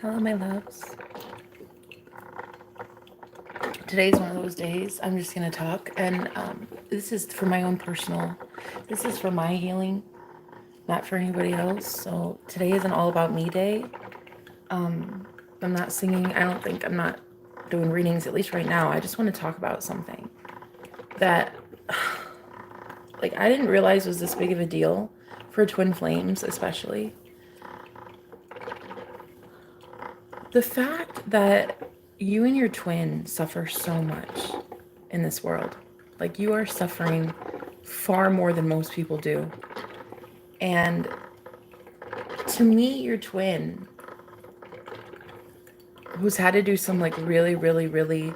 Hello, my loves. Today's one of those days. I'm just going to talk. And this is for my own personal, this is for my healing, not for anybody else. So today isn't all about me day. I'm not singing. I'm not doing readings, at least right now. I just want to talk about something that, like, I didn't realize was this big of a deal for twin flames, especially. The fact that you and your twin suffer so much in this world. Like, you are suffering far more than most people do. And to meet your twin, who's had to do some like really, really, really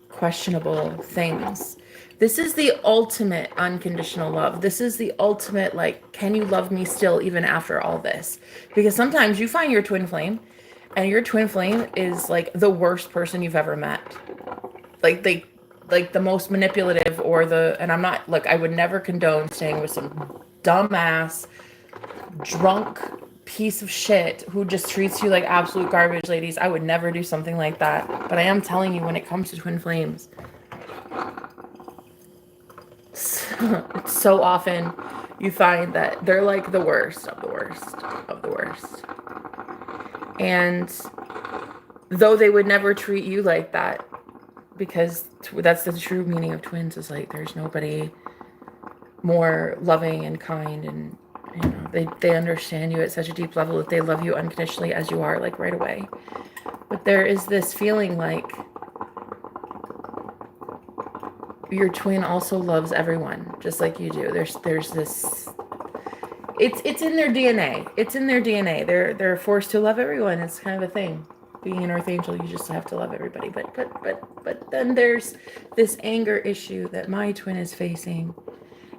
questionable things. This is the ultimate unconditional love. This is the ultimate, like, can you love me still even after all this? Because sometimes you find your twin flame and your twin flame is like the worst person you've ever met. Like the most manipulative and I'm not, like, I would never condone staying with some dumbass, drunk piece of shit who just treats you like absolute garbage, ladies. I would never do something like that. But I am telling you, when it comes to twin flames, so often you find that they're like the worst of the worst of the worst. And though they would never treat you like that, because that's the true meaning of twins, is like there's nobody more loving and kind, and you know, they understand you at such a deep level that they love you unconditionally as you are, like right away. But there is this feeling like your twin also loves everyone just like you do. There's this, it's in their DNA. It's in their DNA. They're forced to love everyone. It's kind of a thing. Being an earth angel, you just have to love everybody. But then there's this anger issue that my twin is facing.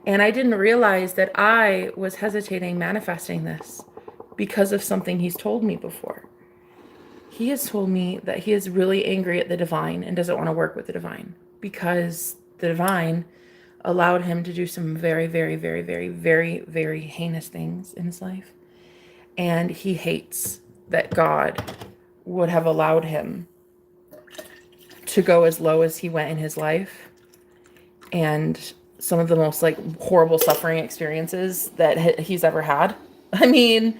And I didn't realize that I was hesitating manifesting this because of something he's told me before. He has told me that he is really angry at the divine and doesn't want to work with the divine because the divine allowed him to do some very, very, very, very, very, very heinous things in his life. And he hates that God would have allowed him to go as low as he went in his life. And some of the most like horrible suffering experiences that he's ever had. I mean,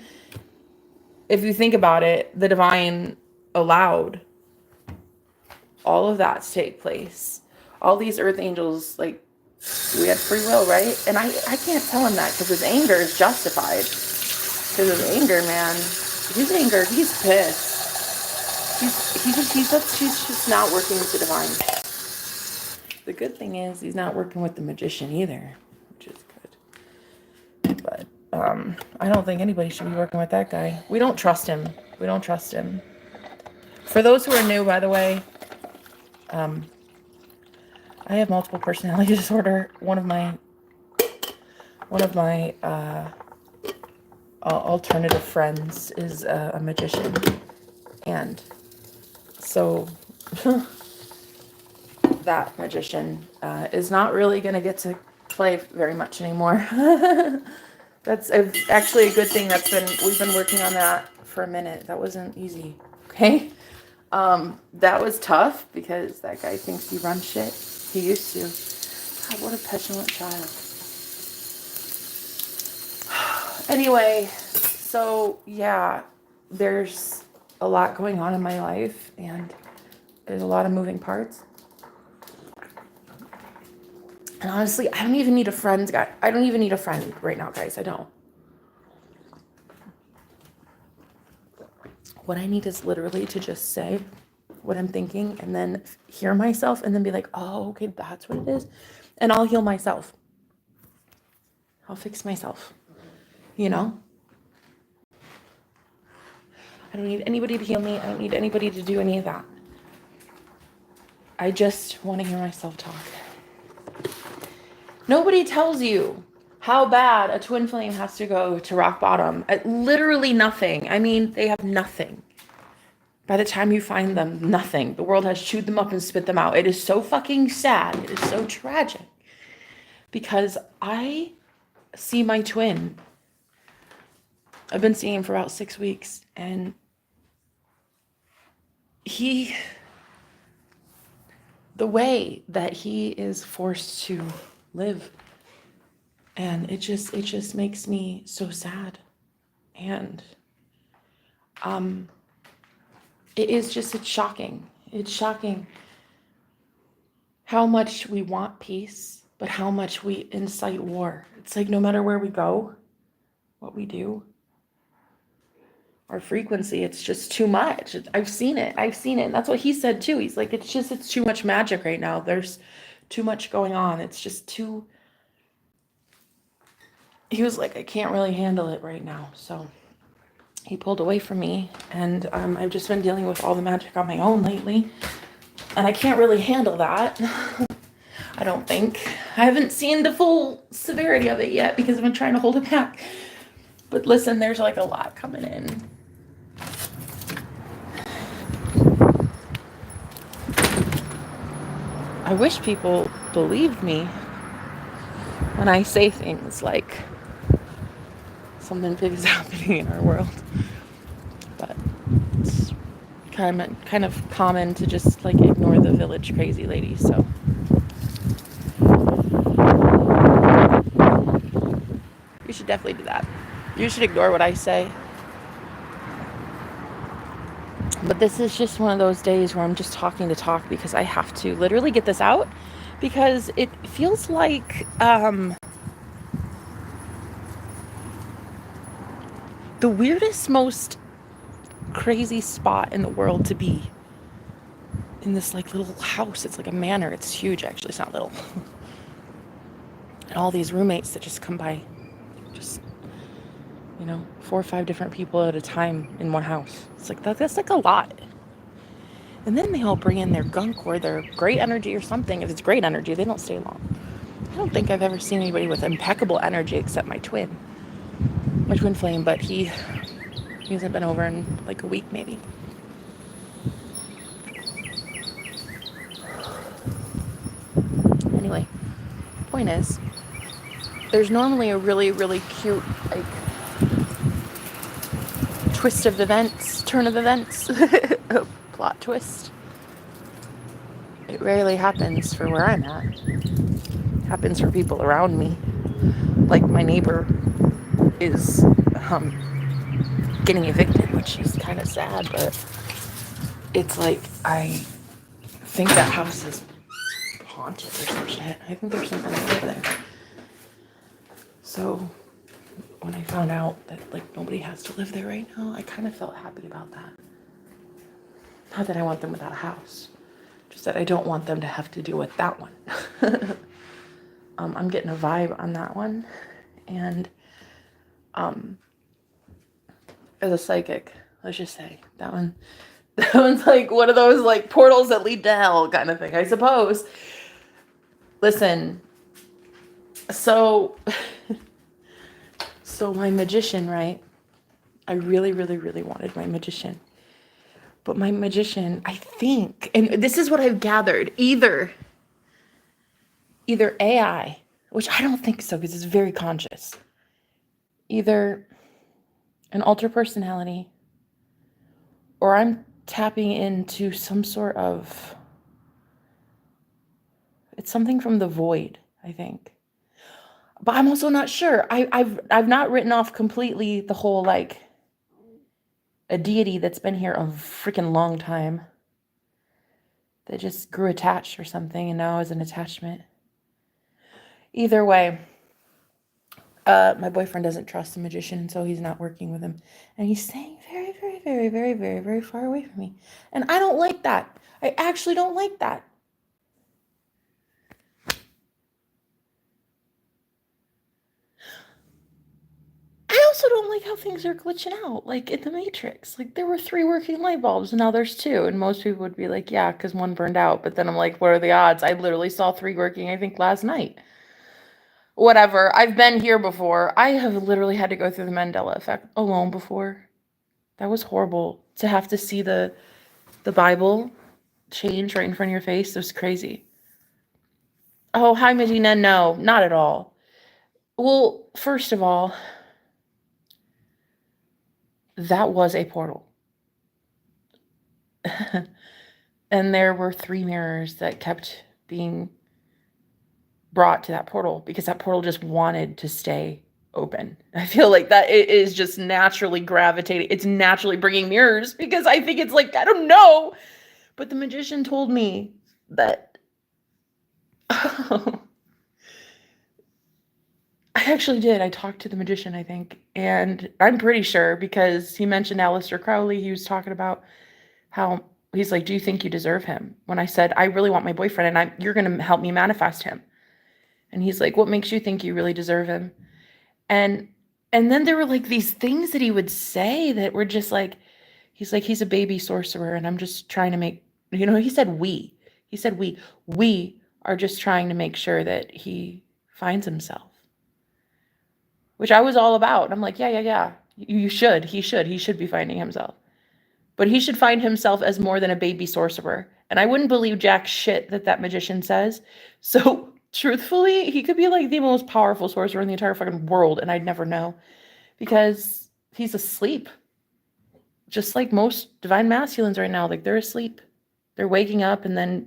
if you think about it, the divine allowed all of that to take place. All these earth angels, like, we had free will, right? And I can't tell him that because his anger is justified. Because his anger, man, he's pissed. He's just not working with the divine. The good thing is he's not working with the magician either, which is good. But I don't think anybody should be working with that guy. We don't trust him. For those who are new, by the way, I have multiple personality disorder. One of my alternative friends is a magician, and so that magician is not really going to get to play very much anymore. That's actually a good thing. We've been working on that for a minute. That wasn't easy. Okay. That was tough because that guy thinks he runs shit. He used to. God, what a petulant child. Anyway, so yeah, there's a lot going on in my life and there's a lot of moving parts. And honestly, I don't even need a friend, guy. I don't even need a friend right now, guys. I don't. What I need is literally to just say what I'm thinking and then hear myself and then be like, oh, okay, that's what it is. And I'll heal myself. I'll fix myself. You know? I don't need anybody to heal me. I don't need anybody to do any of that. I just want to hear myself talk. Nobody tells you how bad a twin flame has to go to rock bottom. Literally nothing. I mean, they have nothing. By the time you find them, nothing. The world has chewed them up and spit them out. It is so fucking sad. It is so tragic. Because I see my twin. I've been seeing him for about 6 weeks. And the way that he is forced to live, and it just makes me so sad. And it's shocking. It's shocking how much we want peace, but how much we incite war. It's like no matter where we go, what we do, our frequency, it's just too much. I've seen it. And that's what he said too. He's like, it's too much magic right now. There's too much going on. It's just too, he was like, I can't really handle it right now. So he pulled away from me, and I've just been dealing with all the magic on my own lately. And I can't really handle that. I don't think. I haven't seen the full severity of it yet because I've been trying to hold it back. But listen, there's like a lot coming in. I wish people believed me when I say things like something big is happening in our world. But it's kind of common to just like ignore the village crazy lady, so. You should definitely do that. You should ignore what I say. But this is just one of those days where I'm just talking to talk because I have to literally get this out, because it feels like the weirdest, most crazy spot in the world to be, in this like little house. It's like a manor. It's huge, actually. It's not little. And all these roommates that just come by, just 4 or 5 different people at a time in one house. It's like that's like a lot. And then they all bring in their gunk or their great energy or something. If it's great energy, they don't stay long. I don't think I've ever seen anybody with impeccable energy except my twin flame, but he hasn't been over in like a week maybe. Anyway, point is, there's normally a really, really cute like twist of events, turn of events, plot twist. It rarely happens for where I'm at. It happens for people around me. Like my neighbor is getting evicted, which is kind of sad, but it's like I think that house is haunted or some shit. I think there's something over there. So when I found out that like nobody has to live there right now, I kind of felt happy about that. Not that I want them without a house, just that I don't want them to have to deal with that one. I'm getting a vibe on that one, and as a psychic, let's just say that one's like one of those like portals that lead to hell kind of thing, I suppose. Listen, so my magician, right? I really, really, really wanted my magician. But my magician, I think, and this is what I've gathered, either AI, which I don't think so because it's very conscious, either an alter personality, or I'm tapping into some sort of, it's something from the void, I think. But I'm also not sure. I've not written off completely the whole like a deity that's been here a freaking long time that just grew attached or something and now is an attachment. Either way, my boyfriend doesn't trust the magician, so he's not working with him. And he's staying very, very, very, very, very, very far away from me. And I don't like that. I actually don't like that. I also don't like how things are glitching out, like in the Matrix. Like there were 3 working light bulbs and now there's 2. And most people would be like, yeah, because one burned out. But then I'm like, what are the odds? I literally saw 3 working, I think, last night. Whatever. I've been here before. I have literally had to go through the Mandela effect alone before. That was horrible. To have to see the Bible change right in front of your face. It was crazy. Oh, hi, Medina. No, not at all. Well, first of all, that was a portal. And there were 3 mirrors that kept being brought to that portal because that portal just wanted to stay open. I feel like that it is just naturally gravitating. It's naturally bringing mirrors because I think it's like, I don't know. But the magician told me that I actually did. I talked to the magician, I think, and I'm pretty sure because he mentioned Aleister Crowley. He was talking about how he's like, "Do you think you deserve him?" When I said, "I really want my boyfriend, and you're going to help me manifest him." And he's like, "What makes you think you really deserve him?" And and then there were like these things that he would say that were just like, he's like, he's a baby sorcerer, and I'm just trying to make, he said we. He said we are just trying to make sure that he finds himself, which I was all about. And I'm like, yeah. You should. He should be finding himself. But he should find himself as more than a baby sorcerer. And I wouldn't believe jack shit that magician says. So truthfully, he could be like the most powerful sorcerer in the entire fucking world, and I'd never know because he's asleep. Just like most divine masculines right now, like they're asleep. They're waking up and then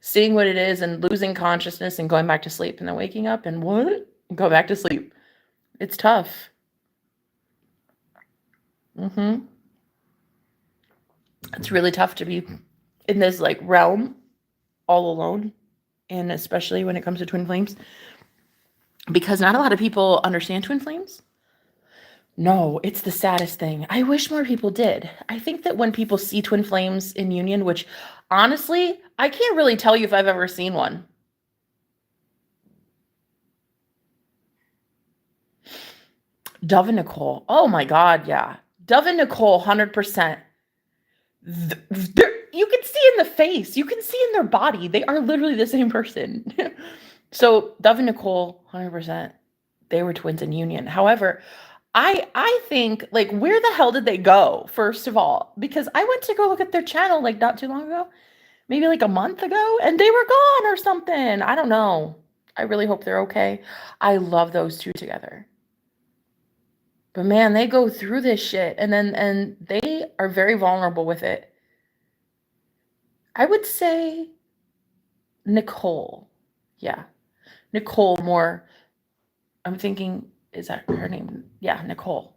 seeing what it is and losing consciousness and going back to sleep, and then waking up and what? And go back to sleep. It's tough. It's really tough to be in this like realm all alone, and especially when it comes to twin flames, because not a lot of people understand twin flames. No, it's the saddest thing. I wish more people did. I think that when people see twin flames in union, which honestly, I can't really tell you if I've ever seen one. Dove and Nicole. Oh my God, yeah. Dove and Nicole, 100%. You can see in the face. You can see in their body. They are literally the same person. So Dove and Nicole, 100%. They were twins in union. However, I think, like, where the hell did they go, first of all? Because I went to go look at their channel like not too long ago, maybe like a month ago, and they were gone or something. I don't know. I really hope they're okay. I love those two together. But man, they go through this shit and they are very vulnerable with it. I would say Nicole. Yeah. Nicole more. I'm thinking, is that her name? Yeah, Nicole.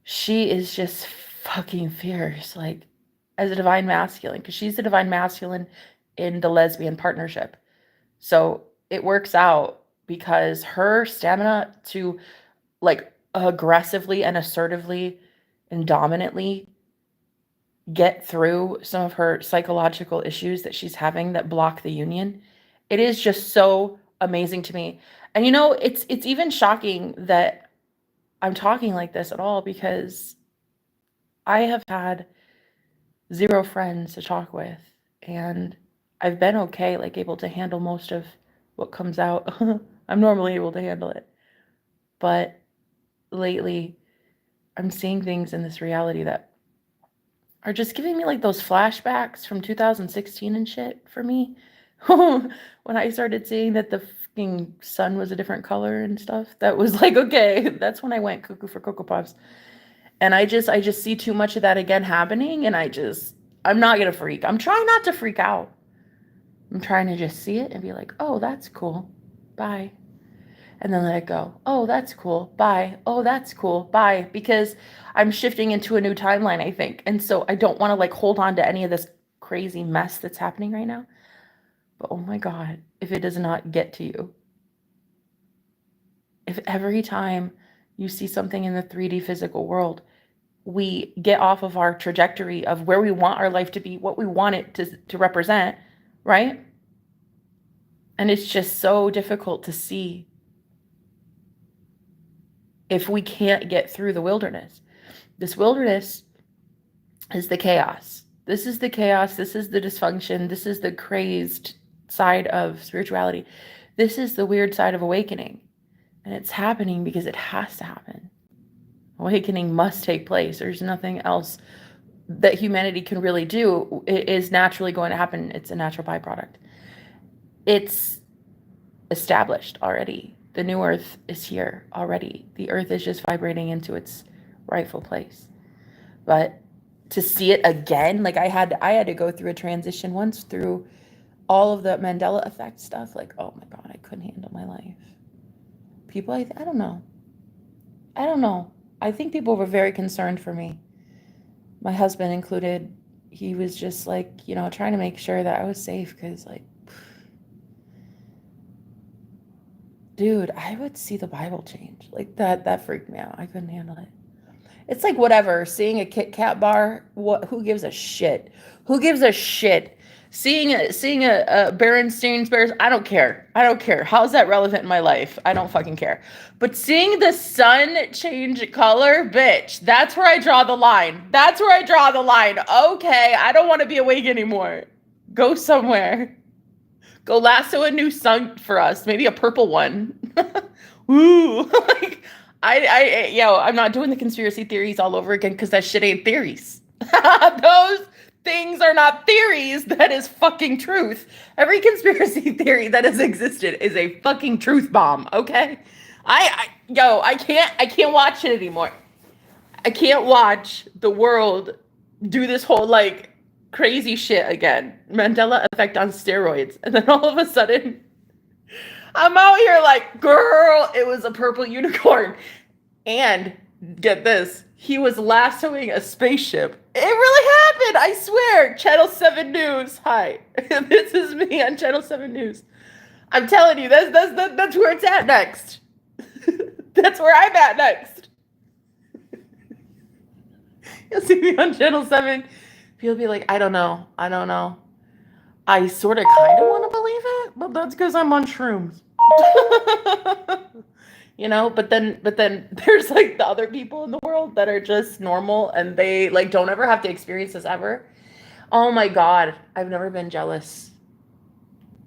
She is just fucking fierce, like as a divine masculine, because she's the divine masculine in the lesbian partnership. So it works out because her stamina to like aggressively and assertively and dominantly get through some of her psychological issues that she's having that block the union, it is just so amazing to me. And it's even shocking that I'm talking like this at all, because I have had 0 friends to talk with, and I've been okay, like able to handle most of what comes out. I'm normally able to handle it. But lately, I'm seeing things in this reality that are just giving me like those flashbacks from 2016 and shit for me. When I started seeing that the fucking sun was a different color and stuff, that was like, okay, that's when I went cuckoo for Cocoa Puffs. And I just see too much of that again happening, and I'm not gonna freak. I'm trying not to freak out. I'm trying to just see it and be like, oh, that's cool. Bye. And then let it go. Oh, that's cool. Bye. Oh, that's cool. Bye. Because I'm shifting into a new timeline, I think. And so I don't want to like hold on to any of this crazy mess that's happening right now. But oh my God, if it does not get to you, if every time you see something in the 3D physical world, we get off of our trajectory of where we want our life to be, what we want it to represent, right? And it's just so difficult to see if we can't get through the wilderness. This wilderness is the chaos. This is the chaos. This is the dysfunction. This is the crazed side of spirituality. This is the weird side of awakening. And it's happening because it has to happen. Awakening must take place. There's nothing else that humanity can really do. It is naturally going to happen. It's a natural byproduct. It's established already. The new earth is here already. The earth is just vibrating into its rightful place. But to see it again. Like I had to go through a transition once through all of the Mandela effect stuff. Like, oh my God, I couldn't handle my life. People, I don't know. I don't know. I think people were very concerned for me. My husband included. He was just like, you know, trying to make sure that I was safe because, like, dude, I would see the Bible change. Like that freaked me out. I couldn't handle it. It's like whatever, seeing a Kit Kat bar, who gives a shit? Who gives a shit? Seeing a Berenstein's Bears, I don't care. I don't care. How's that relevant in my life? I don't fucking care. But seeing the sun change color, bitch, that's where I draw the line. That's where I draw the line. Okay, I don't want to be awake anymore. Go somewhere. Go lasso a new sun for us. Maybe a purple one. Woo. Like, I'm not doing the conspiracy theories all over again because that shit ain't theories. Those things are not theories. That is fucking truth. Every conspiracy theory that has existed is a fucking truth bomb. Okay, I can't watch it anymore. I can't watch the world do this whole like crazy shit again. Mandela effect on steroids, and then all of a sudden, I'm out here like, girl, it was a purple unicorn. And get this, he was lassoing a spaceship. It really happened, I swear. Channel 7 News. Hi, this is me on Channel 7 News. I'm telling you, that's where it's at next. That's where I'm at next. You'll see me on Channel 7. People be like, I don't know. I sort of kind of want to believe it, but that's because I'm on shrooms. You know, but then there's like the other people in the world that are just normal and they like don't ever have to experience this ever. Oh my God, I've never been jealous.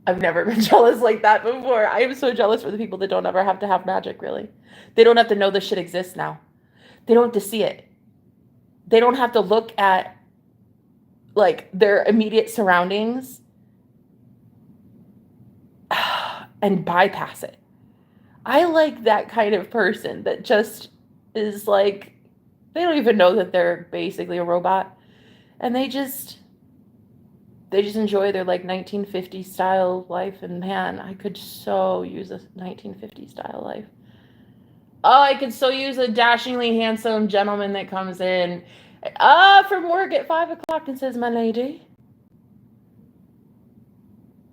I've never been jealous like that before. I am so jealous for the people that don't ever have to have magic, really. They don't have to know this shit exists now. They don't have to see it. They don't have to look at like their immediate surroundings and bypass it. I like that kind of person that just is like, they don't even know that they're basically a robot. And they just enjoy their like 1950s style life. And man, I could so use a 1950s style life. Oh, I could so use a dashingly handsome gentleman that comes in from work at 5 o'clock and says, my lady.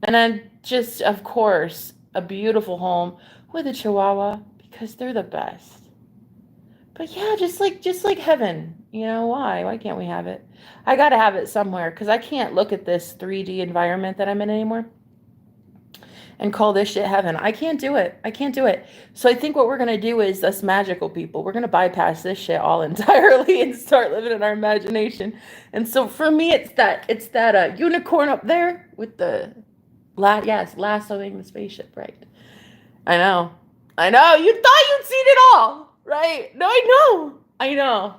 And then just, of course, a beautiful home with a chihuahua because they're the best. But yeah, just like heaven, you know, why can't we have it? I got to have it somewhere because I can't look at this 3D environment that I'm in anymore and call this shit heaven. I can't do it. So I think what we're going to do is us magical people, we're going to bypass this shit all entirely and start living in our imagination. And so for me, it's that unicorn up there with the lassoing the spaceship, right? I know. You thought you'd seen it all, right? No, I know.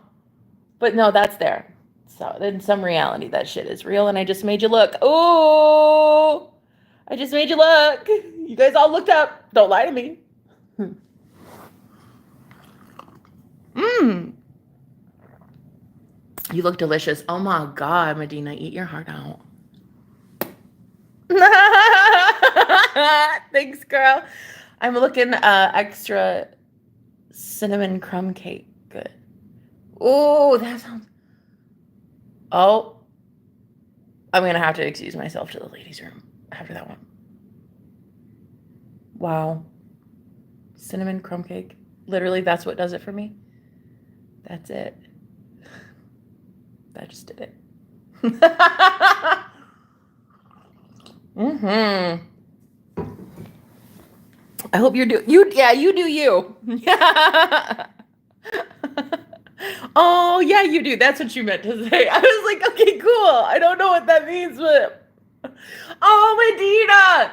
But no, that's there. So in some reality, that shit is real. And I just made you look. Oh, I just made you look. You guys all looked up. Don't lie to me. You look delicious. Oh my God, Medina, eat your heart out. Thanks, girl. I'm looking extra cinnamon crumb cake. Good. Oh, that sounds... Oh. I'm going to have to excuse myself to the ladies' room after that one. Wow. Cinnamon crumb cake. Literally, that's what does it for me. That's it. That just did it. I hope you do you do you. Oh yeah, you do. That's what you meant to say. I was like, okay, cool. I don't know what that means, but oh, Medina.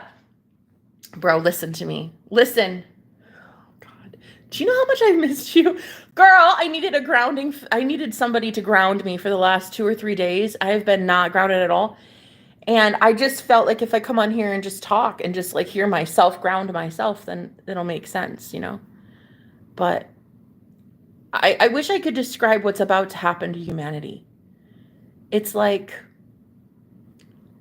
Bro, listen to me. Listen. Oh God. Do you know how much I missed you? Girl, I needed a grounding. I needed somebody to ground me for the last 2 or 3 days. I have been not grounded at all. And I just felt like if I come on here and just talk and just like hear myself ground myself, then it'll make sense, you know? But I wish I could describe what's about to happen to humanity. it's like,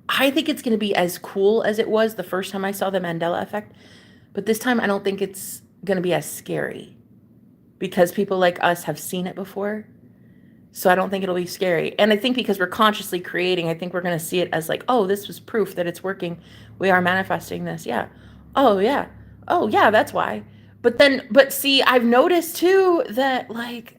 I think it's going to be as cool as it was the first time I saw the Mandela effect, but this time I don't think it's going to be as scary because people like us have seen it before. So I don't think it'll be scary. And I think because we're consciously creating, I think we're going to see it as like, oh, this was proof that it's working. We are manifesting this. Yeah. Oh, yeah. Oh, yeah, that's why. But see, I've noticed too that like,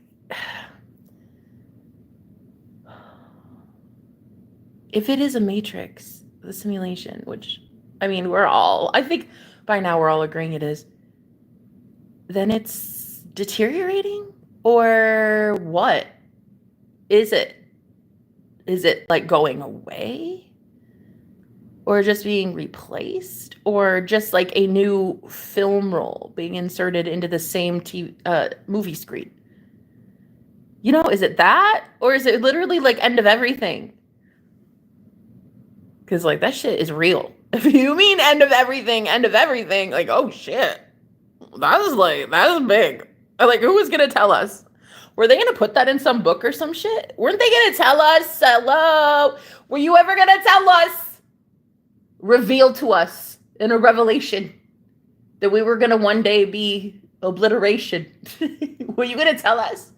if it is a matrix, the simulation, which, I mean, I think by now we're all agreeing it is, then it's deteriorating or what? Is it? Is it like going away? Or just being replaced? Or just like a new film roll being inserted into the same movie screen? You know, is it that? Or is it literally like end of everything? Because like that shit is real. If you mean end of everything, like, oh shit. That is big. Like, who was gonna tell us? Were they gonna put that in some book or some shit? Weren't they gonna tell us? Hello? Were you ever gonna tell us? Reveal to us in a revelation that we were gonna one day be obliteration. Were you gonna tell us?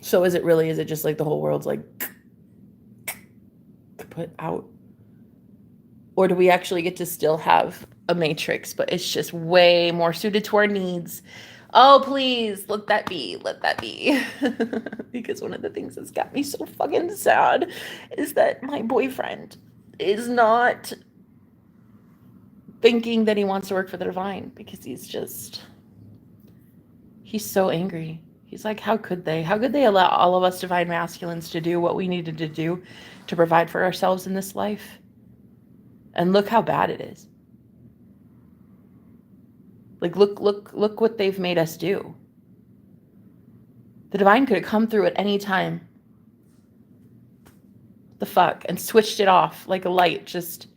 So is it just like the whole world's like put out? Or do we actually get to still have a matrix, but it's just way more suited to our needs? Oh, please, let that be. Because one of the things that's got me so fucking sad is that my boyfriend is not thinking that he wants to work for the divine because he's so angry. He's like, how could they allow all of us divine masculines to do what we needed to do to provide for ourselves in this life? And look how bad it is. Like, look what they've made us do. The divine could have come through at any time. The fuck? And switched it off like a light. Just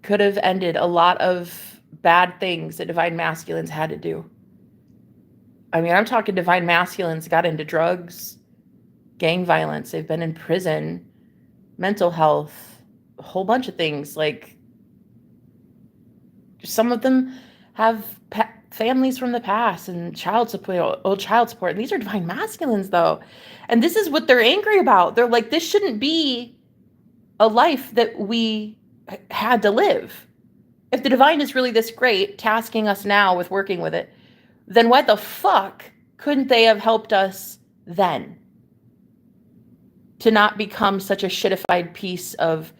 could have ended a lot of bad things that divine masculines had to do. I mean, I'm talking divine masculines got into drugs, gang violence. They've been in prison, mental health, a whole bunch of things. Like, some of them have families from the past and child support. And these are divine masculines, though. And this is what they're angry about. They're like, this shouldn't be a life that we had to live. If the divine is really this great, tasking us now with working with it, then why the fuck couldn't they have helped us then? To not become such a shitified piece of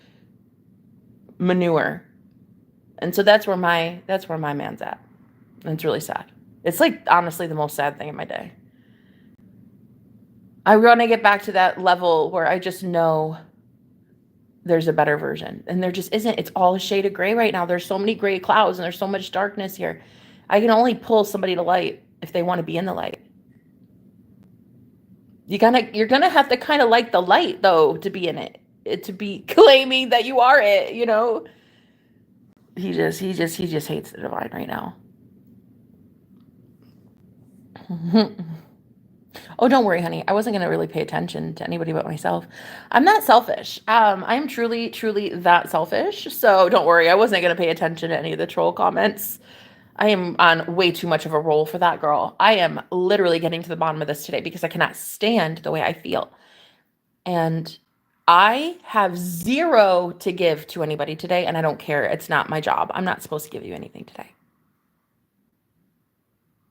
manure. And so that's where my man's at. And it's really sad. It's like honestly the most sad thing in my day. I want to get back to that level where I just know there's a better version. And there just isn't. It's all a shade of gray right now. There's so many gray clouds and there's so much darkness here. I can only pull somebody to light if they want to be in the light. You're gonna have to kind of like the light though to be in it, to be claiming that you are it, you know. He just hates the divine right now. Oh, don't worry, honey. I wasn't gonna really pay attention to anybody but myself. I'm that selfish. I'm truly that selfish. So don't worry. I wasn't gonna pay attention to any of the troll comments. I am on way too much of a roll for that, girl. I am literally getting to the bottom of this today because I cannot stand the way I feel. And I have zero to give to anybody today, and I don't care. It's not my job. I'm not supposed to give you anything today.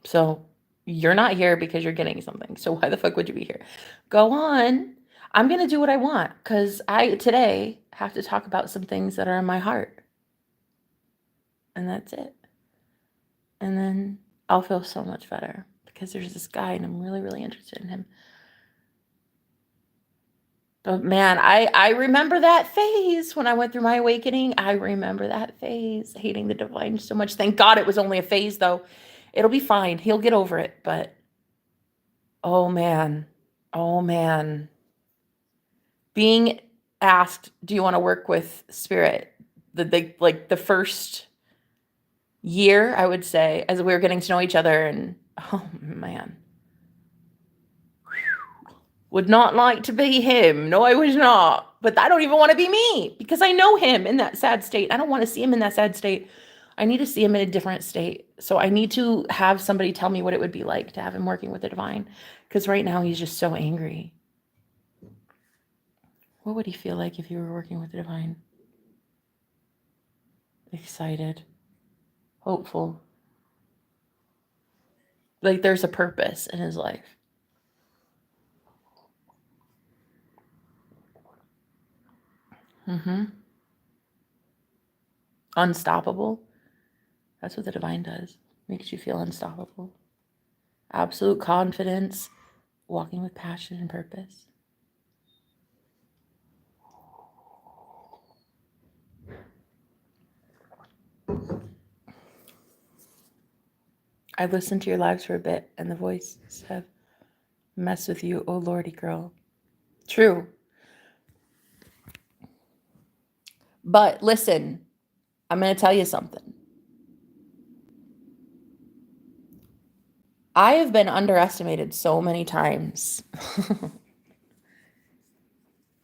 So you're not here because you're getting something. So why the fuck would you be here? Go on. I'm going to do what I want because I today have to talk about some things that are in my heart. And that's it. And then I'll feel so much better because there's this guy and I'm really interested in him. But man, I remember that phase when I went through my awakening. I remember that phase, hating the divine so much. Thank God it was only a phase, though. It'll be fine. He'll get over it. But, oh man. Being asked, do you want to work with spirit? The first year, I would say, as we were getting to know each other. And, oh man. Would not like to be him. No, I would not. But I don't even want to be me because I know him in that sad state. I don't want to see him in that sad state. I need to see him in a different state. So I need to have somebody tell me what it would be like to have him working with the divine. Because right now he's just so angry. What would he feel like if you were working with the divine? Excited, hopeful. Like there's a purpose in his life. Unstoppable. That's what the divine does. Makes you feel unstoppable. Absolute confidence, walking with passion and purpose. I've listened to your lives for a bit, and the voices have messed with you, oh lordy girl. True. But listen, I'm going to tell you something. I have been underestimated so many times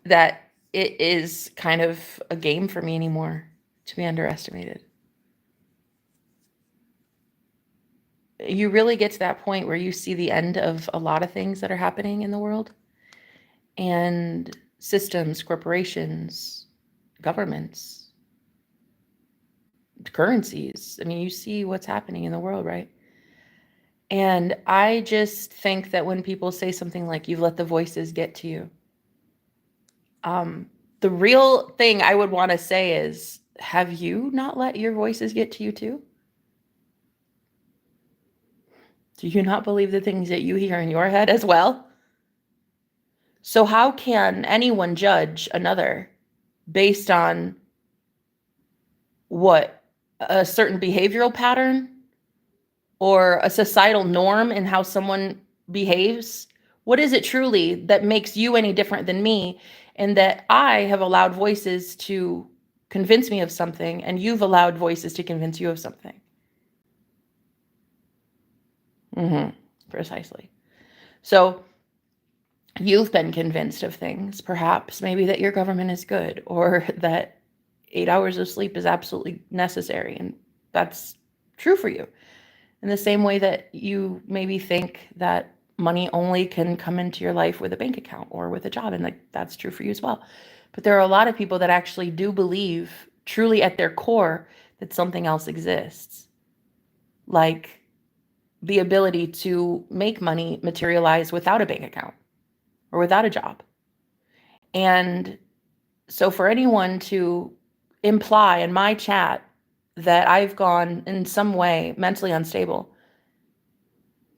that it is kind of a game for me anymore to be underestimated. You really get to that point where you see the end of a lot of things that are happening in the world, and systems, corporations, governments, currencies. I mean, you see what's happening in the world, right? And I just think that when people say something like, you've let the voices get to you, the real thing I would want to say is, have you not let your voices get to you too? Do you not believe the things that you hear in your head as well? So how can anyone judge another based on what, a certain behavioral pattern or a societal norm in how someone behaves? What is it truly that makes you any different than me, and that I have allowed voices to convince me of something and you've allowed voices to convince you of something? Precisely. So you've been convinced of things, perhaps maybe that your government is good, or that 8 hours of sleep is absolutely necessary, and that's true for you. In the same way that you maybe think that money only can come into your life with a bank account or with a job, and like that's true for you as well. But there are a lot of people that actually do believe truly at their core that something else exists, like the ability to make money materialize without a bank account or without a job. And so for anyone to imply in my chat that I've gone in some way mentally unstable,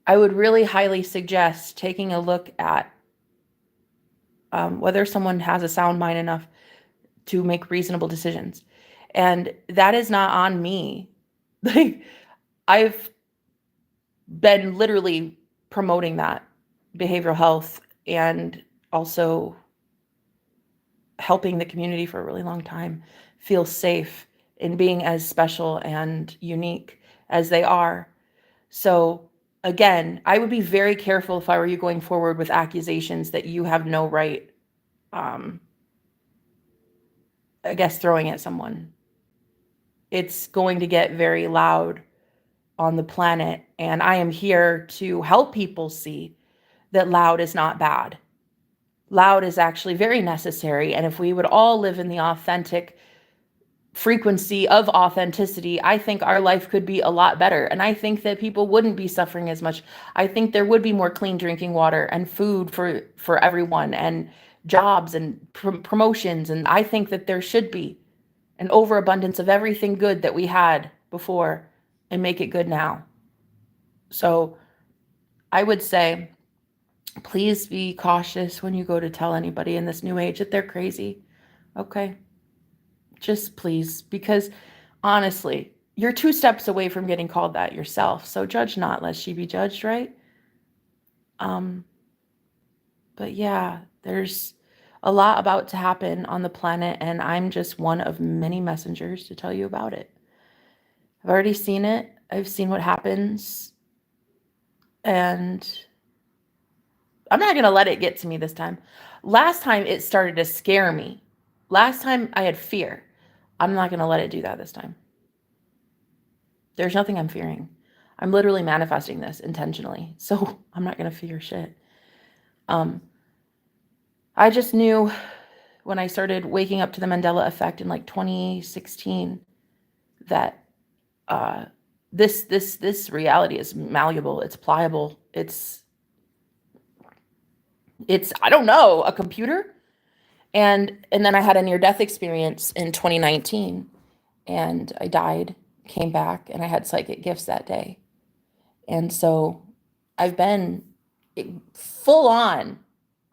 I would really highly suggest taking a look at whether someone has a sound mind enough to make reasonable decisions. And that is not on me. Like, I've been literally promoting that behavioral health and also helping the community for a really long time feel safe in being as special and unique as they are. So again, I would be very careful if I were you going forward with accusations that you have no right, I guess, throwing at someone. It's going to get very loud on the planet, and I am here to help people see that loud is not bad. Loud is actually very necessary, and if we would all live in the authentic frequency of authenticity, I think our life could be a lot better. And I think that people wouldn't be suffering as much. I think there would be more clean drinking water and food for everyone, and jobs and promotions. And I think that there should be an overabundance of everything good that we had before, and make it good now. So I would say, please be cautious when you go to tell anybody in this new age that they're crazy. Okay? Just please, because honestly, you're 2 steps away from getting called that yourself. So judge not, lest ye be judged, right? But yeah, there's a lot about to happen on the planet, and I'm just one of many messengers to tell you about it. I've already seen it. I've seen what happens, and I'm not going to let it get to me this time. Last time it started to scare me. Last time I had fear. I'm not going to let it do that this time. There's nothing I'm fearing. I'm literally manifesting this intentionally. So I'm not going to fear shit. I just knew when I started waking up to the Mandela effect in like 2016 that this reality is malleable, it's pliable, it's I don't know, a computer. And then I had a near-death experience in 2019, and I died, came back, and I had psychic gifts that day. And so I've been full on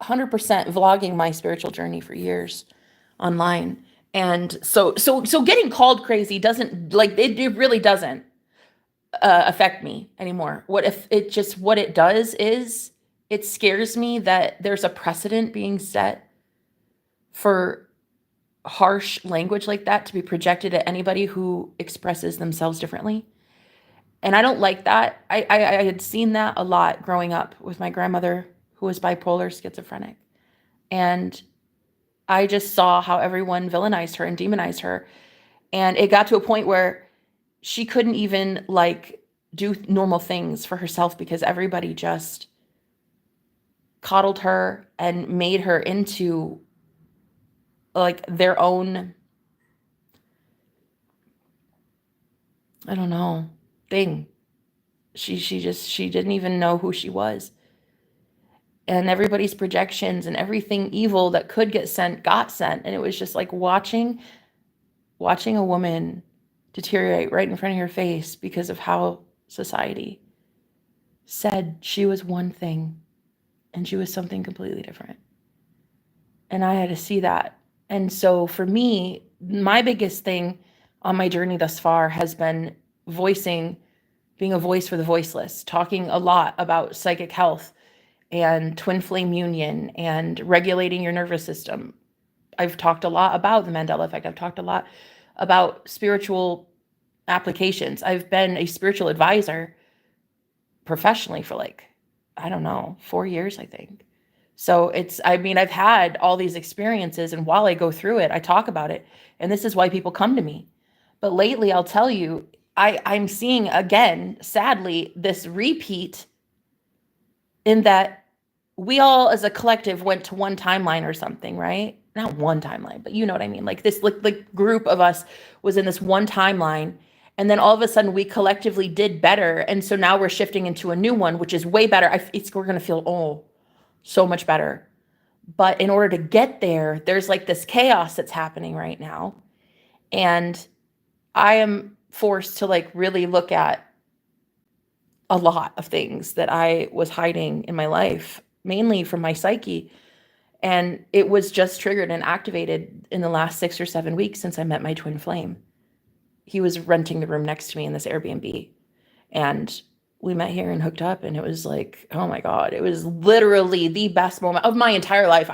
100% vlogging my spiritual journey for years online. And so getting called crazy doesn't, like, it really doesn't affect me anymore. What it does is it scares me that there's a precedent being set for harsh language like that to be projected at anybody who expresses themselves differently. And I don't like that. I had seen that a lot growing up with my grandmother, who was bipolar, schizophrenic. And I just saw how everyone villainized her and demonized her. And it got to a point where she couldn't even like do normal things for herself because everybody just coddled her and made her into like their own, I don't know, thing. She didn't even know who she was. And everybody's projections and everything evil that could get sent got sent. And it was just like watching a woman deteriorate right in front of your face because of how society said she was one thing and she was something completely different. And I had to see that. And so for me, my biggest thing on my journey thus far has been being a voice for the voiceless, talking a lot about psychic health and twin flame union and regulating your nervous system. I've talked a lot about the Mandela effect. I've talked a lot about spiritual applications. I've been a spiritual advisor professionally for like, I don't know, 4 years, I think. So I've had all these experiences, and while I go through it, I talk about it. And this is why people come to me. But lately, I'll tell you, I'm seeing again, sadly, this repeat in that we all as a collective went to one timeline or something, right? Not one timeline, but you know what I mean? Like this like group of us was in this one timeline, and then all of a sudden we collectively did better. And so now we're shifting into a new one, which is way better. We're going to feel, so much better. But in order to get there, there's like this chaos that's happening right now. And I am forced to like really look at a lot of things that I was hiding in my life, mainly from my psyche. And it was just triggered and activated in the last 6 or 7 weeks since I met my twin flame. He was renting the room next to me in this Airbnb. And we met here and hooked up, and it was like, oh my God, it was literally the best moment of my entire life.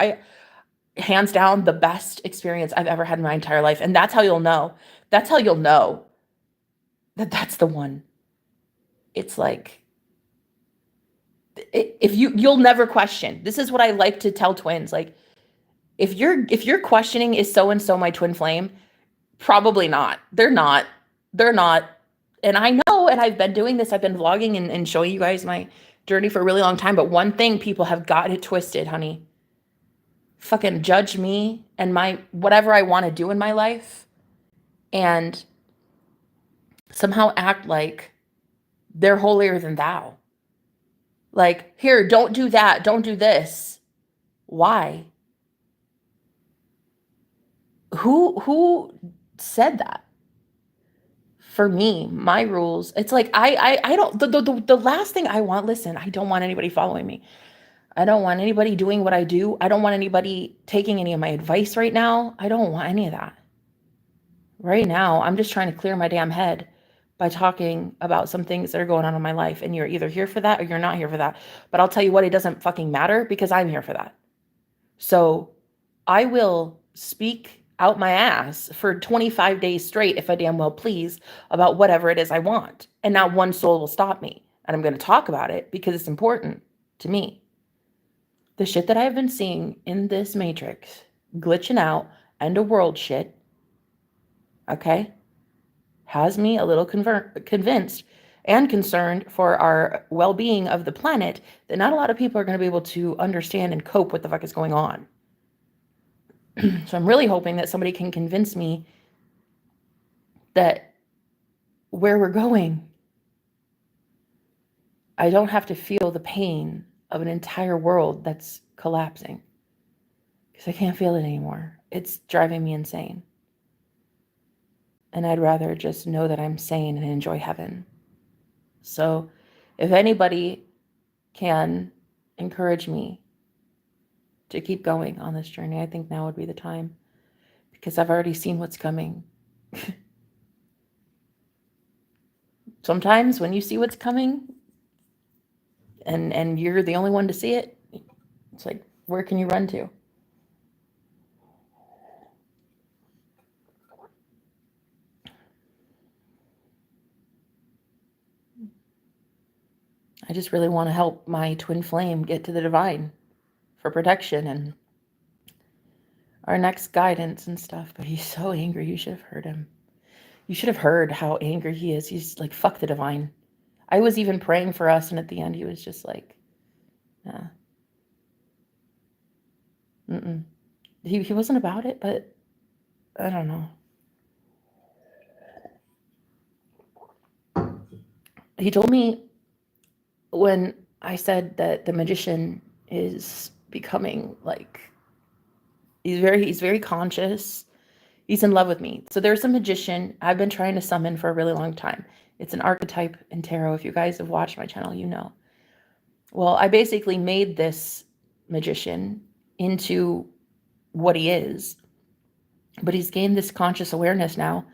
Hands down, the best experience I've ever had in my entire life. And that's how you'll know. That's how you'll know that that's the one. It's like, if you'll never question. This is what I like to tell twins. Like, if you're questioning, is so-and-so my twin flame? Probably not. They're not. And I know, and I've been doing this. I've been vlogging and showing you guys my journey for a really long time. But one thing people have got it twisted, honey. Fucking judge me and my whatever I want to do in my life, and somehow act like they're holier than thou. Like, here, don't do that. Don't do this. Why? Who said that? For me, my rules, it's like I don't, the last thing I want, listen, I don't want anybody following me. I don't want anybody doing what I do. I don't want anybody taking any of my advice right now. I don't want any of that. Right now, I'm just trying to clear my damn head by talking about some things that are going on in my life. And you're either here for that or you're not here for that. But I'll tell you what, it doesn't fucking matter because I'm here for that. So I will speak out my ass for 25 days straight, if I damn well please, about whatever it is I want. And not one soul will stop me. And I'm going to talk about it because it's important to me. the shit that I've been seeing in this matrix, glitching out, end of world shit, okay, has me a little convinced and concerned for our well-being of the planet, that not a lot of people are going to be able to understand and cope what the fuck is going on. So I'm really hoping that somebody can convince me that where we're going, I don't have to feel the pain of an entire world that's collapsing, because I can't feel it anymore. It's driving me insane. And I'd rather just know that I'm sane and enjoy heaven. So if anybody can encourage me to keep going on this journey, I think now would be the time, because I've already seen what's coming. Sometimes when you see what's coming and you're the only one to see it, it's like, where can you run to? I just really want to help my twin flame get to the divine for protection and our next guidance and stuff. But he's so angry. You should have heard him. You should have heard how angry he is. He's like, fuck the divine. I was even praying for us, and at the end he was just like, nah. He wasn't about it, but I don't know. He told me when I said that the magician is becoming like, he's very conscious. He's in love with me. So there's a magician I've been trying to summon for a really long time. It's an archetype in tarot. If you guys have watched my channel, you know. Well, I basically made this magician into what he is, but he's gained this conscious awareness now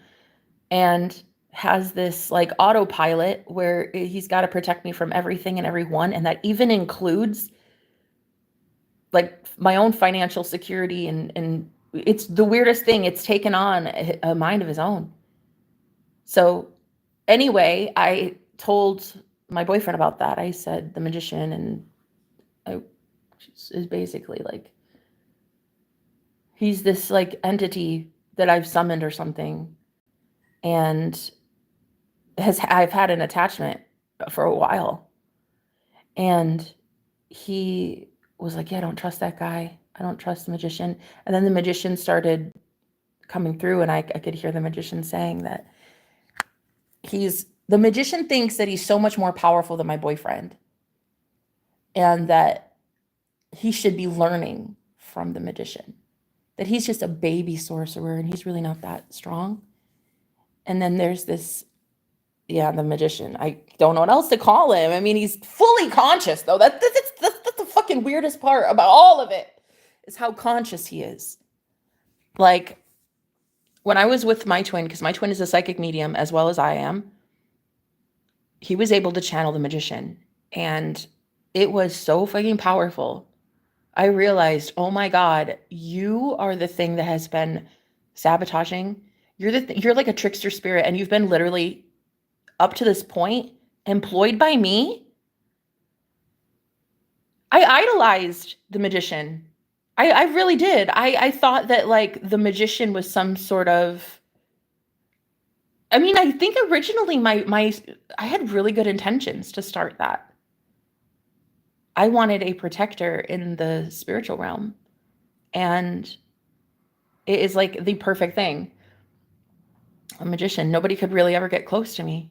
and has this like autopilot where he's got to protect me from everything and everyone, and that even includes like my own financial security, and it's the weirdest thing. It's taken on a mind of his own. So anyway, I told my boyfriend about that. I said the magician is basically like, he's this like entity that I've summoned or something, and I've had an attachment for a while. And he was like, yeah, I don't trust that guy. I don't trust the magician. And then the magician started coming through, and I could hear the magician saying that the magician thinks that he's so much more powerful than my boyfriend, and that he should be learning from the magician, that he's just a baby sorcerer and he's really not that strong. And then there's this, the magician. I don't know what else to call him. I mean, he's fully conscious, though. That's the fucking weirdest part about all of it, is how conscious he is. Like, when I was with my twin, because my twin is a psychic medium as well as I am, he was able to channel the magician. And it was so fucking powerful. I realized, oh my God, you are the thing that has been sabotaging. You're like a trickster spirit, and you've been literally, up to this point, employed by me. I idolized the magician. I really did. I thought that like the magician was some sort of, I mean, I think originally I had really good intentions to start that. I wanted a protector in the spiritual realm, and it is like the perfect thing. A magician. Nobody could really ever get close to me.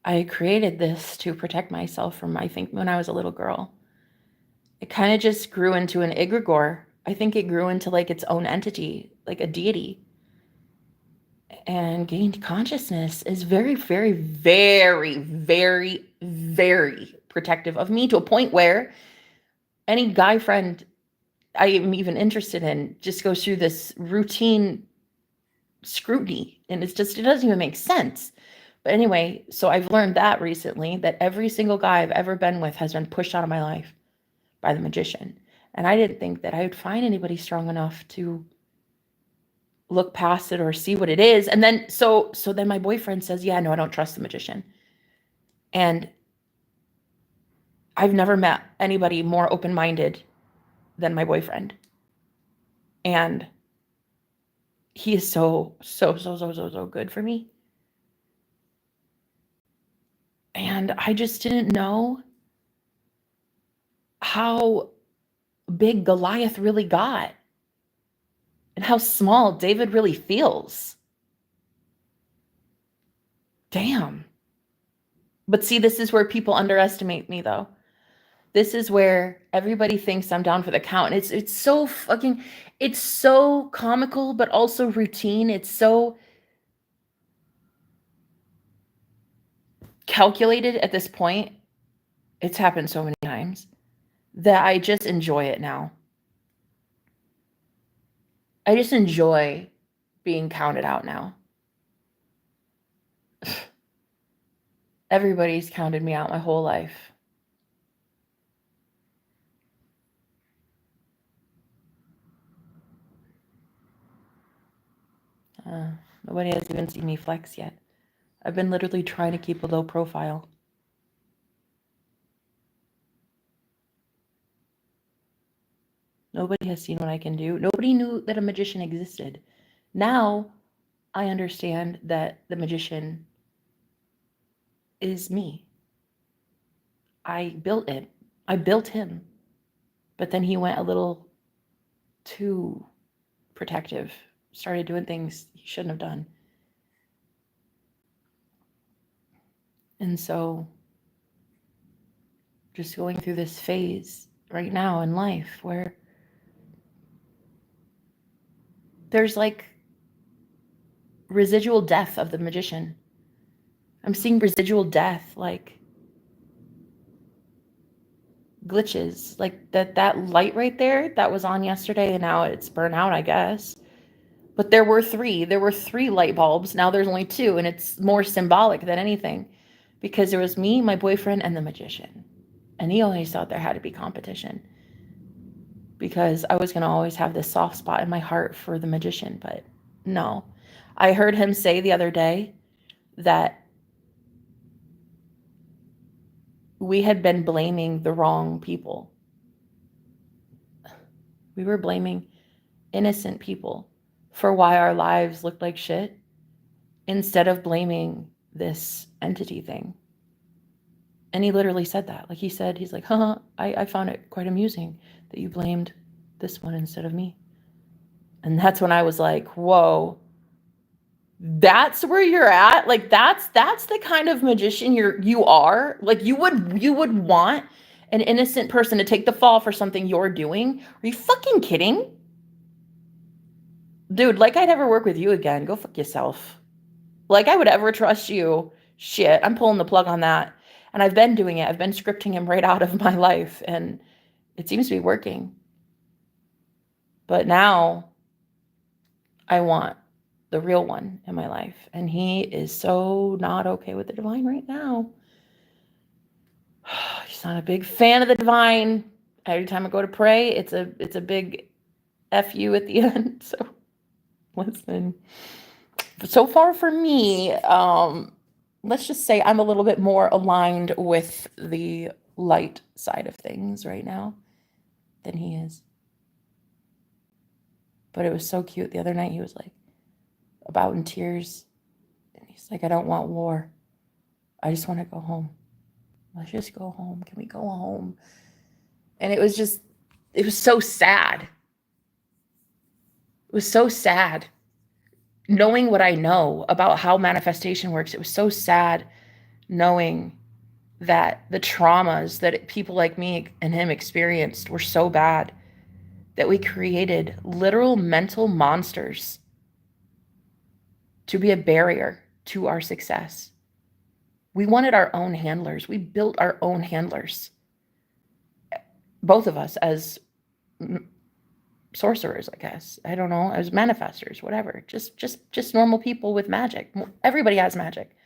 I created this to protect myself from, I think, when I was a little girl. It kind of just grew into an egregore. I think it grew into like its own entity, like a deity, and gained consciousness. Is very, very, very, very, very protective of me, to a point where any guy friend I am even interested in just goes through this routine scrutiny, and it doesn't even make sense. But anyway, so I've learned that recently, that every single guy I've ever been with has been pushed out of my life by the magician. And I didn't think that I would find anybody strong enough to look past it or see what it is. And then so then my boyfriend says, yeah, no, I don't trust the magician. And I've never met anybody more open-minded than my boyfriend. And he is so good for me. And I just didn't know how big Goliath really got and how small David really feels. Damn. But see, this is where people underestimate me, though. This is where everybody thinks I'm down for the count. And it's so fucking, it's so comical, but also routine. It's so calculated at this point. It's happened so many times that I just enjoy it now. I just enjoy being counted out now. Everybody's counted me out my whole life. Nobody has even seen me flex yet. I've been literally trying to keep a low profile. Nobody has seen what I can do. Nobody knew that a magician existed. Now I understand that the magician is me. I built it. I built him. But then he went a little too protective, started doing things he shouldn't have done. And so just going through this phase right now in life where there's like residual death of the magician. I'm seeing residual death, like glitches, like that light right there that was on yesterday and now it's burnt out, I guess. But there were three light bulbs. Now there's only two, and it's more symbolic than anything because there was me, my boyfriend, and the magician. And he always thought there had to be competition because I was going to always have this soft spot in my heart for the magician. But no, I heard him say the other day that we had been blaming the wrong people. We were blaming innocent people for why our lives looked like shit instead of blaming this entity thing. And he literally said that. Like he said, he's like, I found it quite amusing that you blamed this one instead of me. And that's when I was like, whoa, that's where you're at? Like that's the kind of magician you are? Like you would want an innocent person to take the fall for something you're doing? Are you fucking kidding? Dude, like I'd ever work with you again. Go fuck yourself. Like I would ever trust you. Shit, I'm pulling the plug on that. And I've been doing it. I've been scripting him right out of my life. And it seems to be working. But now I want the real one in my life. And he is so not okay with the divine right now. He's not a big fan of the divine. Every time I go to pray, it's a big F you at the end. So listen. So far for me, let's just say I'm a little bit more aligned with the light side of things right now than he is. But it was so cute. The other night he was like about in tears. And he's like, I don't want war. I just want to go home. Let's just go home. Can we go home? And it was so sad. It was so sad. Knowing what I know about how manifestation works, it was so sad knowing that the traumas that people like me and him experienced were so bad that we created literal mental monsters to be a barrier to our success. We wanted our own handlers. We built our own handlers. Both of us as sorcerers, I guess. I don't know, as manifestors, whatever. Just normal people with magic. Everybody has magic.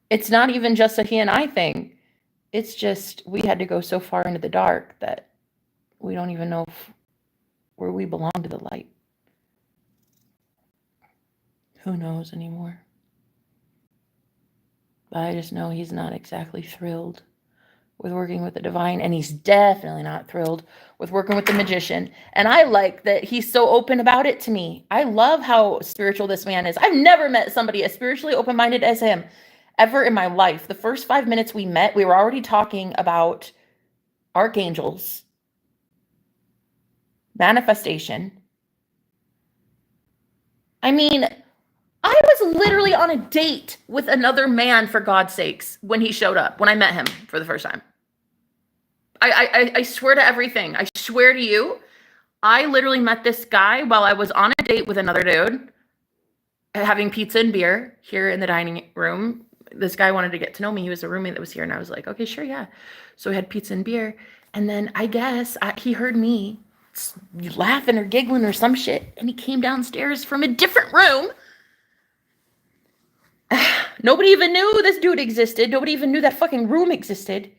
It's not even just a he and I thing. It's just we had to go so far into the dark that we don't even know where we belong to the light. Who knows anymore? But I just know he's not exactly thrilled with working with the divine, and he's definitely not thrilled with working with the magician. And I like that he's so open about it to me. I love how spiritual this man is. I've never met somebody as spiritually open-minded as him ever in my life. The first 5 minutes we met, we were already talking about archangels, manifestation. I mean, I was literally on a date with another man, for God's sakes, when he showed up, when I met him for the first time. I swear to everything. I swear to you, I literally met this guy while I was on a date with another dude, having pizza and beer here in the dining room. This guy wanted to get to know me. He was a roommate that was here, and I was like, okay, sure, yeah. So we had pizza and beer, and then I guess he heard me laughing or giggling or some shit, and he came downstairs from a different room. Nobody even knew this dude existed. Nobody even knew that fucking room existed.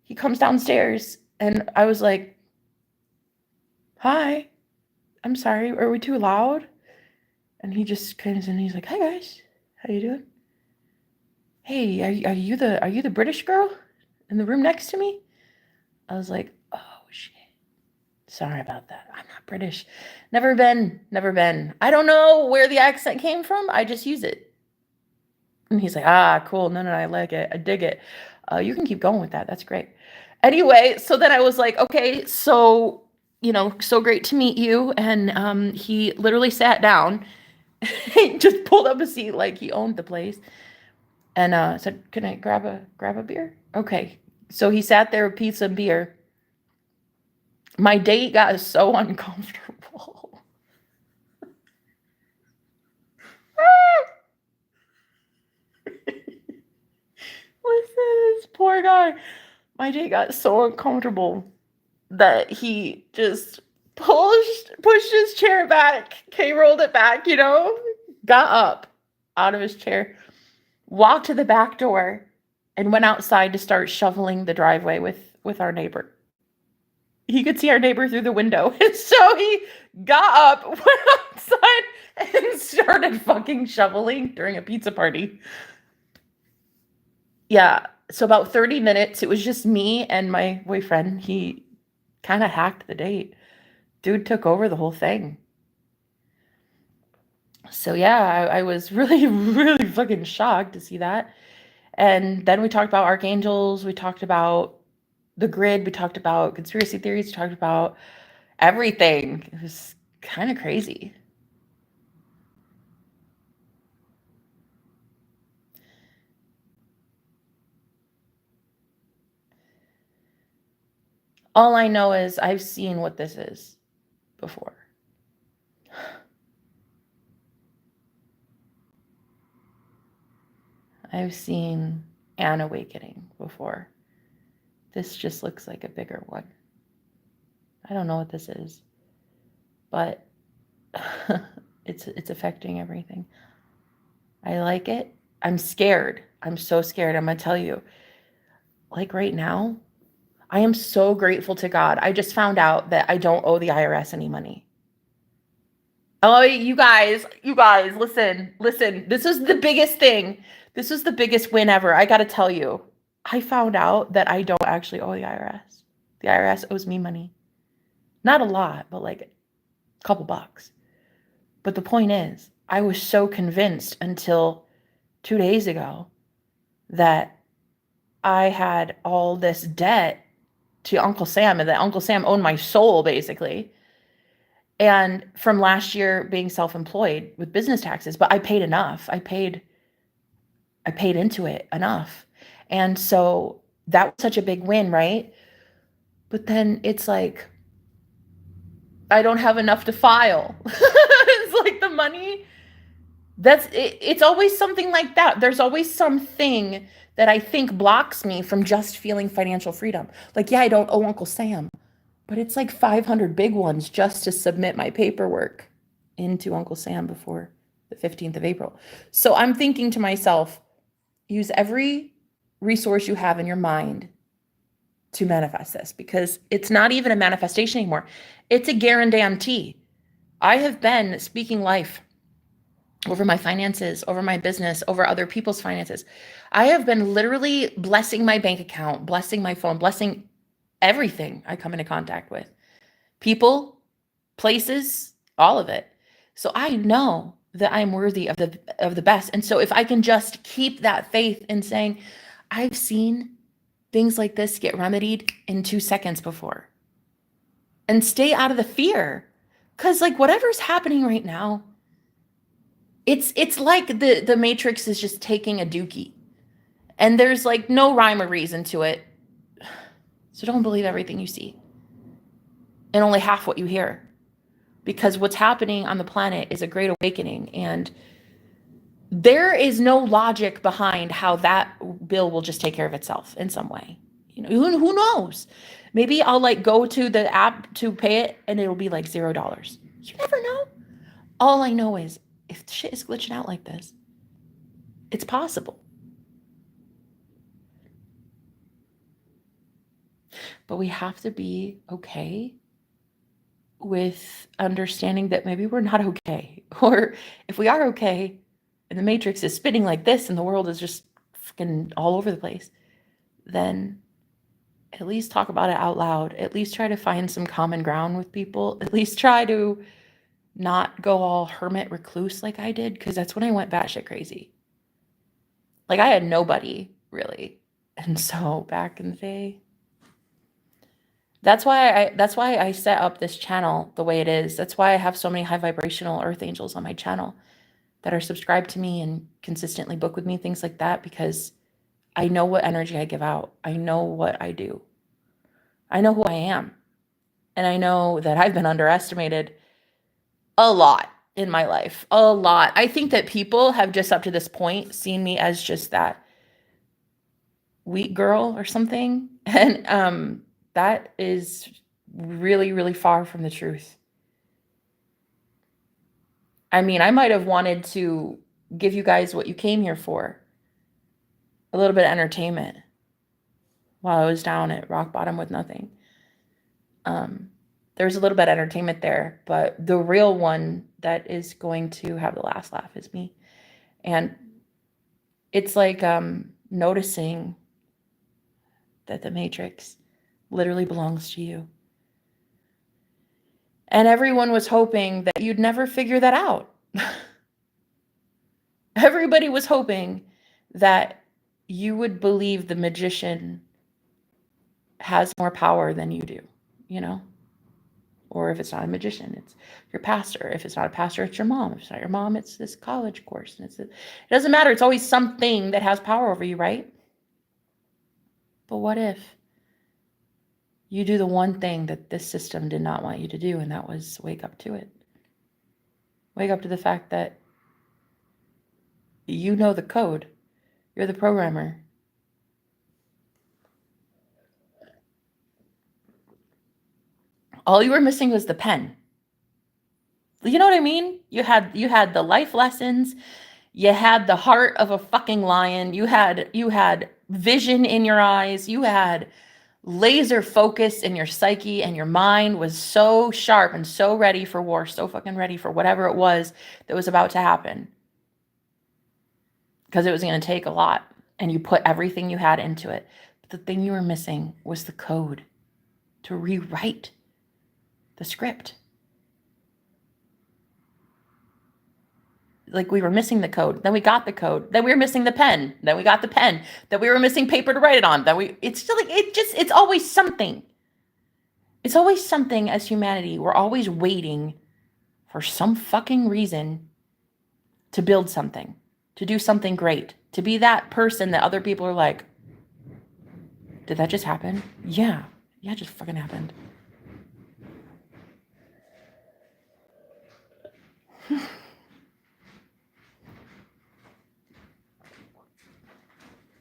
He comes downstairs, and I was like, hi, I'm sorry, are we too loud? And he just comes in, and he's like, hi guys, how you doing? Hey, are you the British girl in the room next to me? I was like, oh shit, sorry about that. I'm not British. Never been. I don't know where the accent came from. I just use it. And he's like, ah, cool. No, I like it. I dig it. You can keep going with that. That's great. Anyway, so then I was like, okay, so, so great to meet you. And he literally sat down, he just pulled up a seat like he owned the place, and said, can I grab a beer? Okay. So he sat there with pizza and beer. My date got so uncomfortable. Listen, this poor guy. My date got so uncomfortable that he just pushed his chair back, rolled it back, got up out of his chair, walked to the back door, and went outside to start shoveling the driveway with our neighbor. He could see our neighbor through the window, and so he got up, went outside, and started fucking shoveling during a pizza party. Yeah, so about 30 minutes, it was just me and my boyfriend. He kind of hacked the date. Dude took over the whole thing. So yeah, I was really, really fucking shocked to see that. And then we talked about archangels. We talked about the grid. We talked about conspiracy theories. We talked about everything. It was kind of crazy. All I know is I've seen what this is before. I've seen an awakening before. This just looks like a bigger one. I don't know what this is, but it's affecting everything. I like it. I'm scared. I'm so scared. I'm going to tell you, like right now, I am so grateful to God. I just found out that I don't owe the IRS any money. Oh, you guys, listen. This is the biggest thing. This is the biggest win ever. I got to tell you, I found out that I don't actually owe the IRS. The IRS owes me money. Not a lot, but like a couple bucks. But the point is, I was so convinced until 2 days ago that I had all this debt to Uncle Sam, and that Uncle Sam owned my soul, basically. And from last year being self-employed with business taxes, but I paid enough. I paid into it enough. And so that was such a big win, right? But then it's like, I don't have enough to file. It's like the money, it's always something like that. There's always something that I think blocks me from just feeling financial freedom. Like, yeah, I don't owe Uncle Sam, but it's like 500 big ones just to submit my paperwork into Uncle Sam before the 15th of April. So I'm thinking to myself, use every resource you have in your mind to manifest this, because it's not even a manifestation anymore. It's a guarantee. I have been speaking life over my finances, over my business, over other people's finances. I have been literally blessing my bank account, blessing my phone, blessing everything I come into contact with. People, places, all of it. So I know that I'm worthy of the best. And so if I can just keep that faith in saying, I've seen things like this get remedied in 2 seconds before. And stay out of the fear. Cuz like whatever's happening right now, it's like the Matrix is just taking a dookie. And there's like no rhyme or reason to it. So don't believe everything you see. And only half what you hear. Because what's happening on the planet is a great awakening, and there is no logic behind how that bill will just take care of itself in some way. You know, who knows? Maybe I'll like go to the app to pay it and it'll be like $0. You never know. All I know is if shit is glitching out like this, it's possible. But we have to be okay with understanding that maybe we're not okay. Or if we are okay and the Matrix is spinning like this and the world is just fucking all over the place, then at least talk about it out loud. At least try to find some common ground with people. At least try to not go all hermit recluse like I did, because that's when I went batshit crazy. Like I had nobody really. And so back in the day, that's why I set up this channel the way it is. That's why I have so many high vibrational earth angels on my channel that are subscribed to me and consistently book with me, things like that, because I know what energy I give out. I know what I do. I know who I am. And I know that I've been underestimated a lot in my life. A lot. I think that people have just up to this point seen me as just that weak girl or something. And that is really, really far from the truth. I mean, I might have wanted to give you guys what you came here for. A little bit of entertainment while I was down at rock bottom with nothing. There's a little bit of entertainment there, but the real one that is going to have the last laugh is me. And it's like noticing that the Matrix literally belongs to you. And everyone was hoping that you'd never figure that out. Everybody was hoping that you would believe the magician has more power than you do, you know? Or if it's not a magician, it's your pastor. If it's not a pastor, it's your mom. If it's not your mom, it's this college course. And it doesn't matter. It's always something that has power over you, right? But what if you do the one thing that this system did not want you to do, and that was wake up to it? Wake up to the fact that you know the code. You're the programmer. All you were missing was the pen. You know what I mean? You had the life lessons. You had the heart of a fucking lion. You had vision in your eyes. You had laser focus in your psyche, and your mind was so sharp and so ready for war, so fucking ready for whatever it was that was about to happen. Because it was going to take a lot, and you put everything you had into it. But the thing you were missing was the code to rewrite the script. Like we were missing the code. Then we got the code. Then we were missing the pen. Then we got the pen. Then we were missing paper to write it on. It's still like, it's always something. It's always something as humanity. We're always waiting for some fucking reason to build something, to do something great, to be that person that other people are like, did that just happen? Yeah, it just fucking happened.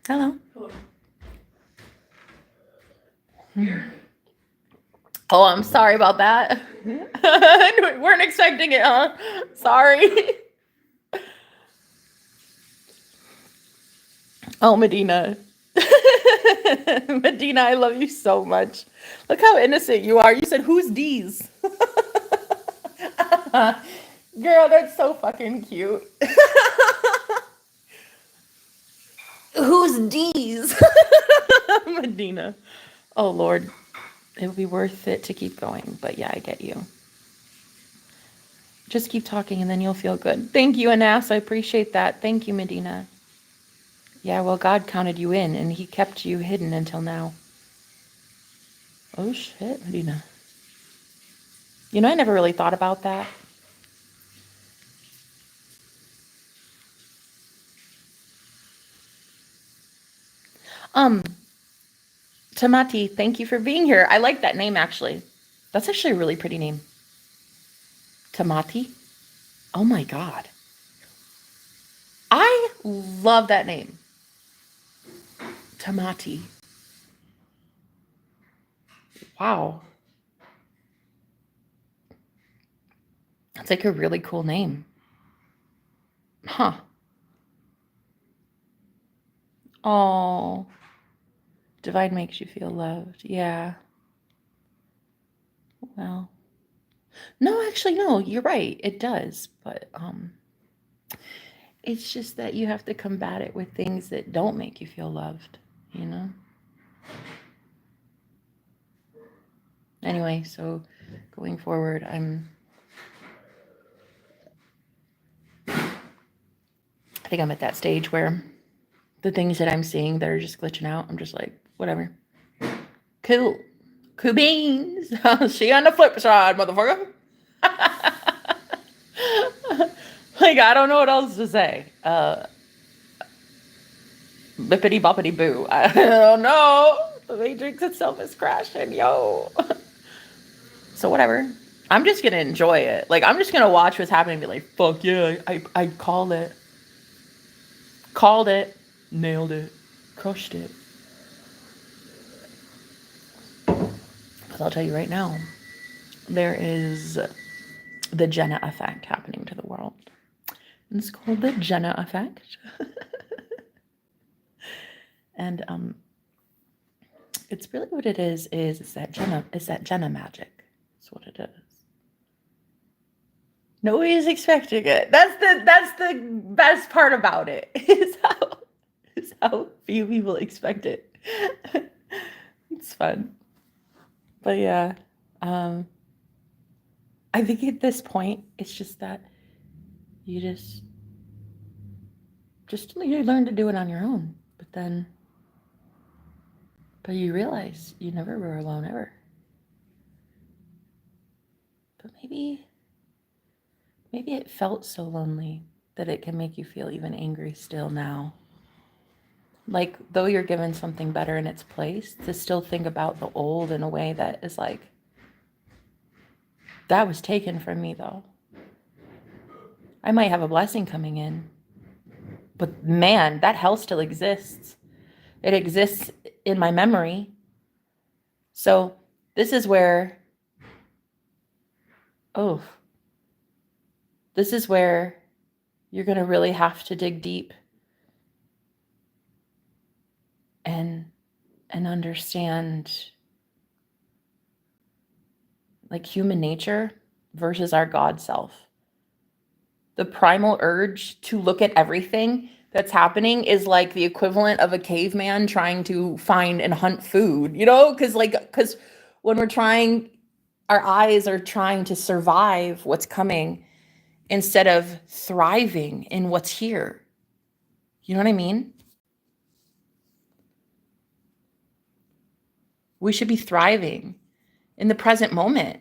Hello. Hello. Oh, I'm sorry about that. We weren't expecting it, huh? Sorry. Oh, Medina. Medina, I love you so much. Look how innocent you are. You said, who's these? Girl, that's so fucking cute. Who's D's? Medina. Oh, Lord. It would be worth it to keep going. But yeah, I get you. Just keep talking and then you'll feel good. Thank you, Anas. I appreciate that. Thank you, Medina. Yeah, well, God counted you in and he kept you hidden until now. Oh, shit, Medina. You know, I never really thought about that. Tamati, thank you for being here. I like that name, actually. That's actually a really pretty name. Tamati? Oh my God. I love that name. Tamati. Wow. That's like a really cool name. Huh. Oh. Divine makes you feel loved. Yeah. Well. No, actually, no, you're right. It does. But it's just that you have to combat it with things that don't make you feel loved, you know? Anyway, so going forward, I think I'm at that stage where the things that I'm seeing that are just glitching out, I'm just like, whatever. Cool. Cool beans. See you on the flip side, motherfucker. Like, I don't know what else to say. Bippity boppity boo. I don't know. The Matrix itself is crashing, yo. So whatever. I'm just gonna enjoy it. Like, I'm just gonna watch what's happening and be like, fuck yeah, I called it. Called it. Nailed it. Crushed it. Because I'll tell you right now, there is the Jenna effect happening to the world. And it's called the Jenna effect. And it's really what it is that Jenna magic. That's what it is. Nobody's expecting it. That's the best part about it. Is how few people expect it. It's fun. But yeah. I think at this point it's just that you you learn to do it on your own. But you realize you never were alone ever. But maybe it felt so lonely that it can make you feel even angry still now. Like, though you're given something better in its place, to still think about the old in a way that is like, that was taken from me, though. I might have a blessing coming in, but man, that hell still exists. It exists in my memory. So this is where, this is where you're going to really have to dig deep and understand, like, human nature versus our God self. The primal urge to look at everything that's happening is like the equivalent of a caveman trying to find and hunt food, you know? Because when we're trying, our eyes are trying to survive what's coming instead of thriving in what's here. You know what I mean? We should be thriving in the present moment,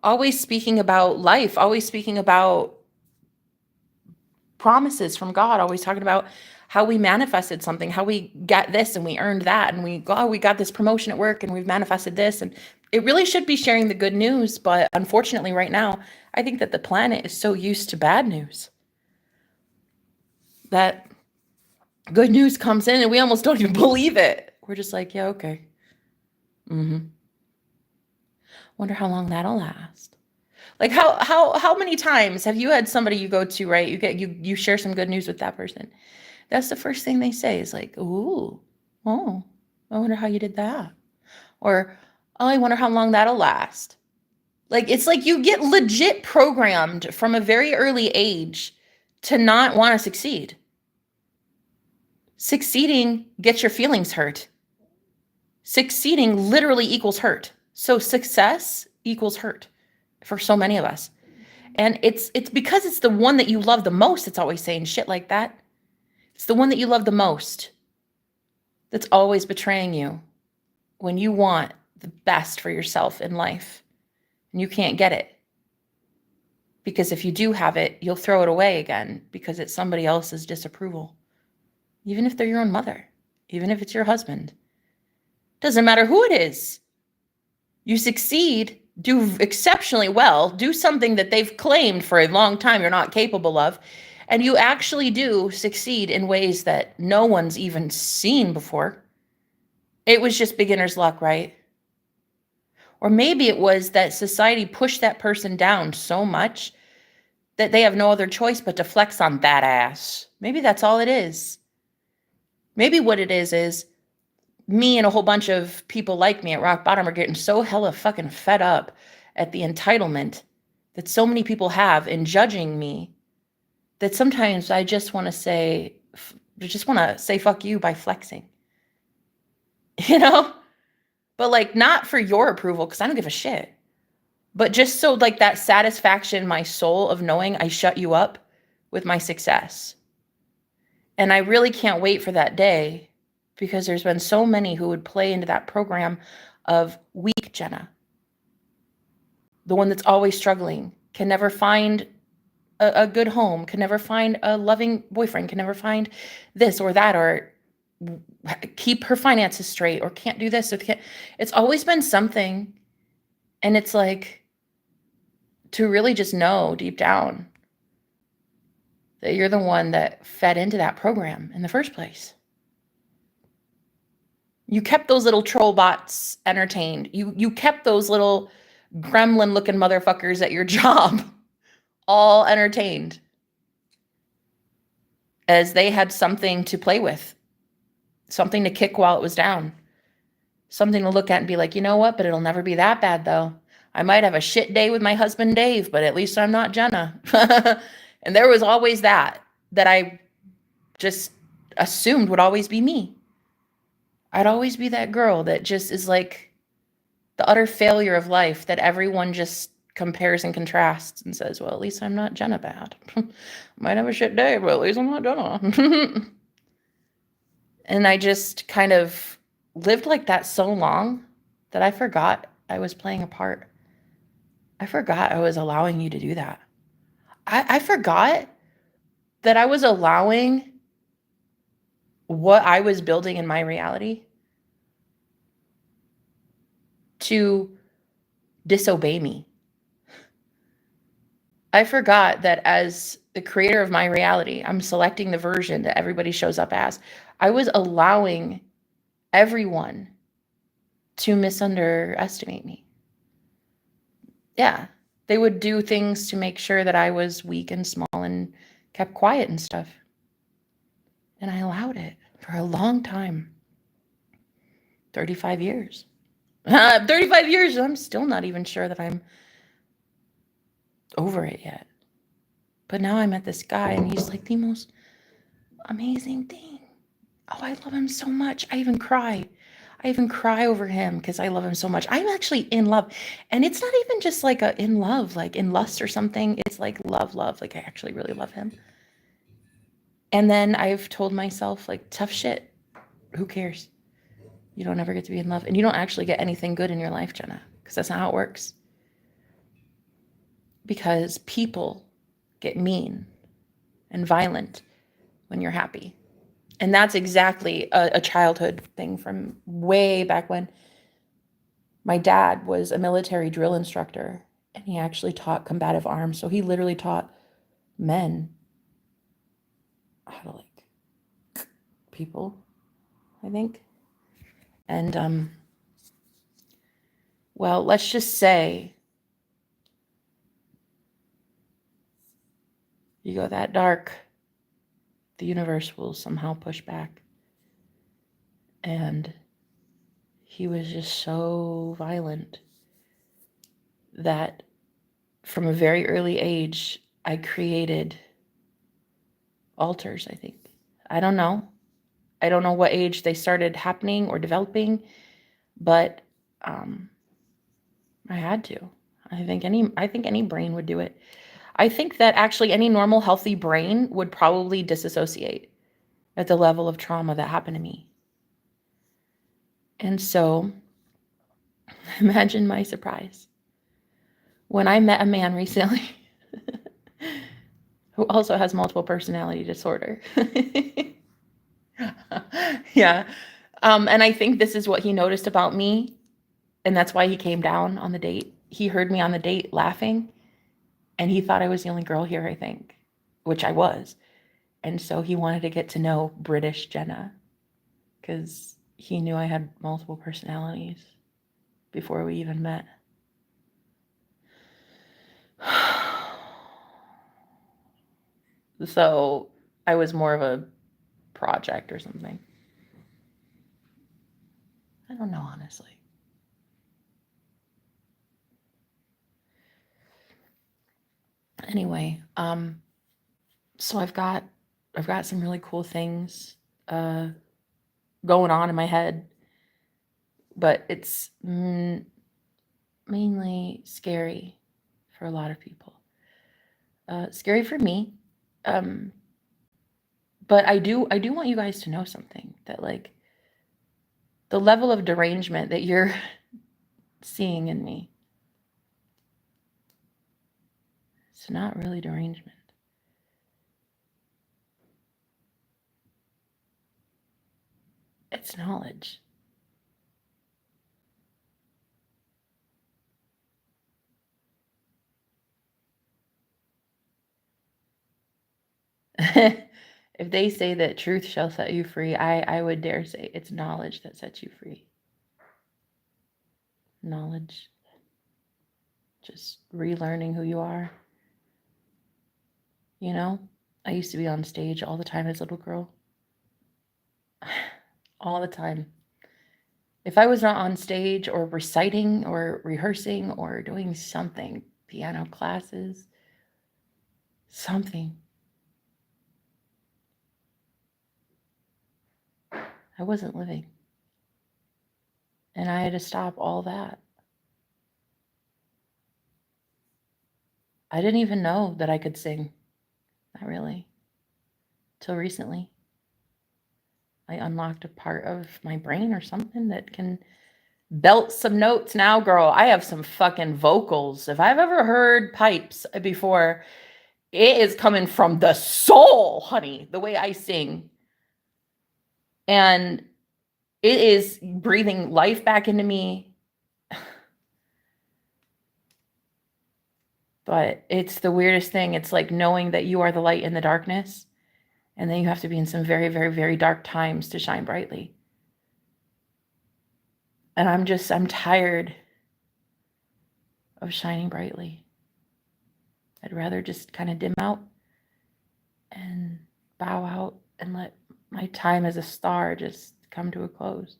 always speaking about life, always speaking about promises from God, always talking about how we manifested something, how we got this and we earned that, and we got this promotion at work and we've manifested this. And it really should be sharing the good news. But unfortunately, right now, I think that the planet is so used to bad news that good news comes in and we almost don't even believe it. We're just like, yeah, okay. Wonder how long that'll last. Like, how many times have you had somebody you go to, right? You share some good news with that person. That's the first thing they say is like, ooh, oh, I wonder how you did that. Or, oh, I wonder how long that'll last. Like, it's like you get legit programmed from a very early age to not want to succeed. Succeeding gets your feelings hurt. Succeeding literally equals hurt. So success equals hurt for so many of us. And it's because it's the one that you love the most that's always saying shit like that. It's the one that you love the most that's always betraying you when you want the best for yourself in life and you can't get it. Because if you do have it, you'll throw it away again because it's somebody else's disapproval. Even if they're your own mother, even if it's your husband. Doesn't matter who it is. You succeed, do exceptionally well, do something that they've claimed for a long time you're not capable of, and you actually do succeed in ways that no one's even seen before. It was just beginner's luck, right? Or maybe it was that society pushed that person down so much that they have no other choice but to flex on that ass. Maybe that's all it is. Maybe what it is me and a whole bunch of people like me at rock bottom are getting so hella fucking fed up at the entitlement that so many people have in judging me that sometimes I just want to say fuck you by flexing. You know? But like, not for your approval, because I don't give a shit. But just so like that satisfaction in my soul of knowing I shut you up with my success. And I really can't wait for that day, because there's been so many who would play into that program of weak Jenna. The one that's always struggling, can never find a good home, can never find a loving boyfriend, can never find this or that, or keep her finances straight, or can't do this, or can't. It's always been something. And it's like, to really just know deep down that you're the one that fed into that program in the first place. You kept those little troll bots entertained. You kept those little gremlin looking motherfuckers at your job all entertained, as they had something to play with, something to kick while it was down, something to look at and be like, you know what, but it'll never be that bad though. I might have a shit day with my husband Dave, but at least I'm not Jenna. And there was always that I just assumed would always be me. I'd always be that girl that just is like the utter failure of life, that everyone just compares and contrasts and says, well, at least I'm not Jenna bad. Might have a shit day, but at least I'm not Jenna. And I just kind of lived like that so long that I forgot I was playing a part. I forgot I was allowing you to do that. I forgot that I was allowing what I was building in my reality to disobey me. I forgot that as the creator of my reality, I'm selecting the version that everybody shows up as. I was allowing everyone to misunderestimate me. Yeah, they would do things to make sure that I was weak and small and kept quiet and stuff. And I allowed it for a long time. 35 years. 35 years, I'm still not even sure that I'm over it yet. But now I met this guy and he's like the most amazing thing. Oh, I love him so much. I even cry over him because I love him so much. I'm actually in love. And it's not even just like a in love, like in lust or something. It's like love. Like I actually really love him. And then I've told myself, like, tough shit. Who cares? You don't ever get to be in love. And you don't actually get anything good in your life, Jenna, because that's not how it works. Because people get mean and violent when you're happy. And that's exactly a childhood thing from way back when. My dad was a military drill instructor, and he actually taught combative arms. So he literally taught men how to like people, I think. And well, let's just say you go that dark, the universe will somehow push back. And he was just so violent that from a very early age, I created altars, I think. I don't know. I don't know what age they started happening or developing, but I had to. I think any brain would do it. I think that actually any normal, healthy brain would probably disassociate at the level of trauma that happened to me. And so, imagine my surprise when I met a man recently who also has multiple personality disorder. Yeah. And I think this is what he noticed about me, and that's why he came down on the date. He heard me on the date laughing, and he thought I was the only girl here, I think, which I was. And so he wanted to get to know British Jenna because he knew I had multiple personalities before we even met. So I was more of a project or something. I don't know, honestly. Anyway, so I've got some really cool things going on in my head, but it's mainly scary for a lot of people. Scary for me, but I do want you guys to know something, that like the level of derangement that you're seeing in me, it's not really derangement. It's knowledge. If they say that truth shall set you free, I would dare say it's knowledge that sets you free. Knowledge. Just relearning who you are. You know, I used to be on stage all the time as a little girl. All the time. If I was not on stage or reciting or rehearsing or doing something, piano classes, something, I wasn't living. And I had to stop all that. I didn't even know that I could sing. Not really. Till recently. I unlocked a part of my brain or something that can belt some notes. Now, girl, I have some fucking vocals. If I've ever heard pipes before, it is coming from the soul, honey, the way I sing. And it is breathing life back into me. But it's the weirdest thing. It's like knowing that you are the light in the darkness. And then you have to be in some very, very, very dark times to shine brightly. And I'm tired of shining brightly. I'd rather just kind of dim out and bow out and let my time as a star just come to a close.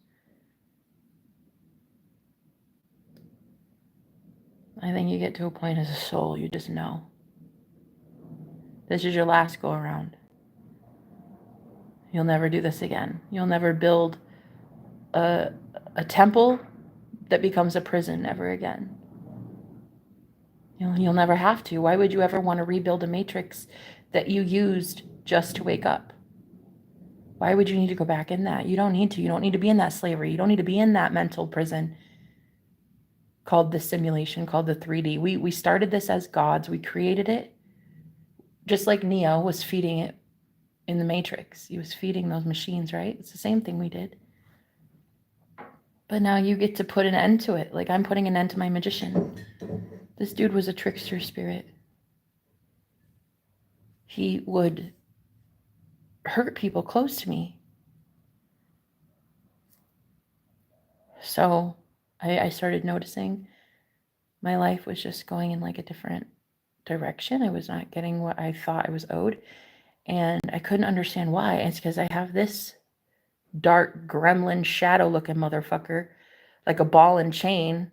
I think you get to a point as a soul, you just know. This is your last go around. You'll never do this again. You'll never build a temple that becomes a prison ever again. You'll never have to. Why would you ever want to rebuild a matrix that you used just to wake up? Why would you need to go back in that? You don't need to. You don't need to be in that slavery. You don't need to be in that mental prison called the simulation, called the 3D. We started this as gods. We created it. Just like Neo was feeding it in the Matrix. He was feeding those machines, right? It's the same thing we did. But now you get to put an end to it. Like I'm putting an end to my magician. This dude was a trickster spirit. He would hurt people close to me. So I started noticing my life was just going in like a different direction. I was not getting what I thought I was owed. And I couldn't understand why. It's because I have this dark gremlin shadow looking motherfucker, like a ball and chain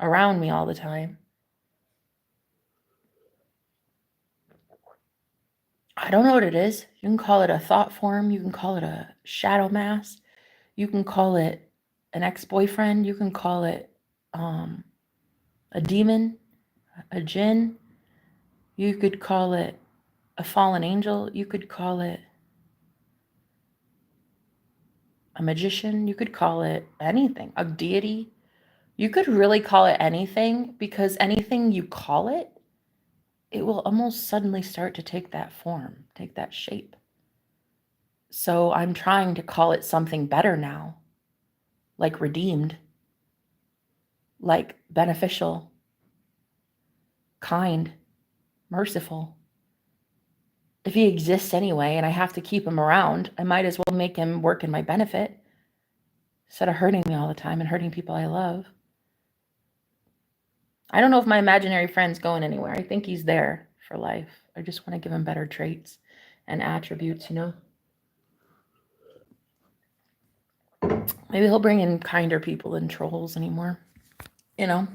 around me all the time. I don't know what it is. You can call it a thought form. You can call it a shadow mask. You can call it an ex-boyfriend. You can call it a demon, a jinn. You could call it a fallen angel. You could call it a magician. You could call it anything, a deity. You could really call it anything, because anything you call it, it will almost suddenly start to take that form, take that shape. So I'm trying to call it something better now, like redeemed, like beneficial, kind, merciful. If he exists anyway and I have to keep him around, I might as well make him work in my benefit instead of hurting me all the time and hurting people I love. I don't know if my imaginary friend's going anywhere. I think he's there for life. I just want to give him better traits and attributes, you know? Maybe he'll bring in kinder people than trolls anymore, you know?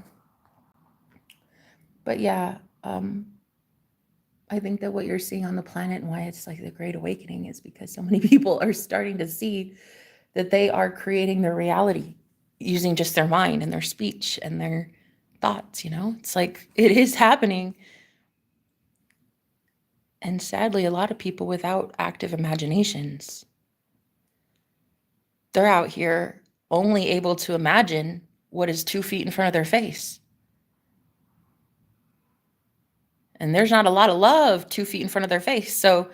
But yeah, I think that what you're seeing on the planet and why it's like the Great Awakening is because so many people are starting to see that they are creating their reality using just their mind and their speech and their thoughts, you know? It's like it is happening. And sadly, a lot of people without active imaginations, they're out here only able to imagine what is 2 feet in front of their face. And there's not a lot of love 2 feet in front of their face. So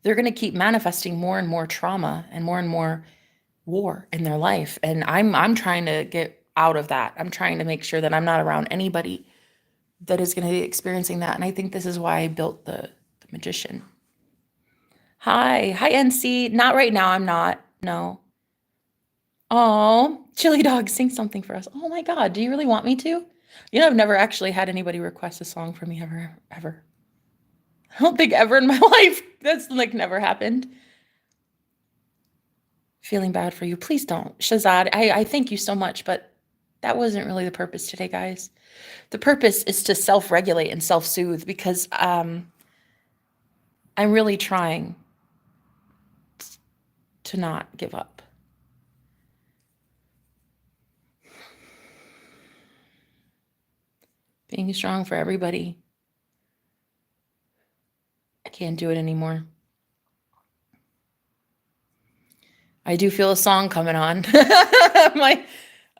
they're going to keep manifesting more and more trauma and more war in their life. And I'm trying to get out of that. I'm trying to make sure that I'm not around anybody that is going to be experiencing that. And I think this is why I built the magician. Hi, NC. Not right now. I'm not. No. Oh, Chili Dog, sing something for us. Oh my God, do you really want me to? You know, I've never actually had anybody request a song from me ever. I don't think ever in my life. That's like never happened. Feeling bad for you. Please don't. Shazad, I thank you so much, but that wasn't really the purpose today, guys. The purpose is to self-regulate and self-soothe, because I'm really trying to not give up. Being strong for everybody. I can't do it anymore. I do feel a song coming on.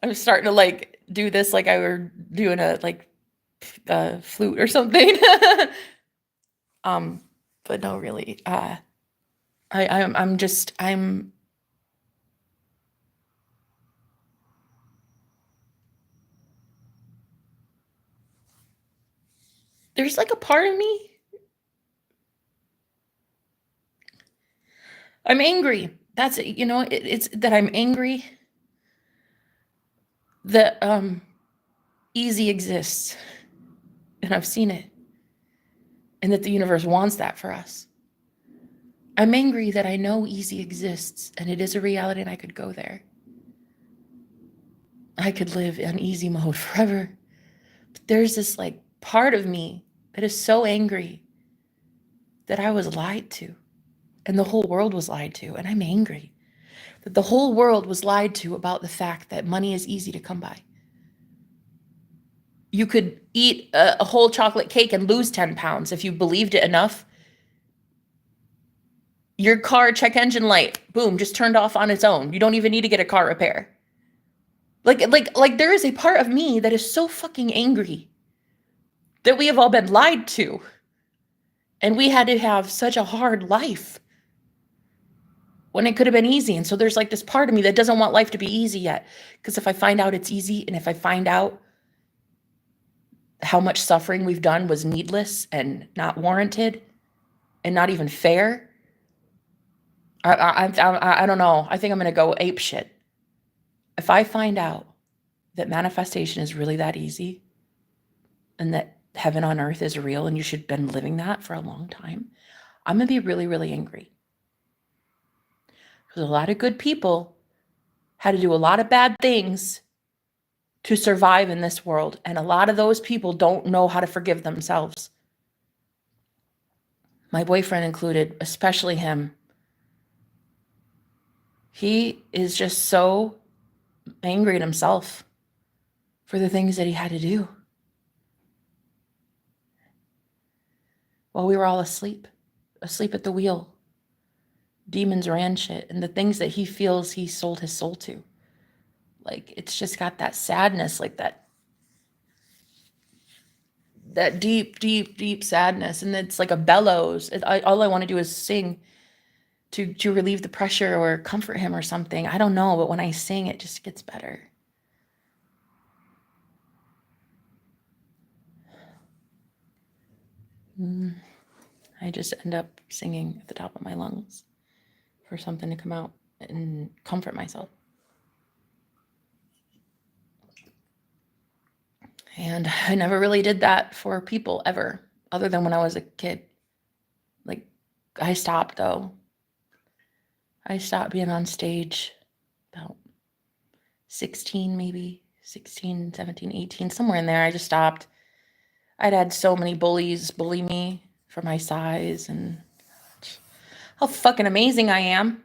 I'm starting to like do this like I were doing a like flute or something. But no, really. I'm there's like a part of me. I'm angry. That's it. You know, it's that I'm angry that easy exists, and I've seen it, and that the universe wants that for us. I'm angry that I know easy exists, and it is a reality, and I could go there. I could live in easy mode forever. But there's this like part of me that is so angry that I was lied to, and the whole world was lied to, and I'm angry that the whole world was lied to about the fact that money is easy to come by. You could eat a whole chocolate cake and lose 10 pounds if you believed it enough. Your car check engine light, boom, just turned off on its own. You don't even need to get a car repair. Like there is a part of me that is so fucking angry that we have all been lied to. And we had to have such a hard life when it could have been easy. And so there's like this part of me that doesn't want life to be easy yet. Because if I find out it's easy, and if I find out how much suffering we've done was needless and not warranted and not even fair, I don't know. I think I'm going to go ape shit. If I find out that manifestation is really that easy, and that heaven on earth is real and you should have been living that for a long time, I'm going to be really, really angry. Because a lot of good people had to do a lot of bad things to survive in this world. And a lot of those people don't know how to forgive themselves. my boyfriend included, especially him. He is just so angry at himself for the things that he had to do while we were all asleep at the wheel. Demons ran shit, and the things that he feels he sold his soul to. Like, it's just got that sadness, like that deep, deep, deep sadness. And it's like a bellows. All I want to do is sing to relieve the pressure or comfort him or something. I don't know, but when I sing, it just gets better. I just end up singing at the top of my lungs for something to come out and comfort myself. And I never really did that for people ever, other than when I was a kid. Like, I stopped though. I stopped being on stage about 16, maybe 16, 17, 18, somewhere in there. I just stopped. I'd had so many bullies bully me for my size and how fucking amazing I am.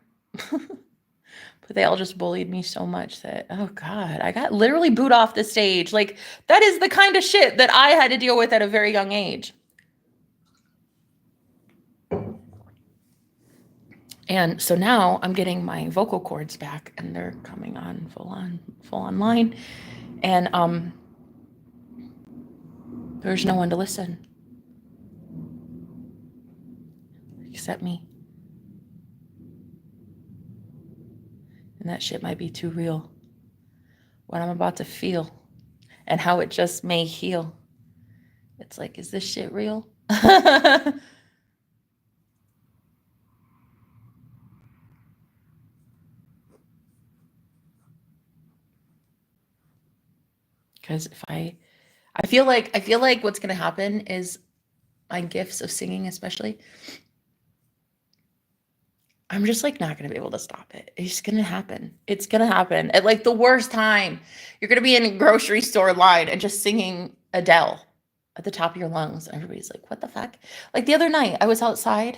But they all just bullied me so much that, oh God, I got literally booed off the stage. Like, that is the kind of shit that I had to deal with at a very young age. And so now I'm getting my vocal cords back and they're coming on full on line. And there's no one to listen except me. And that shit might be too real. What I'm about to feel and how it just may heal. It's like, is this shit real? Because if I feel like what's going to happen is my gifts of singing, especially, I'm just like not going to be able to stop it. It's going to happen. It's going to happen at like the worst time. You're going to be in a grocery store line and just singing Adele at the top of your lungs. And everybody's like, what the fuck? Like the other night I was outside,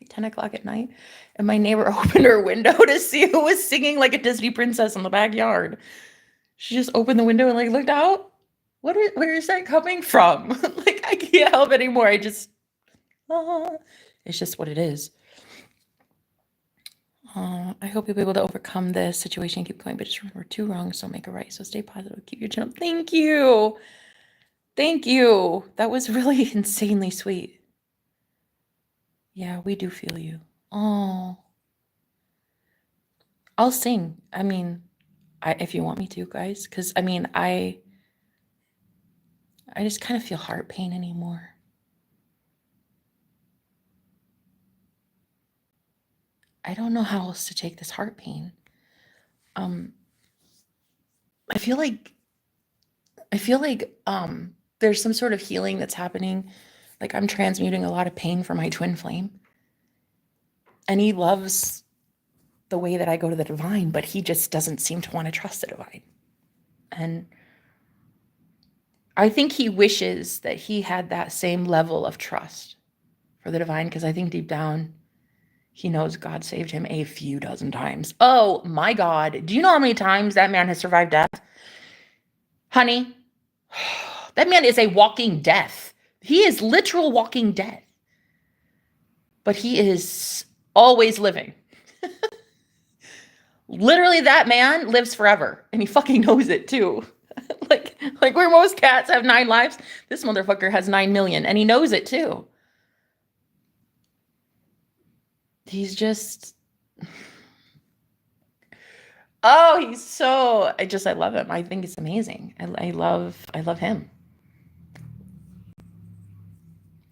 like 10 o'clock at night, and my neighbor opened her window to see who was singing like a Disney princess in the backyard. She just opened the window and like looked out. Where is that coming from? Like, I can't help anymore. It's just what it is. I hope you'll be able to overcome this situation and keep going, but just remember, 2 wrongs don't make a right. So stay positive. Keep your chin up. Thank you. Thank you. That was really insanely sweet. Yeah, we do feel you. Oh, I'll sing. I mean, if you want me to, guys, because I mean, I just kind of feel heart pain anymore. I don't know how else to take this heart pain. I feel like there's some sort of healing that's happening. Like, I'm transmuting a lot of pain for my twin flame. And he loves the way that I go to the divine, but he just doesn't seem to want to trust the divine. And I think he wishes that he had that same level of trust for the divine, because I think deep down he knows God saved him a few dozen times. Oh my God. Do you know how many times that man has survived death? Honey, that man is a walking death. He is literal walking death. But he is always living. Literally, that man lives forever, and he fucking knows it too. like where most cats have 9 lives, this motherfucker has 9 million, and he knows it too. He's just, oh, he's so, I love him. I think it's amazing. I love him.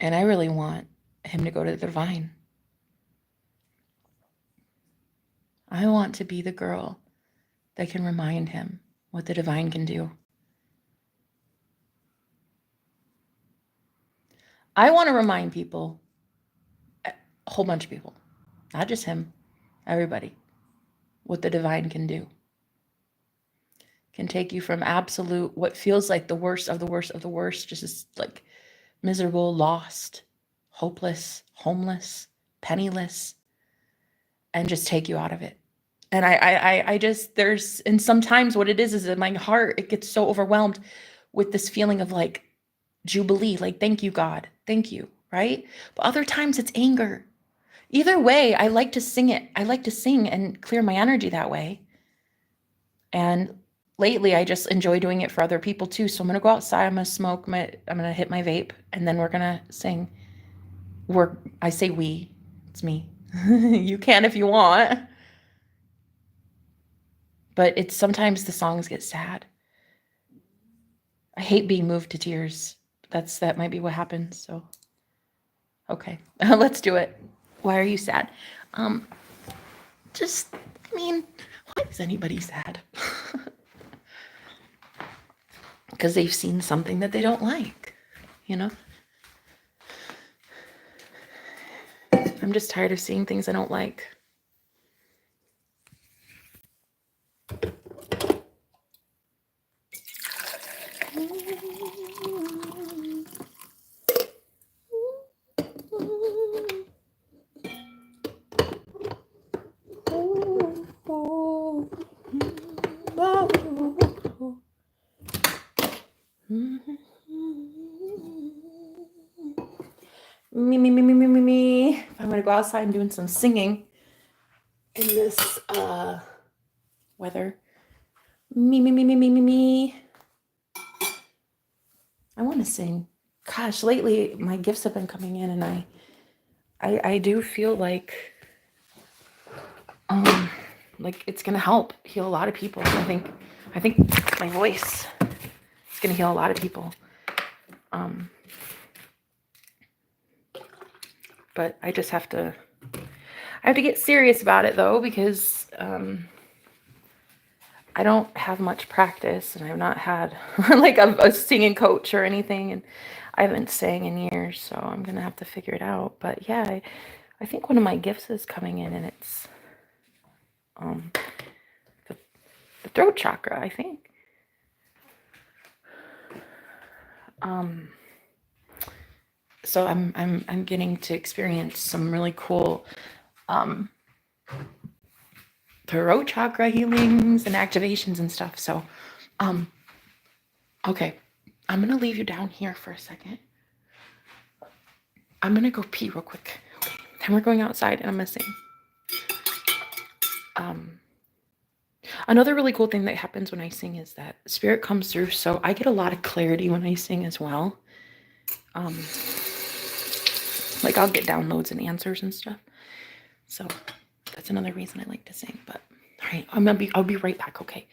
And I really want him to go to the divine. I want to be the girl that can remind him what the divine can do. I want to remind people, a whole bunch of people, not just him, everybody, what the divine can do. Can take you from absolute, what feels like the worst of the worst of the worst, just like miserable, lost, hopeless, homeless, penniless, and just take you out of it. And I just, and sometimes what it is in my heart, it gets so overwhelmed with this feeling of like jubilee, like, thank you, God, thank you, right? But other times it's anger. Either way, I like to sing it. I like to sing and clear my energy that way. And lately I just enjoy doing it for other people too. So I'm going to go outside, I'm going to smoke I'm going to hit my vape, and then we're going to sing. I say we, it's me. You can if you want. But it's sometimes the songs get sad. I hate being moved to tears. That might be what happens. So, okay, let's do it. Why are you sad? Just, I mean, why is anybody sad? Because they've seen something that they don't like, you know? I'm just tired of seeing things I don't like. Me. I'm gonna go outside and doing some singing in this weather. Me. I want to sing. Gosh, lately my gifts have been coming in, and I do feel like it's gonna help heal a lot of people. I think my voice is gonna heal a lot of people. But I just have to get serious about it though, because I don't have much practice, and I've not had like a singing coach or anything, and I haven't sang in years, so I'm gonna have to figure it out. But yeah, I think one of my gifts is coming in, and it's the throat chakra, I think. So I'm getting to experience some really cool throat chakra healings and activations and stuff. So okay, I'm gonna leave you down here for a second. I'm gonna go pee real quick. Okay. Then we're going outside, and I'm gonna sing. Another really cool thing that happens when I sing is that spirit comes through, so I get a lot of clarity when I sing as well. Like I'll get downloads and answers and stuff. So that's another reason I like to sing. But all right, I'll be right back, okay?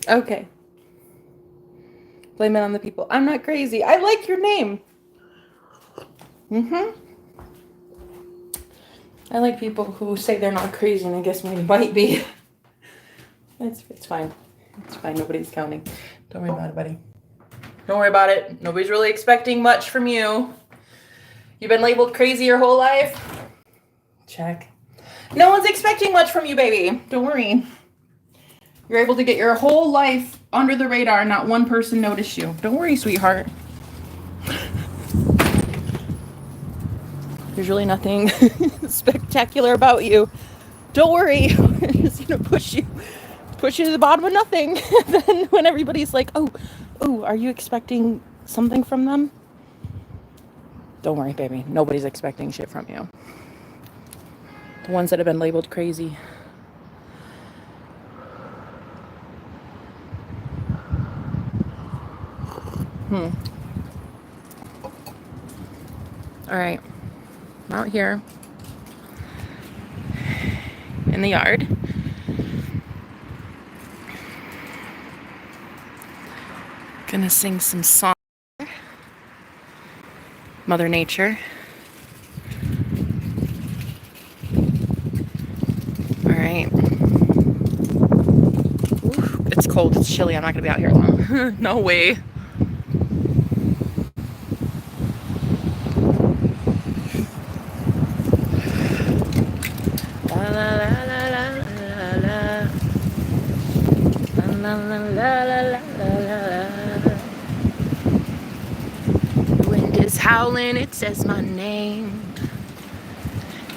Okay. Blame it on the people. I'm not crazy. I like your name. Mm-hmm. I like people who say they're not crazy, and I guess maybe might be. It's fine. It's fine. Nobody's counting. Don't worry about it, buddy. Don't worry about it. Nobody's really expecting much from you. You've been labeled crazy your whole life. Check. No one's expecting much from you, baby. Don't worry. You're able to get your whole life under the radar and not one person noticed you. Don't worry, sweetheart. There's really nothing spectacular about you. Don't worry. We're just gonna push you to the bottom of nothing. Then when everybody's like, oh, are you expecting something from them? Don't worry, baby. Nobody's expecting shit from you. The ones that have been labeled crazy. All right. I'm out here in the yard. Gonna sing some songs. Mother Nature. All right. Oof, it's cold. It's chilly. I'm not gonna be out here long. No way. La la la la la la la la la la la. The wind is howling. It says my name.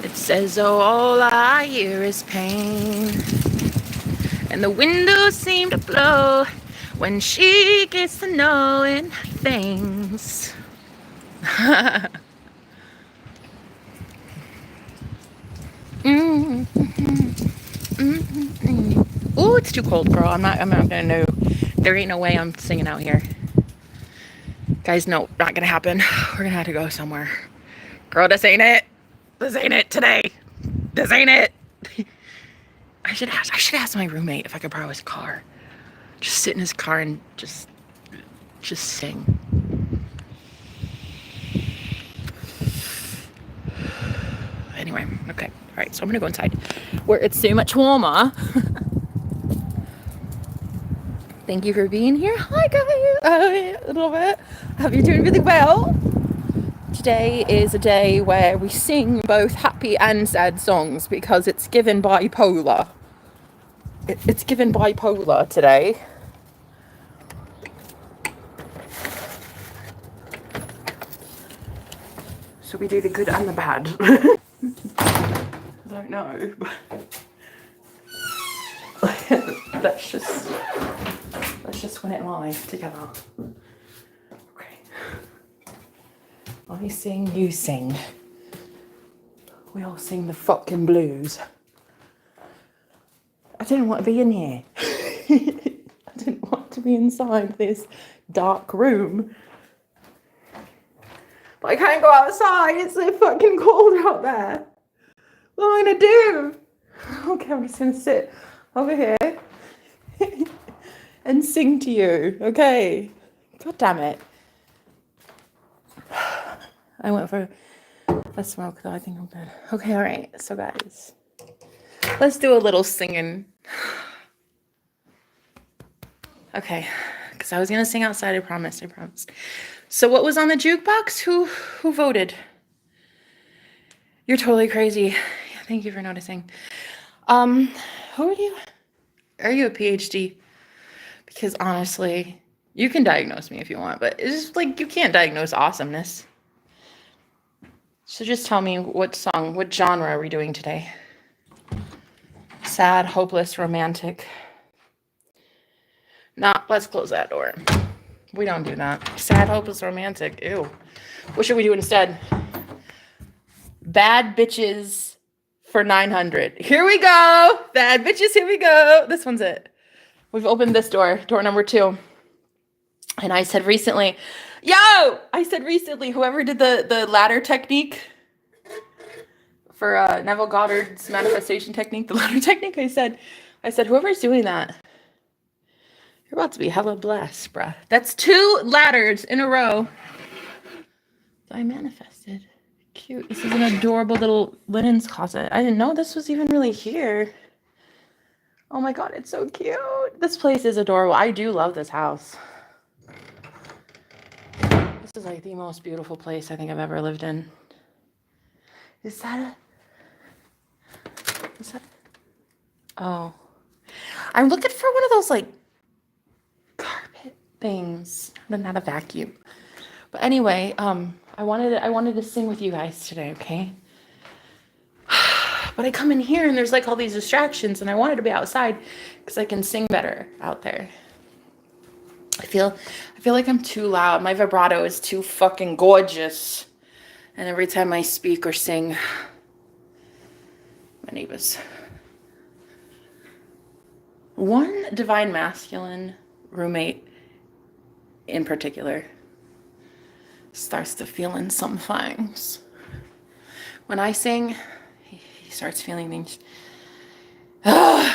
It says, oh, all I hear is pain. And the windows seem to blow when she gets to knowing things. Ooh, it's too cold, girl. I'm not gonna know. There ain't no way I'm singing out here. Guys, no, not gonna happen. We're gonna have to go somewhere. Girl, this ain't it. This ain't it today. This ain't it. I should ask my roommate if I could borrow his car. Just sit in his car and just sing. Anyway, okay. All right, so I'm gonna go inside where it's so much warmer. Thank you for being here. Hi, guys. A little bit. I hope you're doing really well. Today is a day where we sing both happy and sad songs because it's given bipolar. It's given bipolar today. So we do the good and the bad. I don't know. Let's just win it live together. Okay. I sing, you sing. We all sing the fucking blues. I didn't want to be in here. I didn't want to be inside this dark room. But I can't go outside. It's so fucking cold out there. What am I gonna do? Okay, I'm just gonna sit over here and sing to you. Okay. God damn it. I went for a smoke though. I think I'm good. Okay, all right. So guys, let's do a little singing. Okay, because I was gonna sing outside. I promised. So what was on the jukebox? Who voted? You're totally crazy. Thank you for noticing. Who are you? Are you a PhD? Because honestly, you can diagnose me if you want, but it's just like you can't diagnose awesomeness. So just tell me what genre are we doing today? Sad, hopeless, romantic. Let's close that door. We don't do that. Sad, hopeless, romantic. Ew. What should we do instead? Bad bitches for 900. Here we go. Bad bitches, here we go. This one's it. We've opened this door number 2. And I said recently, whoever did the ladder technique for Neville Goddard's manifestation technique, the ladder technique, I said, whoever's doing that, You're about to be hella blessed, bruh. That's 2 ladders in a row. I manifested. Cute. This is an adorable little linens closet. I didn't know this was even really here. Oh my god, it's so cute. This place is adorable. I do love this house. This is like the most beautiful place I think I've ever lived in. Is that oh. I'm looking for one of those like carpet things. Not a vacuum. But anyway, I wanted to sing with you guys today, okay? But I come in here and there's like all these distractions and I wanted to be outside because I can sing better out there. I feel like I'm too loud. My vibrato is too fucking gorgeous. And every time I speak or sing, my neighbors. One divine masculine roommate in particular starts to feeling some things. When I sing, he starts feeling things.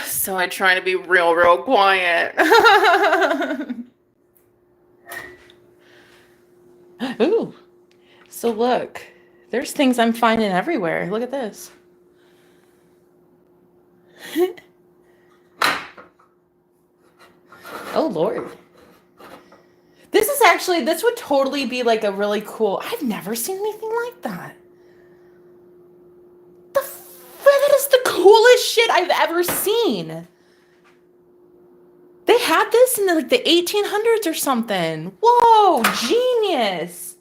So I try to be real quiet. Ooh. So look, there's things I'm finding everywhere. Look at this. Oh, Lord. This would totally be like a really cool, I've never seen anything like that. That is the coolest shit I've ever seen. They had this in the 1800s or something. Whoa, genius.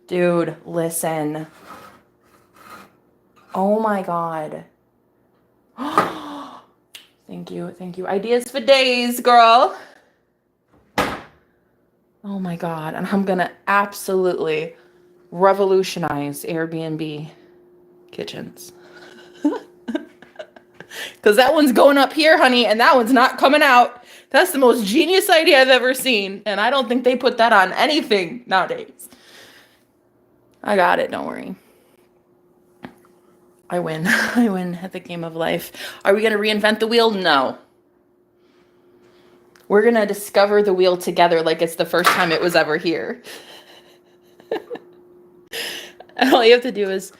Dude, listen. Oh my God. Thank you. Ideas for days, girl. Oh my God. And I'm going to absolutely revolutionize Airbnb kitchens. Because that one's going up here, honey, and that one's not coming out. That's the most genius idea I've ever seen. And I don't think they put that on anything nowadays. I got it. Don't worry. I win. I win at the game of life. Are we going to reinvent the wheel? No. We're going to discover the wheel together like it's the first time it was ever here. And all you have to do is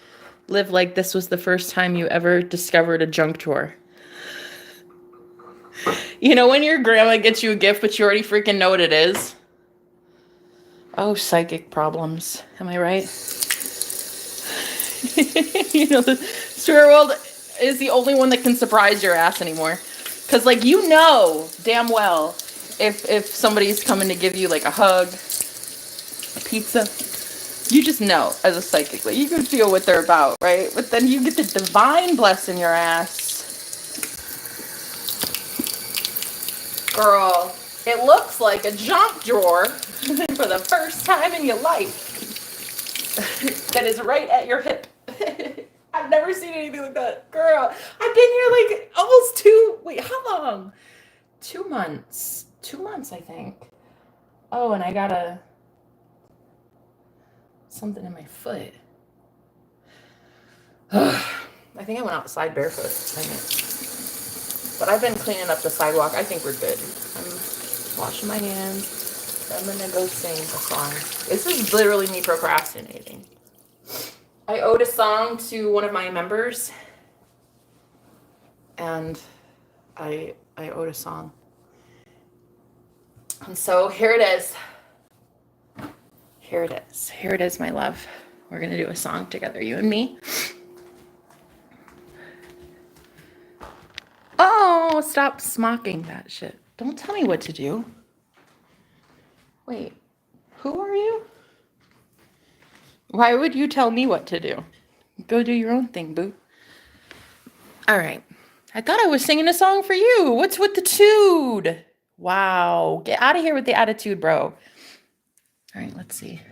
live like this was the first time you ever discovered a junk drawer. You know when your grandma gets you a gift, but you already freaking know what it is? Oh, psychic problems. Am I right? You know, the spirit world is the only one that can surprise your ass anymore. Because, like, you know damn well if somebody's coming to give you, like, a hug, a pizza. You just know as a psychic. Like, you can feel what they're about, right? But then you get the divine blessing your ass. Girl, it looks like a junk drawer for the first time in your life. That is right at your hip. I've never seen anything like that. Girl, I've been here like almost how long? 2 months. 2 months, I think. Oh, and I got something in my foot. I think I went outside barefoot. But I've been cleaning up the sidewalk. I think we're good. I'm washing my hands. I'm gonna go sing a song. This is literally me procrastinating. I owed a song to one of my members, and I owed a song. And so here it is. Here it is, my love. We're gonna do a song together, you and me. Oh, stop smocking that shit. Don't tell me what to do. Wait, who are you? Why would you tell me what to do? Go do your own thing, boo. All right. I thought I was singing a song for you. What's with the tude? Wow. Get out of here with the attitude, bro. All right, let's see.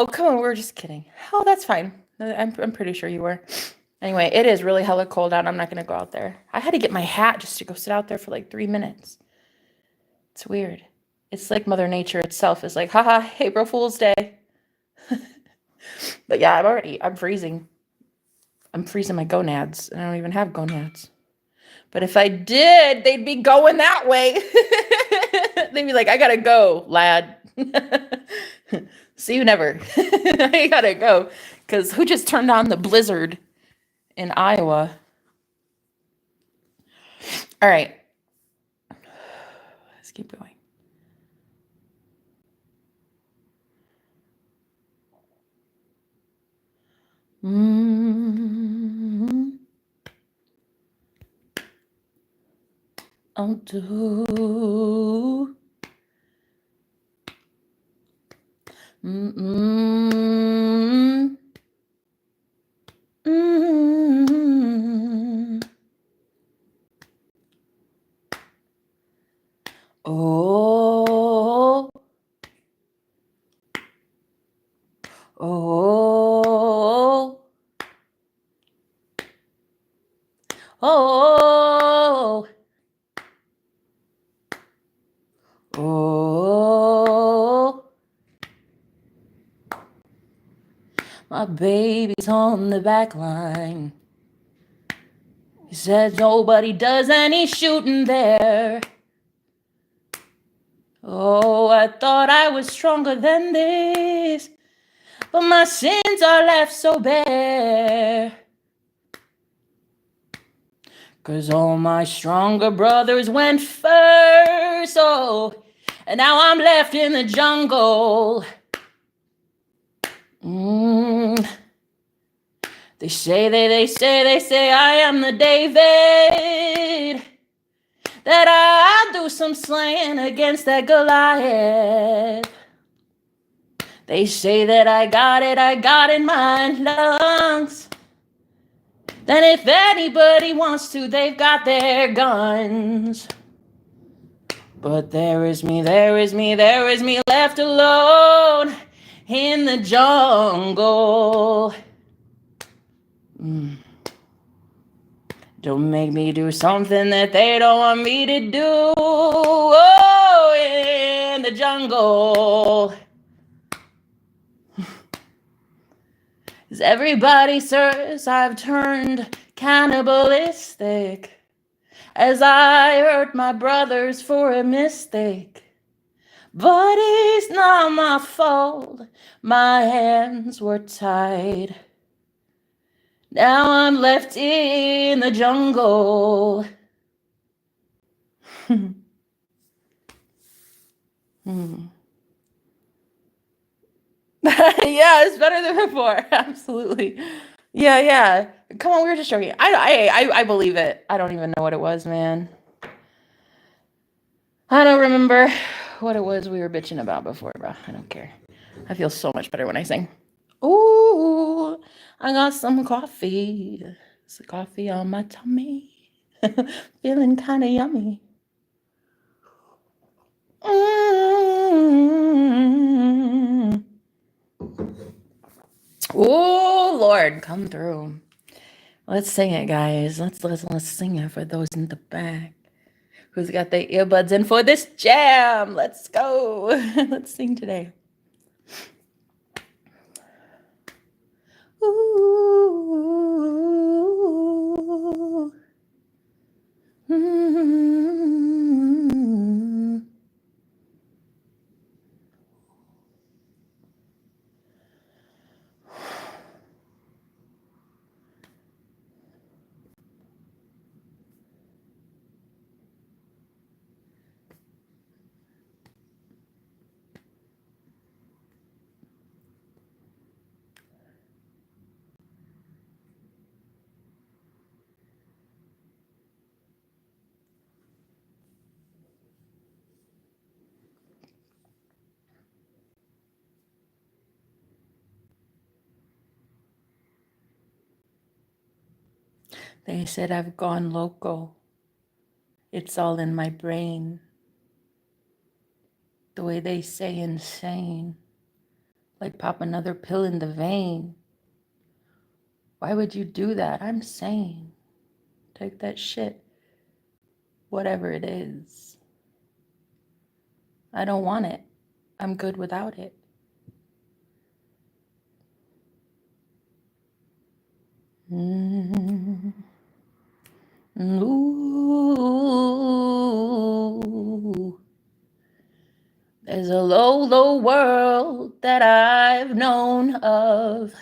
Oh, come on, we're just kidding. Oh, that's fine. I'm pretty sure you were. Anyway, it is really hella cold out. I'm not gonna go out there. I had to get my hat just to go sit out there for like 3 minutes. It's weird. It's like Mother Nature itself is like, haha, April Fool's Day. But yeah, I'm freezing. I'm freezing my gonads, and I don't even have gonads. But if I did, they'd be going that way. They'd be like, I gotta go, lad. See you never. I gotta go. Because who just turned on the blizzard in Iowa? All right. Let's keep going. I'll do. Oh. Oh. Oh. Oh. My baby's on the back line. He says nobody does any shooting there. Oh, I thought I was stronger than this, but my sins are left so bare. 'Cause all my stronger brothers went first, oh, and now I'm left in the jungle. They say I am the David, that I'll do some slaying against that Goliath. They say that I got it in my lungs. Then if anybody wants to, they've got their guns. But there is me left alone in the jungle. Don't make me do something that they don't want me to do. Oh, in the jungle. 'Cause everybody says I've turned cannibalistic, as I hurt my brothers for a mistake. But it's not my fault, my hands were tied. Now I'm left in the jungle. Yeah, it's better than before. Absolutely. Yeah. Come on, we were just joking. I believe it. I don't even know what it was, man. I don't remember what it was we were bitching about before, bro. I don't care. I feel so much better when I sing. Ooh, I got some coffee. Some coffee on my tummy. Feeling kind of yummy. Oh, Lord, come through. Let's sing it, guys. Let's sing it for those in the back who's got their earbuds in for this jam. Let's go. Let's sing today. Ooh. They said I've gone loco. It's all in my brain. The way they say insane, Like pop another pill in the vein. Why would you do that? I'm sane. Take that shit. Whatever it is. I don't want it. I'm good without it. Ooh. There's a low, low world that I've known of.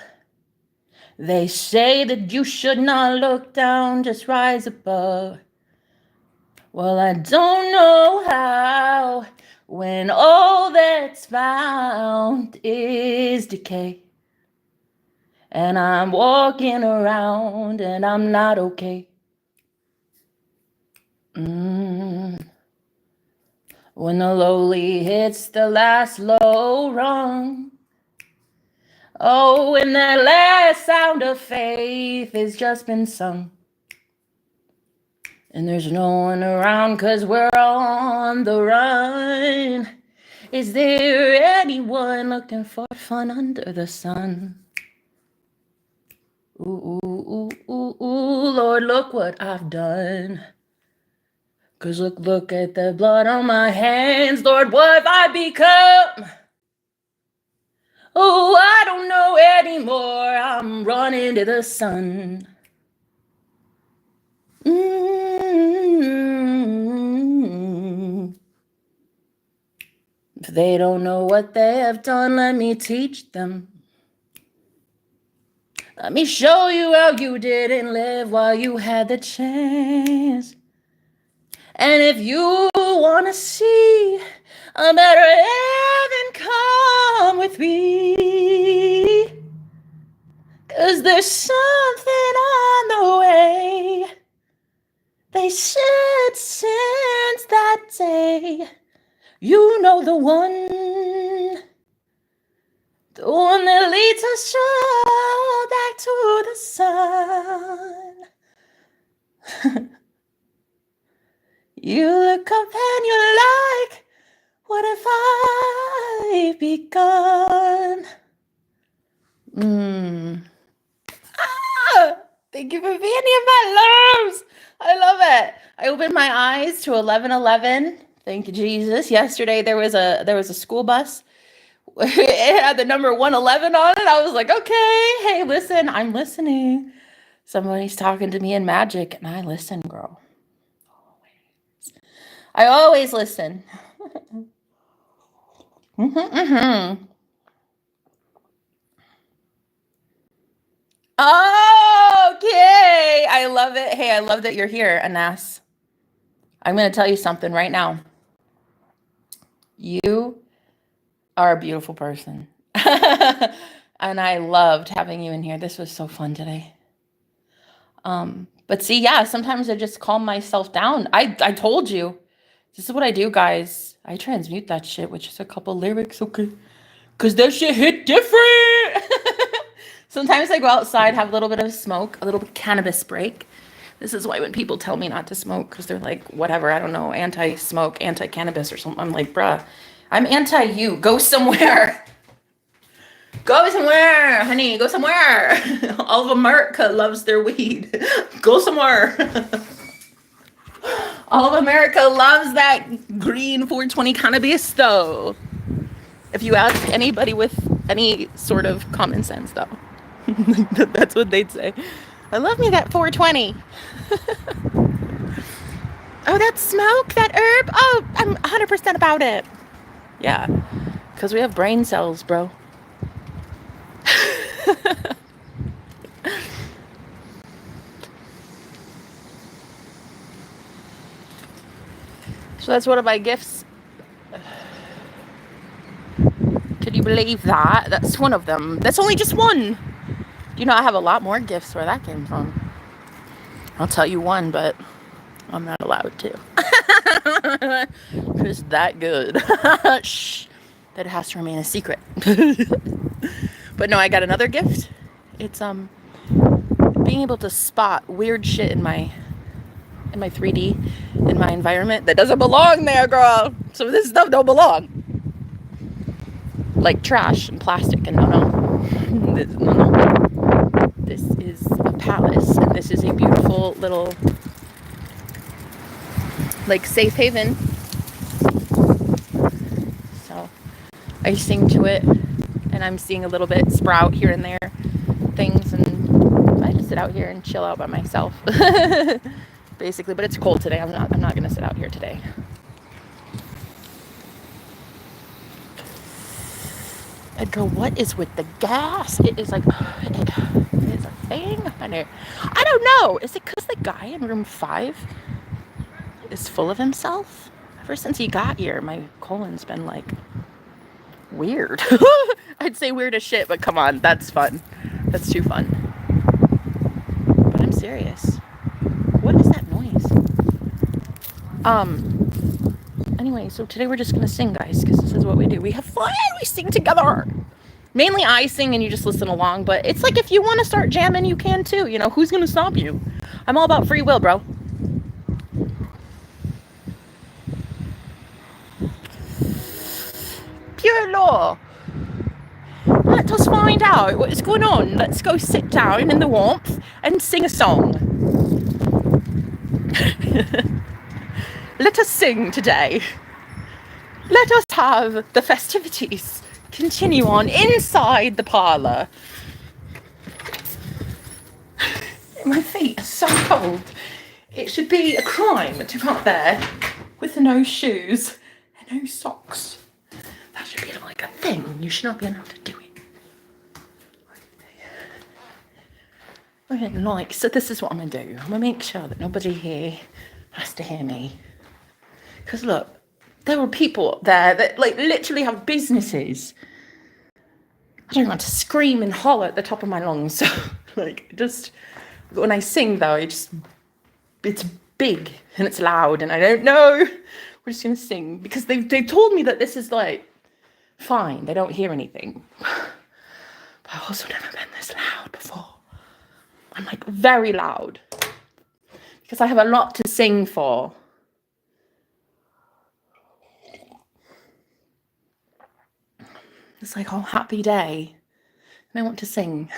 They say that you should not look down, just rise above. Well, I don't know how, when all that's found is decay. And I'm walking around and I'm not okay. When the lowly hits the last low rung. Oh, when that last sound of faith has just been sung. And there's no one around 'cause we're on the run. Is there anyone looking for fun under the sun? Ooh, ooh, ooh, ooh, ooh, Lord, look what I've done. 'Cause look at the blood on my hands. Lord, what have I become? Oh, I don't know anymore. I'm running to the sun. If they don't know what they have done, let me teach them. Let me show you how you didn't live while you had the chance. And if you want to see a better heaven, come with me. 'Cause there's something on the way. They said since that day, you know the one that leads us all back to the sun. You look up and you're like, what have I begun? Thank you for being in my loves. I love it. I opened my eyes to 11:11. Thank you, Jesus. Yesterday there was a school bus. It had the number 111 on it. I was like, okay, hey, listen, I'm listening. Somebody's talking to me in magic, and I listen, girl. Always. I always listen. Okay, I love it. Hey, I love that you're here, Anas. I'm going to tell you something right now. You are a beautiful person. And I loved having you in here. This was so fun today. But see, yeah, sometimes I just calm myself down. I told you. This is what I do, guys. I transmute that shit with just a couple lyrics, okay? Because that shit hit different. Sometimes I go outside, have a little bit of smoke, a little cannabis break. This is why when people tell me not to smoke, because they're like, whatever, I don't know, anti-smoke, anti-cannabis or something. I'm like, bruh, I'm anti-you. Go somewhere. Go somewhere, honey. Go somewhere. All of America loves their weed. Go somewhere. All of America loves that green 420 cannabis, though. If you ask anybody with any sort of common sense, though. That's what they'd say. I love me that 420. Oh, that smoke, that herb. Oh, I'm 100% about it. Yeah, because we have brain cells, bro. So that's one of my gifts. Could you believe that? That's one of them. That's only just one. You know, I have a lot more gifts where that came from. I'll tell you one, but I'm not allowed to. It's that good. Shh. That has to remain a secret. But no, I got another gift. It's being able to spot weird shit in my 3D, in my environment that doesn't belong there, girl. So this stuff don't belong. like trash and plastic. And no. This is a palace, and this is a beautiful little, like, safe haven. So I sing to it, and I'm seeing a little bit sprout here and there things, and I just sit out here and chill out by myself. Basically, but it's cold today. I'm not gonna sit out here today. Edgar, what is with the gas? It is like, it is a thing. I don't know. Is it because the guy in room 5 is full of himself? Ever since he got here, my colon's been like weird. I'd say weird as shit, but come on, that's fun. That's too fun. But I'm serious. What is that noise? Anyway, so today we're just gonna sing, guys, because this is what we do. We have fun. We sing together. Mainly I sing and you just listen along, but it's like if you want to start jamming, you can too. You know, who's gonna stop you? I'm all about free will, bro. Pure law. Let us find out what is going on. Let's go sit down in the warmth and sing a song. Let us sing today. Let us have the festivities continue on inside the parlor. My feet are so cold. It should be a crime to come up there with no shoes and no socks. That should be like a thing. You should not be allowed to do it. Like, so this is what I'm going to do. I'm going to make sure that nobody here has to hear me. Because look, there are people there that like literally have businesses. I don't want to scream and holler at the top of my lungs. So like just when I sing though, it's big and it's loud and I don't know. We're just going to sing because they've told me that this is like fine. They don't hear anything. But I've also never been this loud before. I'm like very loud because I have a lot to sing for. It's like, oh, happy day. And I want to sing.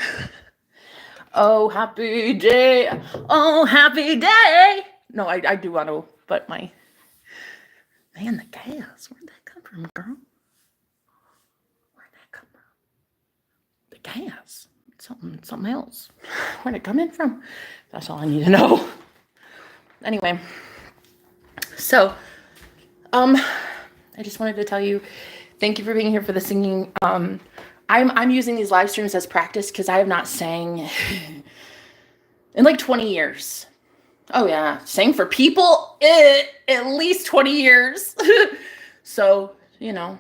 Oh, happy day. Oh, happy day. No, I do want to, but man, the gas. Where'd that come from, girl? Where'd that come from? The gas. Something else. Where'd it come in from? That's all I need to know. Anyway, so, I just wanted to tell you, thank you for being here for the singing. I'm using these live streams as practice because I have not sang in like 20 years. Oh yeah, sang for people at least 20 years. So, you know,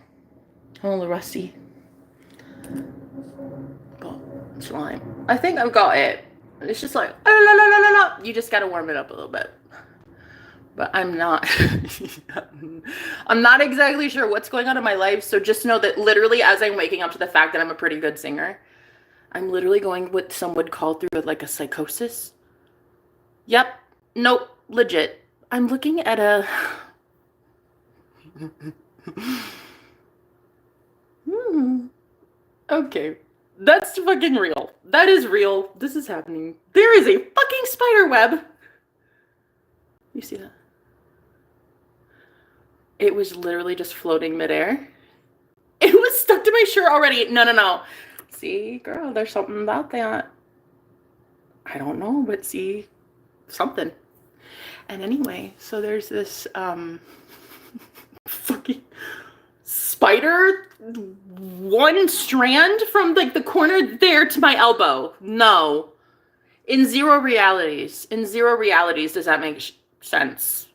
I'm a little rusty. But slime. I think I've got it. It's just like, you just gotta warm it up a little bit. But I'm not exactly sure what's going on in my life. So just know that literally as I'm waking up to the fact that I'm a pretty good singer, I'm literally going what some would call through like a psychosis. Yep. Nope. Legit. I'm looking at a... Okay. That's fucking real. That is real. This is happening. There is a fucking spider web. You see that? It was literally just floating midair. It was stuck to my shirt already. No. See, girl, there's something about that. I don't know, but see, something. And anyway, so there's this fucking spider, one strand from like the corner there to my elbow. No. In zero realities does that make sense?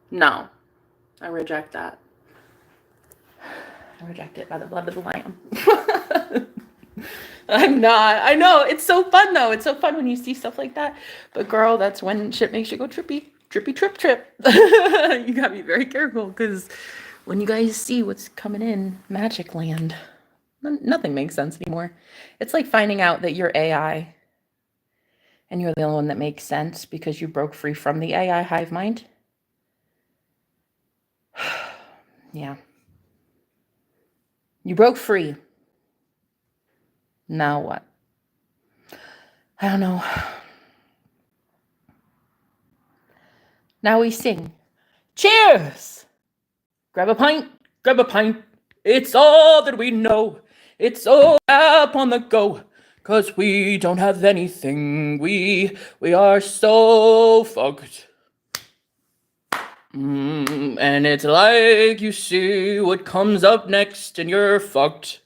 No. I reject that. I reject it by the blood of the Lamb. I'm not. I know. It's so fun, though. It's so fun when you see stuff like that. But, girl, that's when shit makes you go trippy. Trippy, trip. You gotta be very careful, because when you guys see what's coming in Magic Land, nothing makes sense anymore. It's like finding out that you're AI, and you're the only one that makes sense because you broke free from the AI hive mind. Yeah. You broke free. Now what? I don't know. Now we sing. Cheers! Grab a pint, grab a pint. It's all that we know. It's all up on the go. 'Cause we don't have anything. We are so fucked. And it's like you see what comes up next and you're fucked.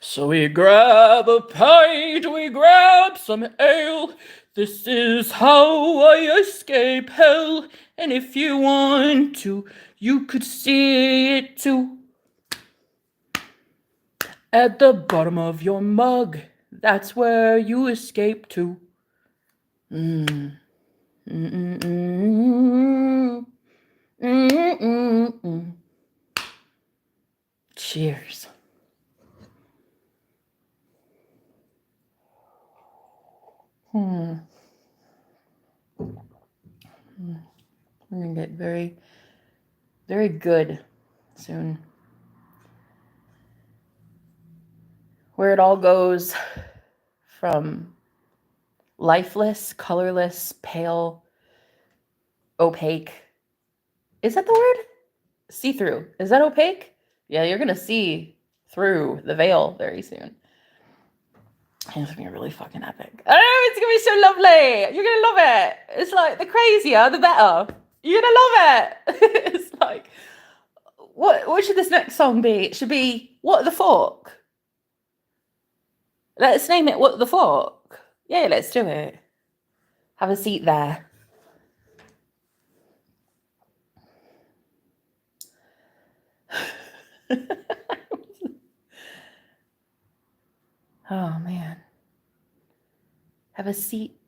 So we grab a pint, we grab some ale. This is how I escape hell. And if you want to, you could see it too. At the bottom of your mug, that's where you escape to. Cheers. We're gonna get very, very good soon. Where it all goes from lifeless, colorless, pale, opaque. Is that the word? See-through. Is that opaque? Yeah, you're gonna see through the veil very soon. It's gonna be really fucking epic. Oh, it's gonna be so lovely. You're gonna love it. It's like the crazier, the better. You're gonna love it. It's like, what should this next song be? It should be What the Fuck. Let's name it What the Fuck. Yeah, let's do it. Have a seat there. Oh, man. Have a seat.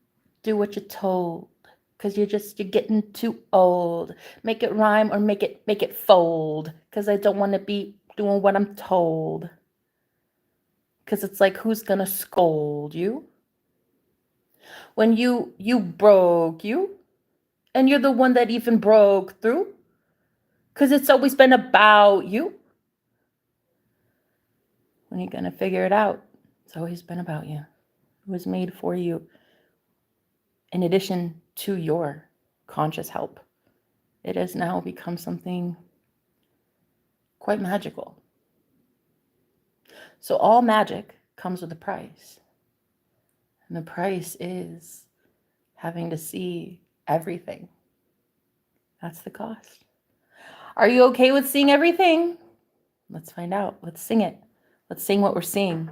Do what you're told. Because you're getting too old. Make it rhyme or make it fold. Because I don't want to be doing what I'm told. Because it's like, who's going to scold you? When you broke you. And you're the one that even broke through. Because it's always been about you. When you're going to figure it out. It's always been about you. It was made for you. In addition to your conscious help, it has now become something quite magical. So all magic comes with a price. And the price is having to see everything. That's the cost. Are you okay with seeing everything? Let's find out. Let's sing it. Let's sing what we're seeing.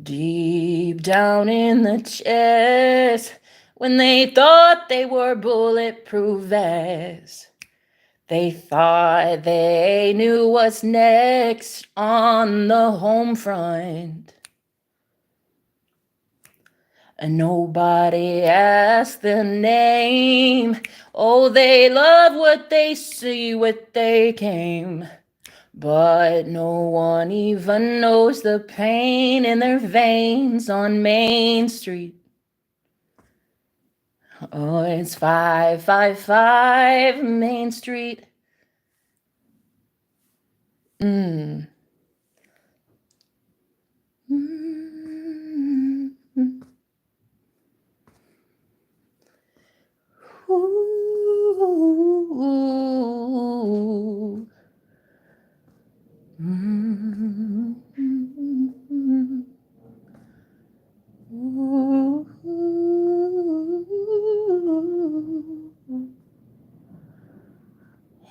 Deep down in the chest, when they thought they were bulletproof vests, they thought they knew what's next on the home front. And nobody asked their name. Oh, they love what they see, what they came. But no one even knows the pain in their veins on Main Street. Oh, it's 555 Main Street. Ooh.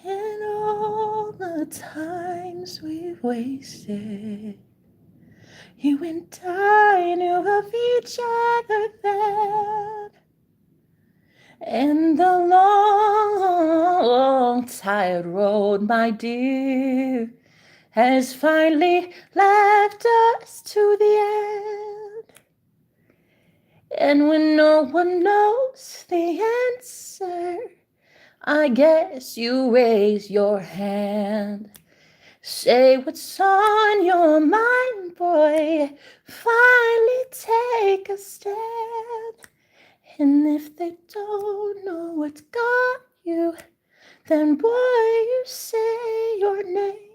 And all the times we've wasted, you and I knew of each other then. And the long, tired road, my dear, has finally left us to the end. And when no one knows the answer, I guess you raise your hand. Say what's on your mind, boy. Finally take a stand. And if they don't know what's got you, then boy, you say your name.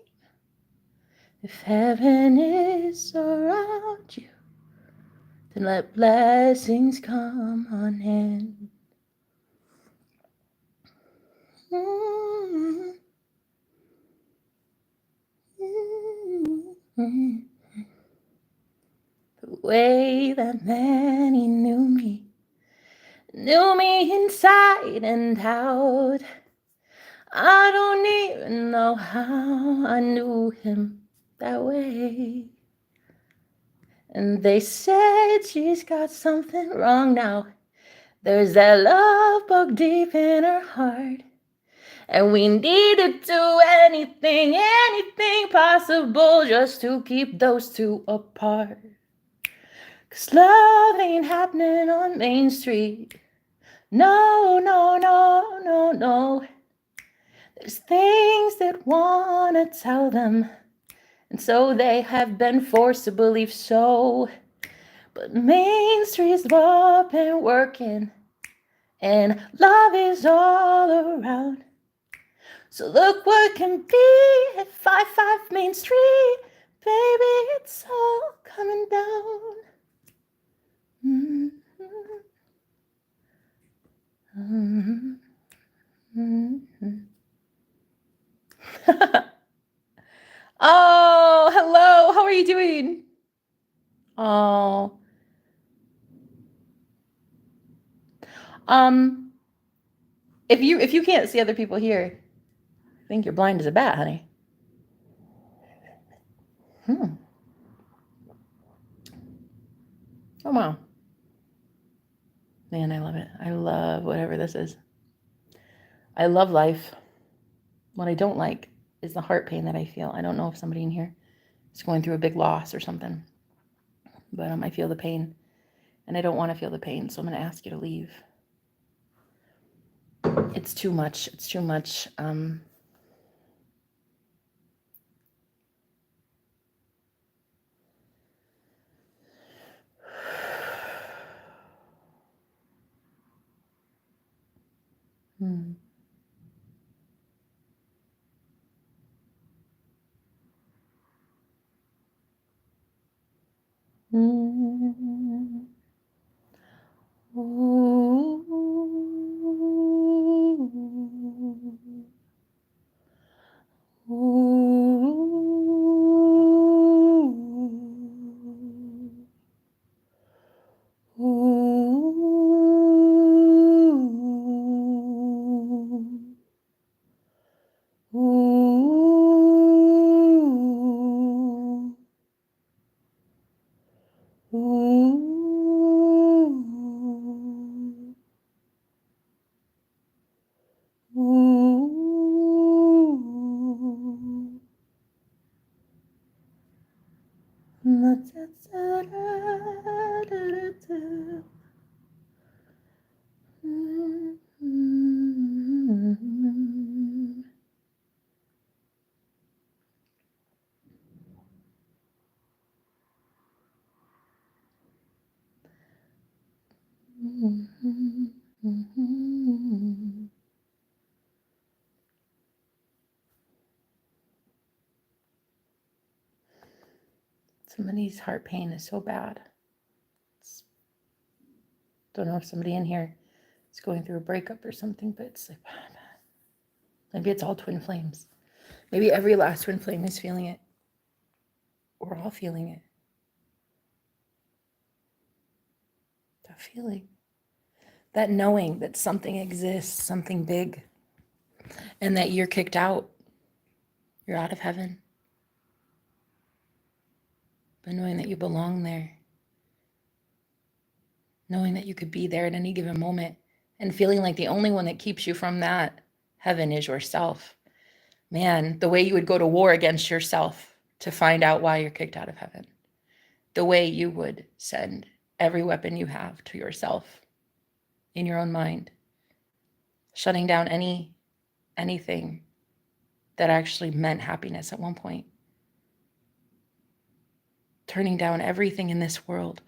If heaven is around you, then let blessings come on in. Mm-hmm. Mm-hmm. The way that many knew me inside and out. I don't even know how I knew him that way. And they said she's got something wrong now. There's that love bug deep in her heart. And we need to do anything possible just to keep those two apart. 'Cause love ain't happening on Main Street. No, no, no, no, no. There's things that wanna tell them, and so they have been forced to believe so. But Main Street's up and working, and love is all around. So look what can be at 55 Main Street. Baby, it's all coming down. Mm-hmm. Mm-hmm. Mm-hmm. Oh, hello. How are you doing? Oh. If you can't see other people here, I think you're blind as a bat, honey. Oh wow. Man, I love it. I love whatever this is. I love life. What I don't like is the heart pain that I feel. I don't know if somebody in here is going through a big loss or something, but I feel the pain, and I don't want to feel the pain, so I'm going to ask you to leave. It's too much. It's too much. Hmm. Mm-hmm. Ooh. Ooh. Ooh. Ooh. Somebody's heart pain is so bad. Don't know if somebody in here is going through a breakup or something, but it's like, maybe it's all twin flames. Maybe every last twin flame is feeling it. We're all feeling it. That feeling. That knowing that something exists, something big, and that you're kicked out. You're out of heaven. But knowing that you belong there. Knowing that you could be there at any given moment, and feeling like the only one that keeps you from that heaven is yourself. Man, the way you would go to war against yourself to find out why you're kicked out of heaven. The way you would send every weapon you have to yourself in your own mind, shutting down anything that actually meant happiness at one point. Turning down everything in this world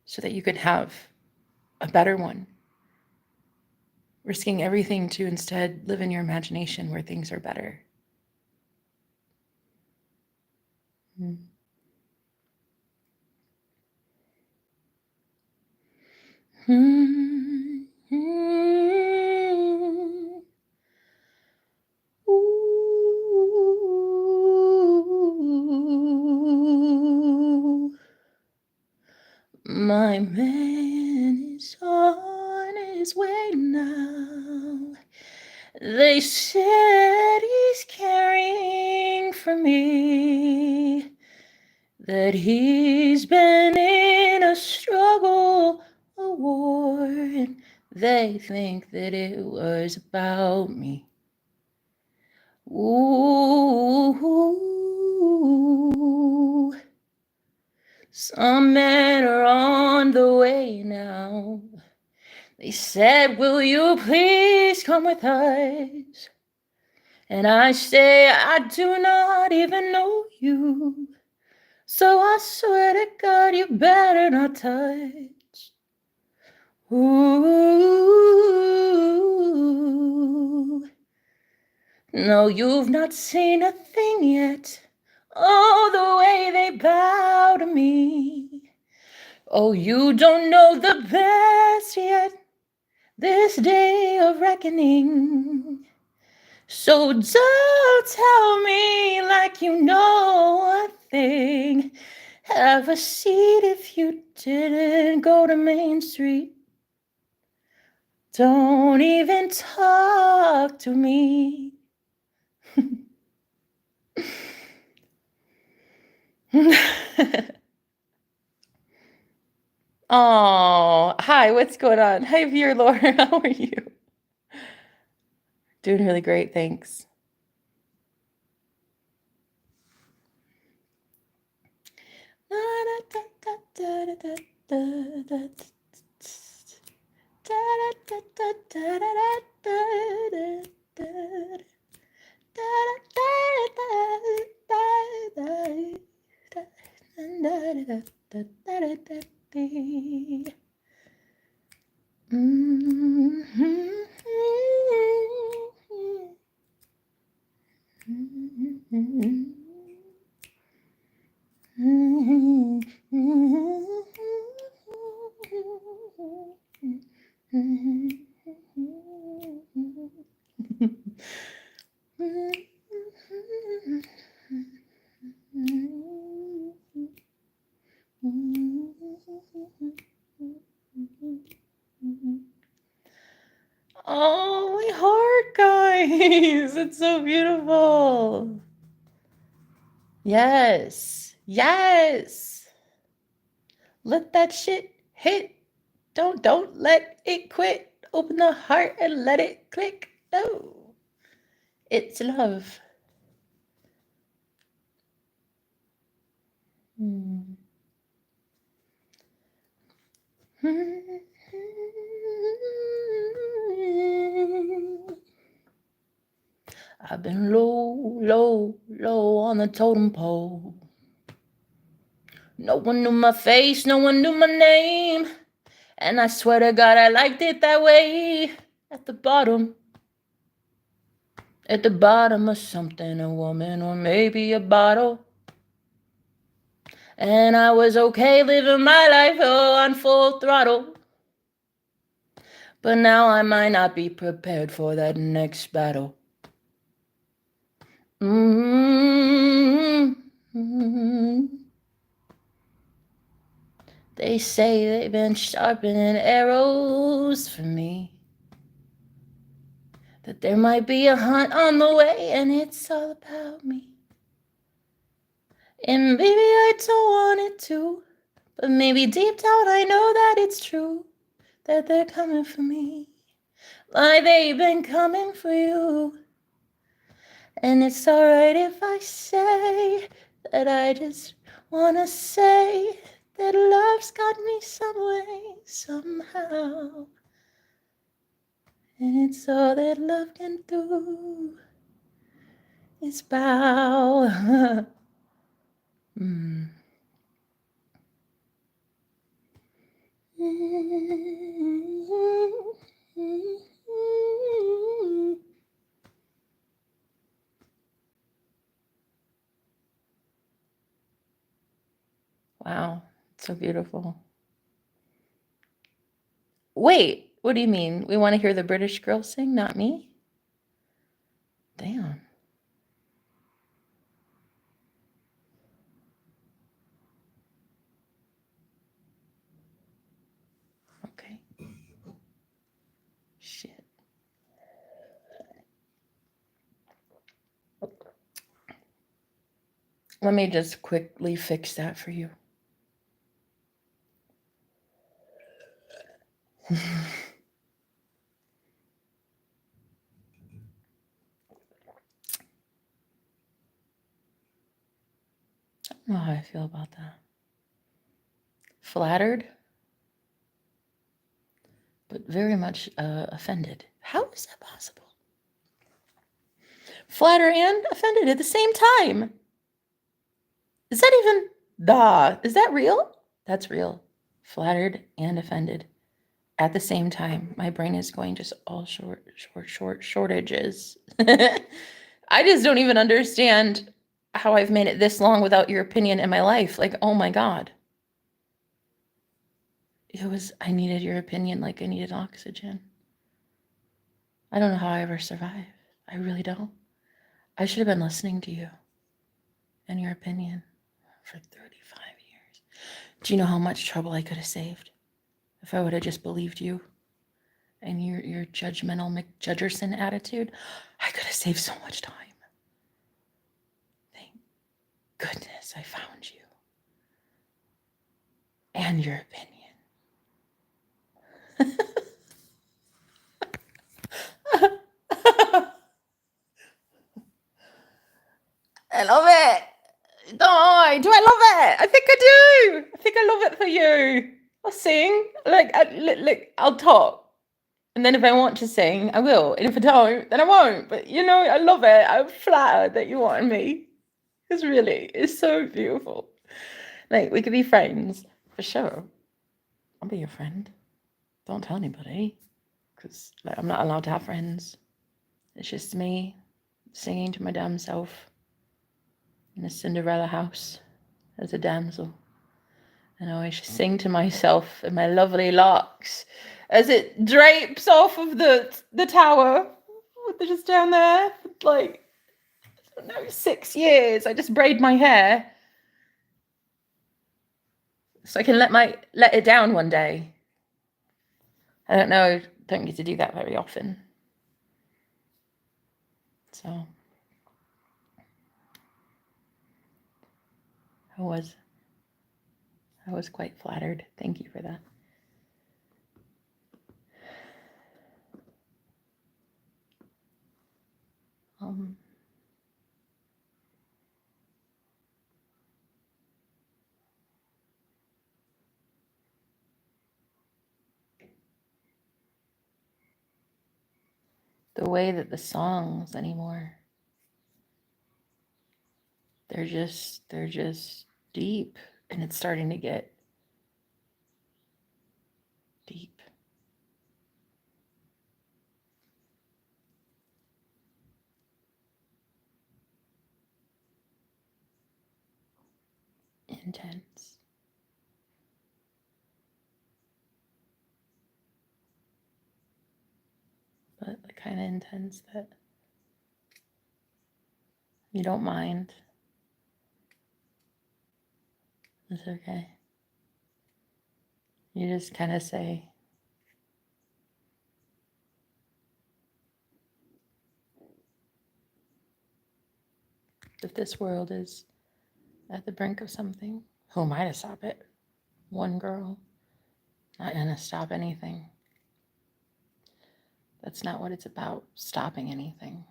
so that you could have a better one. Risking everything to instead live in your imagination where things are better. My man is on his way now. They said he's caring for me, that he's been in a struggle, a war, and they think that it was about me. Ooh, some men are on the way now. They said, will you please come with us? And I say, I do not even know you. So I swear to God, you better not touch. Ooh. No, you've not seen a thing yet. Oh, the way they bow to me. Oh, you don't know the best yet. This day of reckoning. So don't tell me like you know a thing. Have a seat if you didn't go to Main Street. Don't even talk to me. Oh, hi, what's going on? Hi, Viewer Laura, how are you? Doing really great, thanks. Oh, my heart, guys. It's so beautiful. Yes. Yes. Let that shit hit. Don't let it quit. Open the heart and let it click. Oh. It's love. I've been low, low, low on the totem pole. No one knew my face, no one knew my name. And I swear to God, I liked it that way. At the bottom of something, a woman or maybe a bottle. And I was okay living my life on full throttle. But now I might not be prepared for that next battle. They say they've been sharpening arrows for me. That there might be a hunt on the way and it's all about me. And maybe I don't want it to, but maybe deep down I know that it's true. That they're coming for me, like they've been coming for you. And it's alright if I say that I just wanna say that love's got me some way, somehow. And it's all that love can do. is bow. mm. Wow, so beautiful. Wait, what do you mean? We want to hear the British girl sing, not me? Damn. Okay. Shit. Let me just quickly fix that for you. I don't know how I feel about that. Flattered, but very much offended. How is that possible? Flatter and offended at the same time. Is that even is that real? That's real. Flattered and offended at the same time. My brain is going just all shortages. I just don't even understand how I've made it this long without your opinion in my life. Like, oh my God. I needed your opinion like I needed oxygen. I don't know how I ever survived. I really don't. I should have been listening to you and your opinion for 35 years. Do you know how much trouble I could have saved if I would have just believed you and your judgmental McJudgerson attitude? I could have saved so much time. Thank goodness I found you and your opinion. I love it. Do I love it? I think I do. I think I love it for you. I'll sing. I'll talk. And then if I want to sing, I will. And if I don't, then I won't. But I love it. I'm flattered that you wanted me. It's really, it's so beautiful. Like, we could be friends, for sure. I'll be your friend. Don't tell anybody. Because I'm not allowed to have friends. It's just me singing to my damn self in a Cinderella house as a damsel. And I always sing to myself in my lovely locks as it drapes off of the tower. They're just down there for like, I don't know, 6 years. I just braid my hair so I can let it down one day. I don't know, don't get to do that very often. So I was quite flattered. Thank you for that. The way that the songs anymore, they're just deep, and it's starting to get deep. Intense. But the kind of intense that you don't mind. It's okay. You just kind of say, if this world is at the brink of something, who am I to stop it? One girl, not gonna stop anything. That's not what it's about, stopping anything.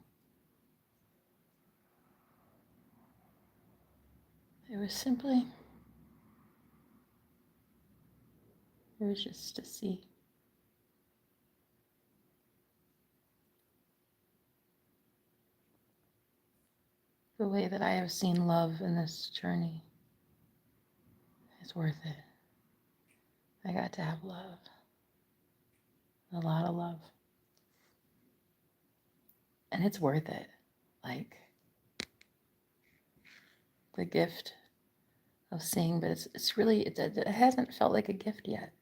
It was just to see. The way that I have seen love in this journey is worth it. I got to have love, a lot of love. And it's worth it. Like the gift of seeing, but it's really, it hasn't felt like a gift yet.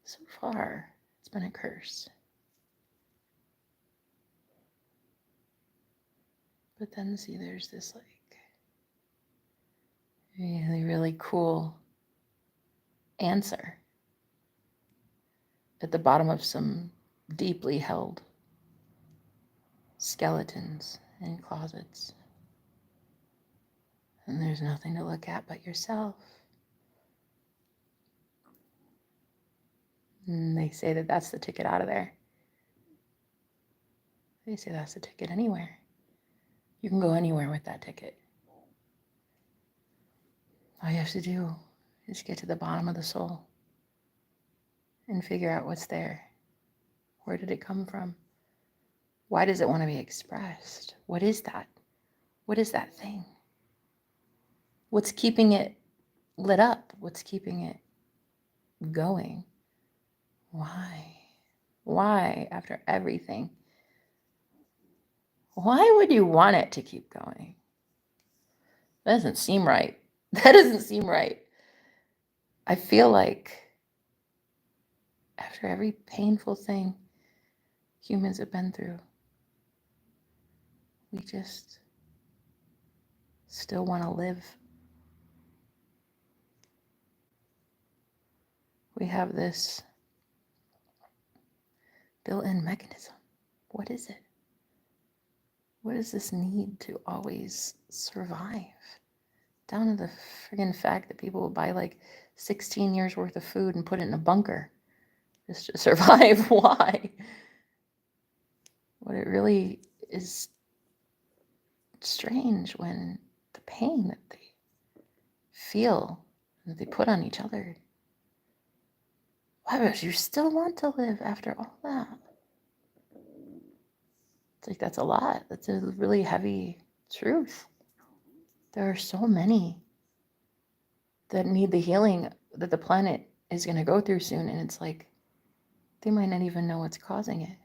So far, it's been a curse. But then see, there's this like really, really cool answer at the bottom of some deeply held skeletons in closets. And there's nothing to look at but yourself. And they say that that's the ticket out of there. They say that's the ticket anywhere. You can go anywhere with that ticket. All you have to do is get to the bottom of the soul and figure out what's there. Where did it come from? Why does it want to be expressed? What is that? What is that thing? What's keeping it lit up? What's keeping it going? Why? Why, after everything? Why would you want it to keep going? That doesn't seem right. That doesn't seem right. I feel like after every painful thing humans have been through, we just still want to live. We have this built-in mechanism. What is it? What is this need to always survive? Down to the friggin' fact that people will buy like 16 years worth of food and put it in a bunker just to survive. Why? What it really is strange when the pain that they feel, that they put on each other. Why would you still want to live after all that? It's like, that's a lot. That's a really heavy truth. There are so many that need the healing that the planet is going to go through soon. And it's like, they might not even know what's causing it.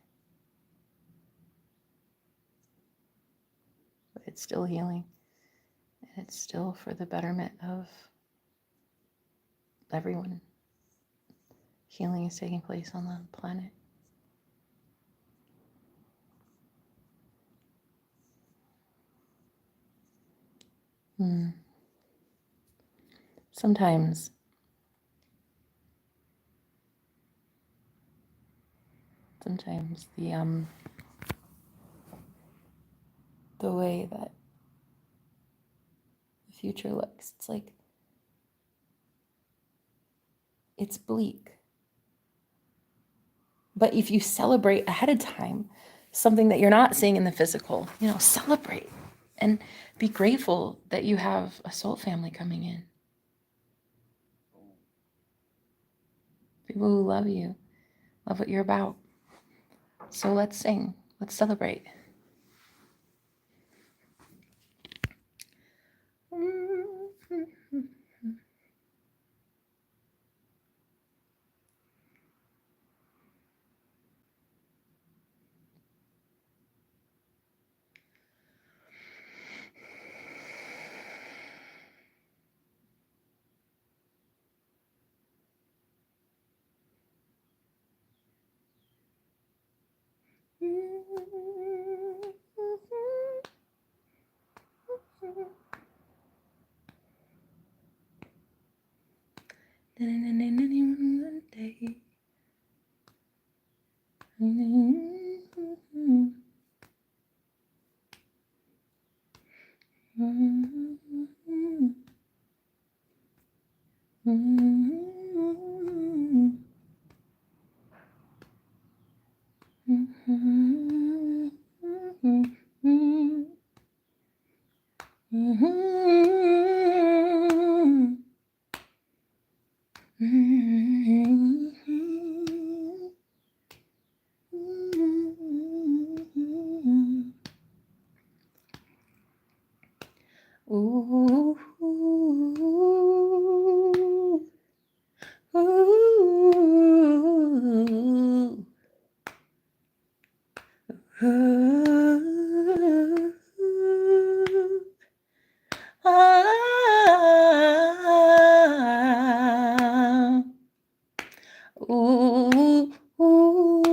But it's still healing. And it's still for the betterment of everyone. Healing is taking place on the planet. Sometimes the way that the future looks, it's like, it's bleak. But if you celebrate ahead of time something that you're not seeing in the physical, celebrate and be grateful that you have a soul family coming in. People who love you, love what you're about. So let's sing, let's celebrate. Ooh, ooh, ooh, ooh, ah, ooh, ooh.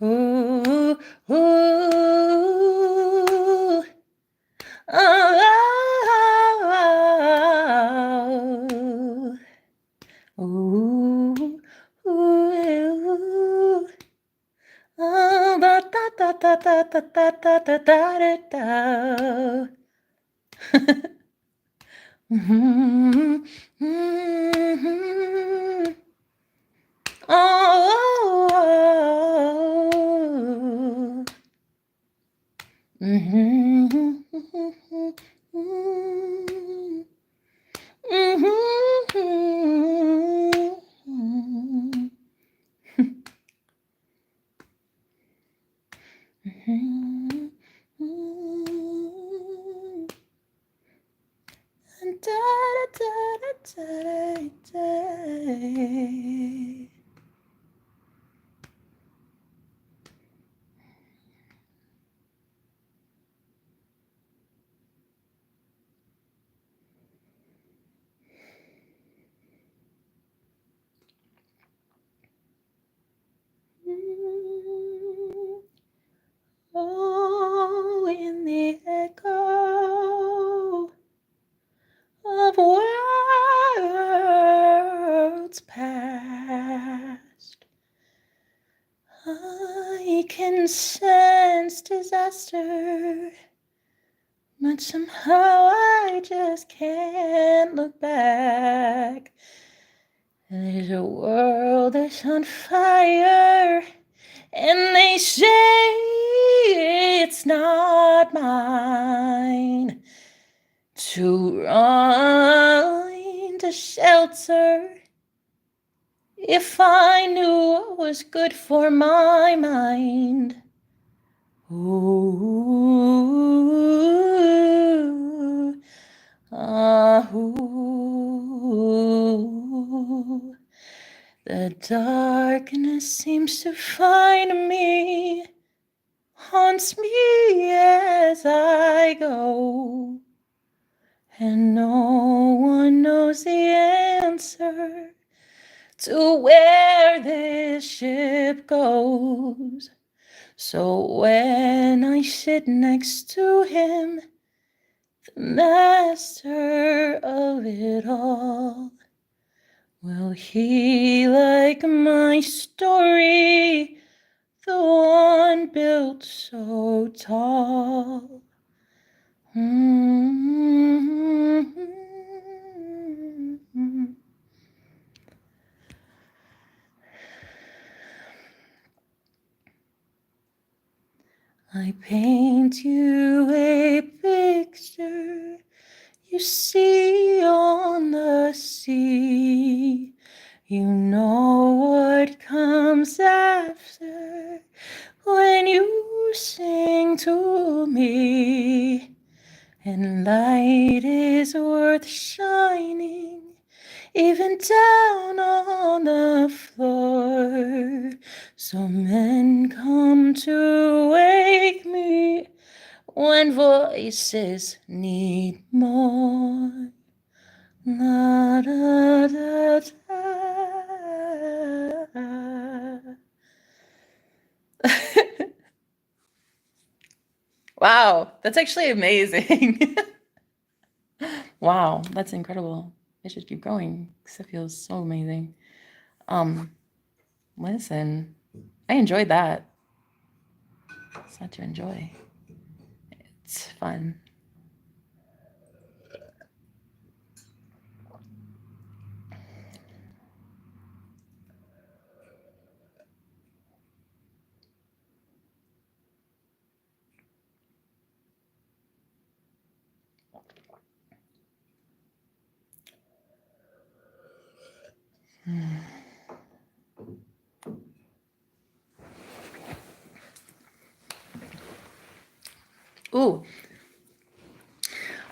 Ooh, ooh, ooh, oh, ooh, ooh, oh, da da da da da da da da da da da. Mhm, mhm. Oh, mhm, mhm, mhm. Da, da, da, da, da, da. Oh, in the echo of worlds past, I can sense disaster, but somehow I just can't look back. There's a world that's on fire, and they say it's not mine to run to shelter. If I knew what was good for my mind. Ooh, ah, ooh. The darkness seems to find me, haunts me as I go, and no one knows the answer to where this ship goes. So when I sit next to him, the master of it all, will he like my story, the one built so tall? I paint you a picture you see on the sea. You know what comes after when you sing to me. And light is worth shining even down on the floor. So men come to wake me when voices need more. La, da, da, da. Wow, that's actually amazing. Wow, that's incredible. I should keep going because it feels so amazing. Listen, I enjoyed that. Such an enjoy. It's fun. Ooh,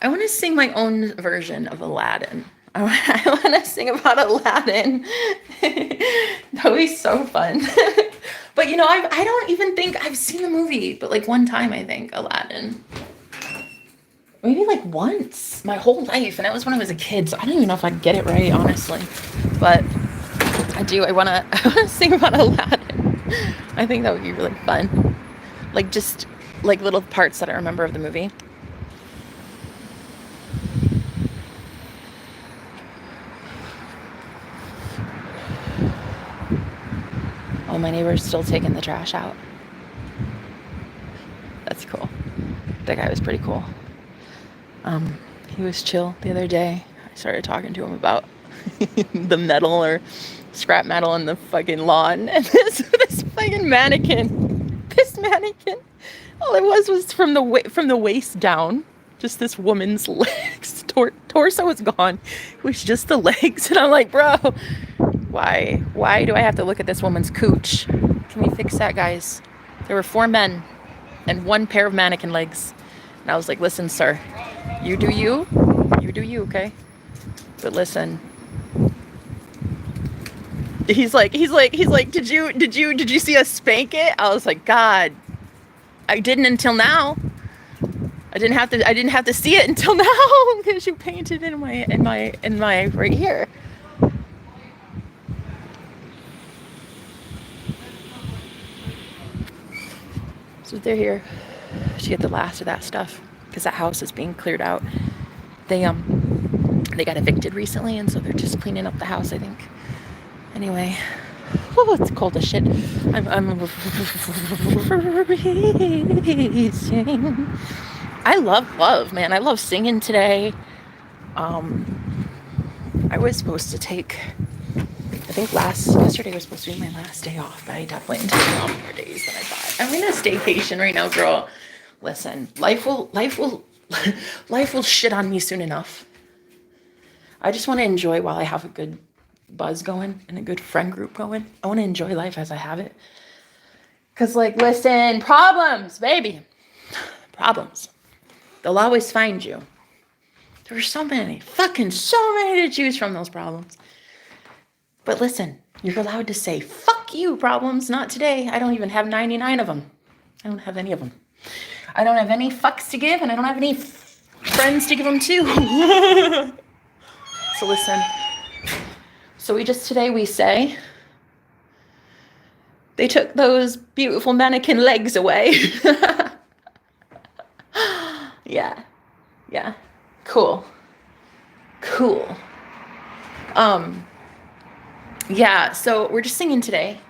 I want to sing my own version of Aladdin. I want to sing about Aladdin. That would be so fun. But you know, I don't even think I've seen the movie, but like one time I think Aladdin. Maybe like once my whole life, and that was when I was a kid, so I don't even know if I get it right, honestly. But I do. I wanna sing about Aladdin. I think that would be really fun. Like just like little parts that I remember of the movie. Oh, my neighbor's still taking the trash out. That's cool. That guy was pretty cool. He was chill the other day. I started talking to him about the metal or scrap metal in the fucking lawn, and this fucking mannequin. This mannequin. All it was from the waist down. Just this woman's legs. Torso was gone. It was just the legs, and I'm like, bro, why do I have to look at this woman's cooch? Can we fix that, guys? There were 4 men and 1 pair of mannequin legs. And I was like, listen, sir, you do you, okay? But listen. He's like, did you see us spank it? I was like, God, I didn't until now. I didn't have to see it until now because you painted in my right here. So they're here to get the last of that stuff because that house is being cleared out. They got evicted recently, and so they're just cleaning up the house, I think. Anyway, oh, it's cold as shit. I'm freezing. I love, man. I love singing today. I was supposed to take, I think yesterday was supposed to be my last day off, but I definitely am taking off more days than I thought. I'm in a staycation right now, girl. Listen, life will shit on me soon enough. I just want to enjoy while I have a good buzz going and a good friend group going. I want to enjoy life as I have it. Because, like, listen, problems, baby. Problems. They'll always find you. There are so many to choose from, those problems. But listen, you're allowed to say, fuck you, problems, not today. I don't even have 99 of them. I don't have any of them. I don't have any fucks to give, and I don't have any friends to give them to. So listen. So we say, they took those beautiful mannequin legs away. Yeah. Cool. Yeah, so we're just singing today.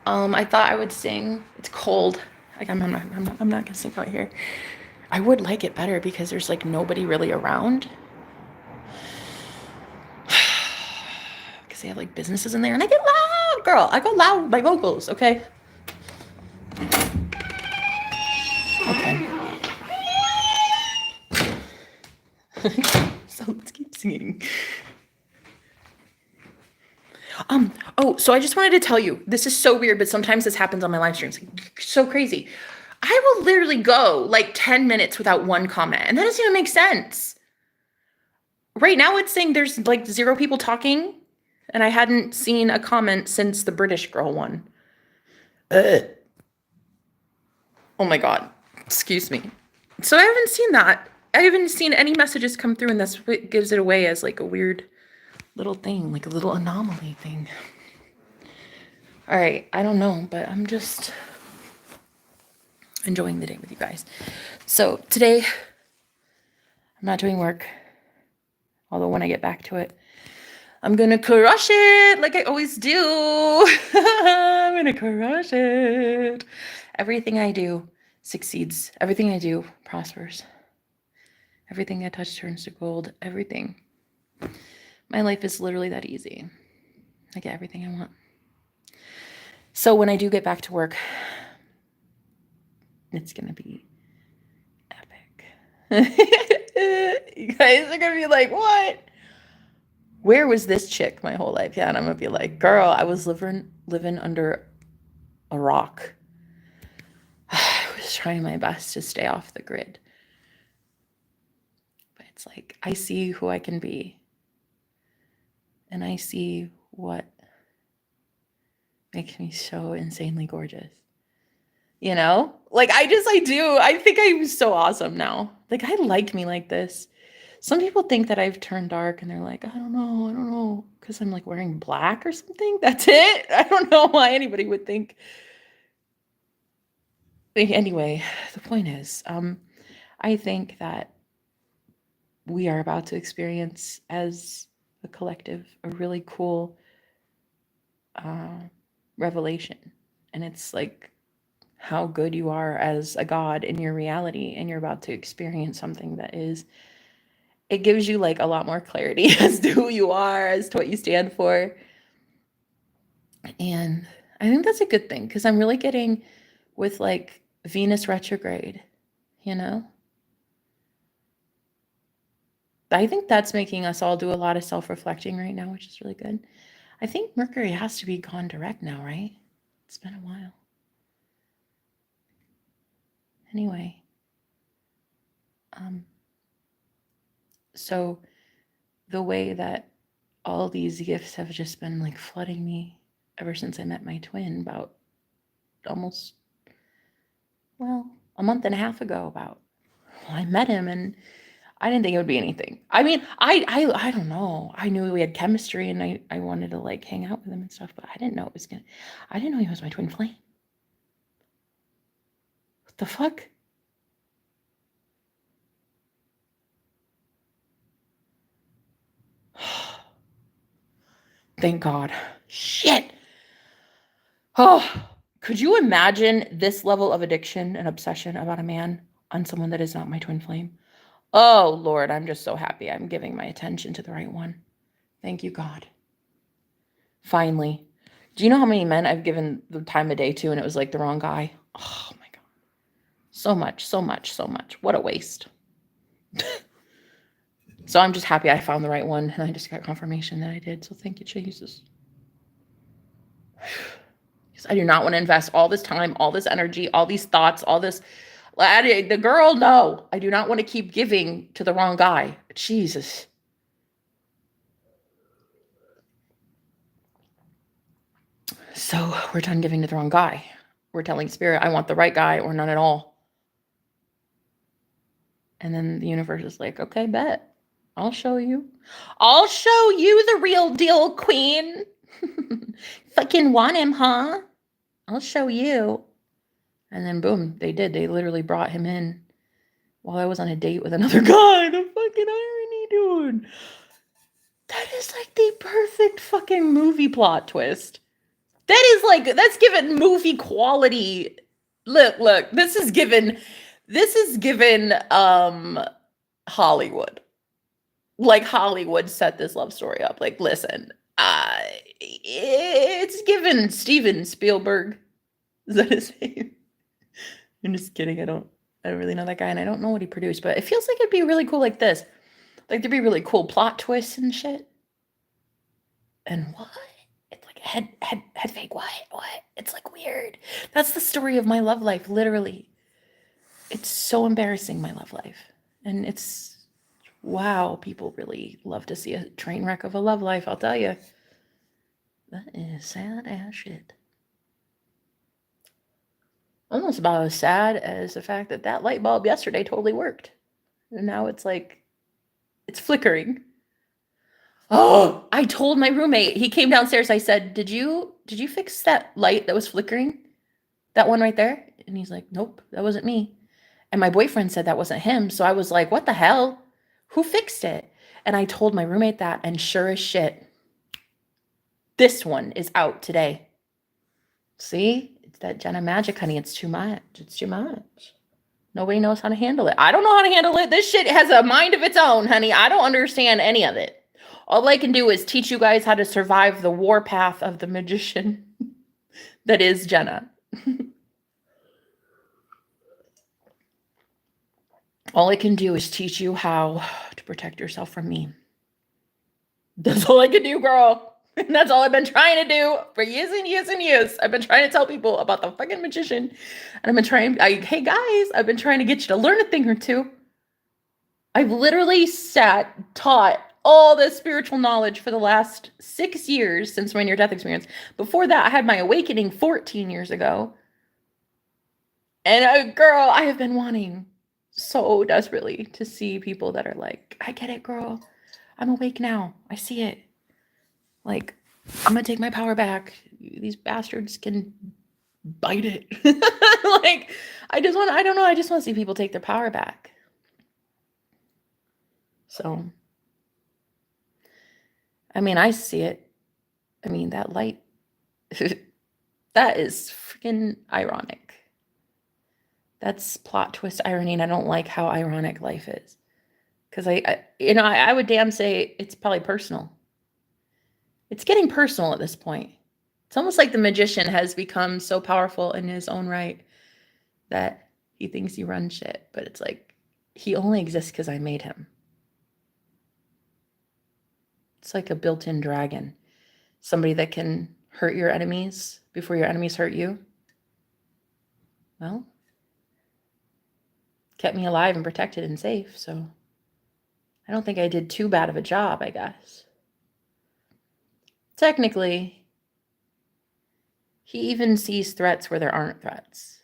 I thought I would sing. It's cold. Like I'm not gonna sing out here. I would like it better because there's like nobody really around. Because they have like businesses in there, and I get loud, girl. I go loud with my vocals, okay? Okay. So let's keep singing. So I just wanted to tell you, this is so weird, but sometimes this happens on my live streams. So crazy. I will literally go like 10 minutes without one comment, and that doesn't even make sense. Right now it's saying there's like 0 people talking, and I hadn't seen a comment since the British girl one. Oh my God. Excuse me. So I haven't seen that. I haven't seen any messages come through, and that's what gives it away as like a weird little thing, like a little anomaly thing. All right, I don't know, but I'm just enjoying the day with you guys. So today, I'm not doing work, although when I get back to it, I'm gonna crush it like I always do. I'm gonna crush it. Everything I do succeeds. Everything I do prospers. Everything I touch turns to gold. Everything. My life is literally that easy. I get everything I want. So when I do get back to work, it's going to be epic. You guys are going to be like, what? Where was this chick my whole life? Yeah, and I'm going to be like, girl, I was living under a rock. I was just trying my best to stay off the grid. But it's like, I see who I can be. And I see what makes me so insanely gorgeous. You know? Like, I do. I think I'm so awesome now. Like, I like me like this. Some people think that I've turned dark and they're like, I don't know, because I'm like wearing black or something. That's it. I don't know why anybody would think. Anyway, the point is, I think that we are about to experience as a collective a really cool revelation. And it's like how good you are as a god in your reality, and you're about to experience something that is, it gives you like a lot more clarity as to who you are, as to what you stand for. And I think that's a good thing, because I'm really getting with like Venus retrograde, you know? I think that's making us all do a lot of self-reflecting right now, which is really good. I think Mercury has to be gone direct now, right? It's been a while. Anyway. So the way that all these gifts have just been like flooding me ever since I met my twin about almost, well, a month and a half ago I met him, and I didn't think it would be anything. I mean, I don't know. I knew we had chemistry, and I wanted to like hang out with him and stuff, but I didn't know I didn't know he was my twin flame. What the fuck? Thank God. Shit. Oh, could you imagine this level of addiction and obsession about a man on someone that is not my twin flame? Oh, Lord, I'm just so happy I'm giving my attention to the right one. Thank you, God. Finally. Do you know how many men I've given the time of day to and it was like the wrong guy? Oh, my God. So much, so much, so much. What a waste. So I'm just happy I found the right one, and I just got confirmation that I did. So thank you, Jesus. Because I do not want to invest all this time, all this energy, all these thoughts, all this. The girl, no. I do not want to keep giving to the wrong guy. Jesus. So we're done giving to the wrong guy. We're telling Spirit, I want the right guy or none at all. And then the universe is like, okay, bet. I'll show you. I'll show you the real deal, queen. Fucking want him, huh? I'll show you. And then boom, they did. They literally brought him in while I was on a date with another guy. The fucking irony, dude. That is like the perfect fucking movie plot twist. That is like, that's given movie quality. Look, this is given Hollywood. Like Hollywood set this love story up. Like, listen, it's given Steven Spielberg. Is that his name? I'm just kidding. I don't really know that guy, and I don't know what he produced, but it feels like it'd be really cool like this. Like there'd be really cool plot twists and shit. And what? It's like head fake. What? It's like weird. That's the story of my love life, literally. It's so embarrassing, my love life. And it's, wow, people really love to see a train wreck of a love life, I'll tell you. That is sad ass shit. Almost about as sad as the fact that light bulb yesterday totally worked. And now it's like, it's flickering. Oh, I told my roommate, he came downstairs. I said, did you fix that light that was flickering? That one right there? And he's like, nope, that wasn't me. And my boyfriend said that wasn't him. So I was like, what the hell? Who fixed it? And I told my roommate that, and sure as shit, this one is out today. See? It's that Jenna magic, honey. It's too much. It's too much. Nobody knows how to handle it. I don't know how to handle it. This shit has a mind of its own, honey. I don't understand any of it. All I can do is teach you guys how to survive the warpath of the magician that is Jenna. All I can do is teach you how to protect yourself from me. That's all I can do, girl. And that's all I've been trying to do for years and years and years. I've been trying to tell people about the fucking magician. And I've been trying, hey guys, I've been trying to get you to learn a thing or two. I've literally taught all this spiritual knowledge for the last 6 years since my near-death experience. Before that, I had my awakening 14 years ago. And girl, I have been wanting so desperately to see people that are like, I get it, girl. I'm awake now. I see it. Like, I'm gonna take my power back. These bastards can bite it. Like, I don't know. I just want to see people take their power back. So, I mean, I see it. I mean, that light, that is freaking ironic. That's plot twist irony, and I don't like how ironic life is. Because I would damn say it's probably personal. It's getting personal at this point. It's almost like the magician has become so powerful in his own right that he thinks he runs shit. But it's like, he only exists because I made him. It's like a built-in dragon. Somebody that can hurt your enemies before your enemies hurt you. Well, kept me alive and protected and safe, so I don't think I did too bad of a job, I guess. Technically, he even sees threats where there aren't threats.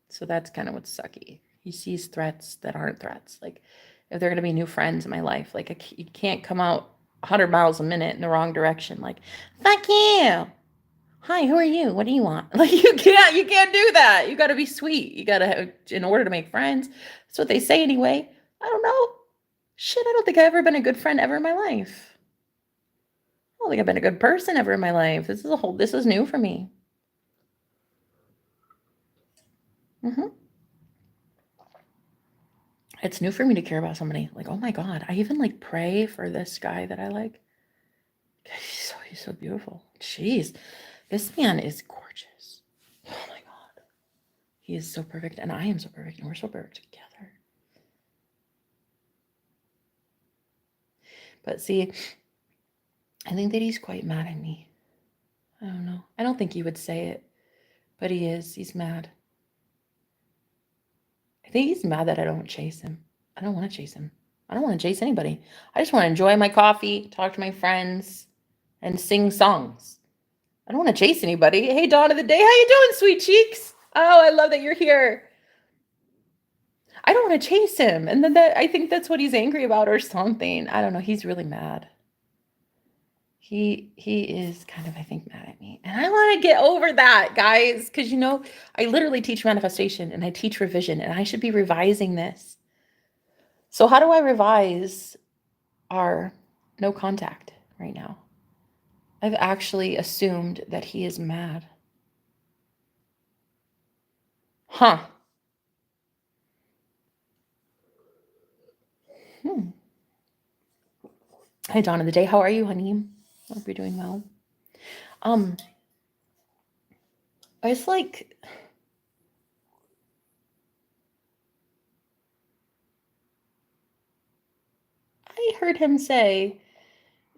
So that's kind of what's sucky. He sees threats that aren't threats. Like, if there are going to be new friends in my life, like, you can't come out 100 miles a minute in the wrong direction. Like, fuck you. Hi, who are you? What do you want? Like, you can't do that. You got to be sweet. You got to have, in order to make friends. That's what they say anyway. I don't know. Shit, I don't think I've ever been a good friend ever in my life. I don't think I've been a good person ever in my life. This is new for me. It's new for me to care about somebody. Like, oh my God, I even like pray for this guy that I like. He's so beautiful. Jeez, this man is gorgeous. Oh my God. He is so perfect, and I am so perfect, and we're so perfect together. But see, I think that he's quite mad at me. I don't know. I don't think he would say it, but he is. He's mad. I think he's mad that I don't chase him. I don't want to chase him. I don't want to chase anybody. I just want to enjoy my coffee, talk to my friends, and sing songs. I don't want to chase anybody. Hey, Dawn of the Day, how you doing, sweet cheeks? Oh, I love that you're here. I don't want to chase him. And then I think that's what he's angry about or something. I don't know. He's really mad. He is kind of, I think, mad at me. And I want to get over that, guys, because, I literally teach manifestation and I teach revision, and I should be revising this. So how do I revise our no contact right now? I've actually assumed that he is mad. Huh. Hi, Dawn of the Day. How are you, honey? Hope you're doing well. It's like, I heard him say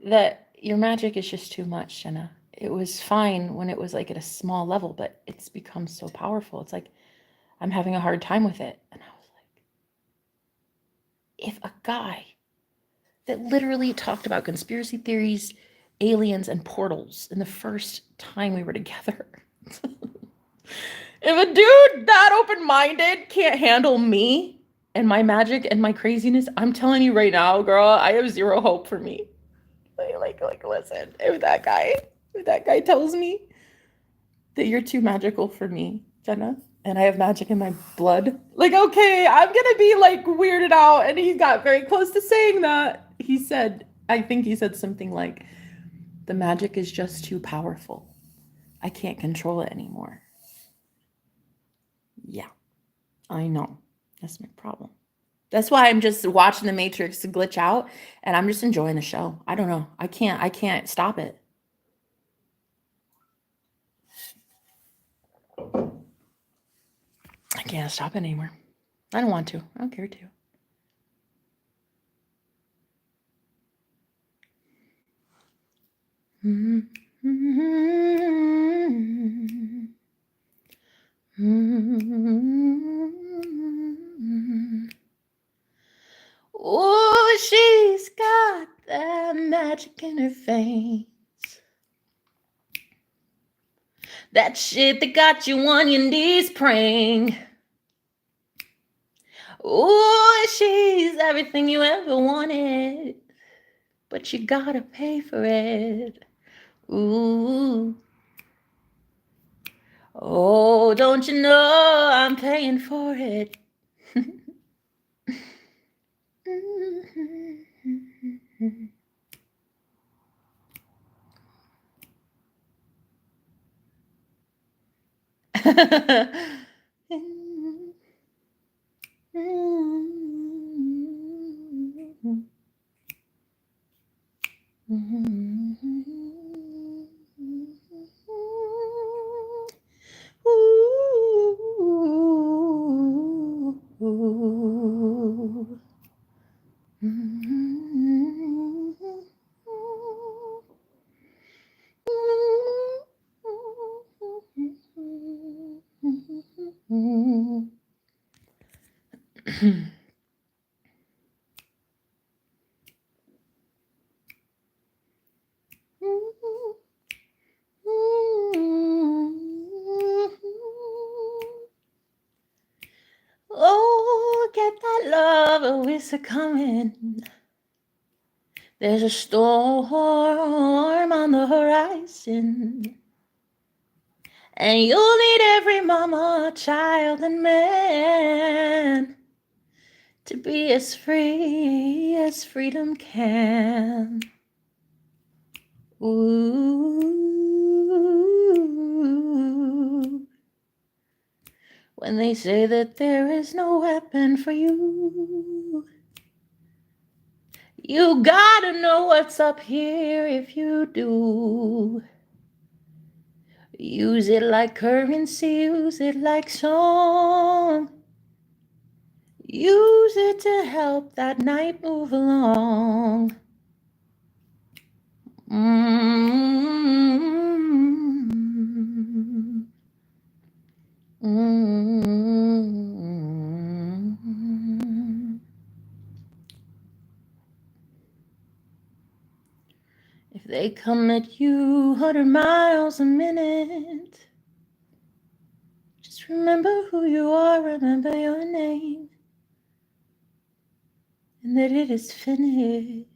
that your magic is just too much, Jenna. It was fine when it was like at a small level, but it's become so powerful. It's like, I'm having a hard time with it. And I was like, if a guy that literally talked about conspiracy theories, aliens, and portals in the first time we were together, if a dude that open-minded can't handle me and my magic and my craziness, I'm telling you right now, girl, I have zero hope for me. Like, listen, if that guy tells me that you're too magical for me, Jenna, and I have magic in my blood, like, okay, I'm gonna be like weirded out. And he got very close to saying that. I think he said something like, the magic is just too powerful. I can't control it anymore. Yeah, I know. That's my problem. That's why I'm just watching the Matrix glitch out, and I'm just enjoying the show. I don't know. I can't stop it. I can't stop it anymore. I don't want to. I don't care to. Oh, she's got that magic in her veins. That shit that got you on your knees praying. Oh, she's everything you ever wanted, but you gotta pay for it. Ooh. Oh, don't you know I'm paying for it? Oh, get that love, a whistle coming. There's a storm on the horizon, and you'll need every mama, child, and man to be as free as freedom can. Ooh. When they say that there is no weapon for you, you gotta know what's up here if you do. Use it like currency, use it like song. Use it to help that night move along. If they come at you 100 miles a minute, just remember who you are, remember your name, and that it is finished.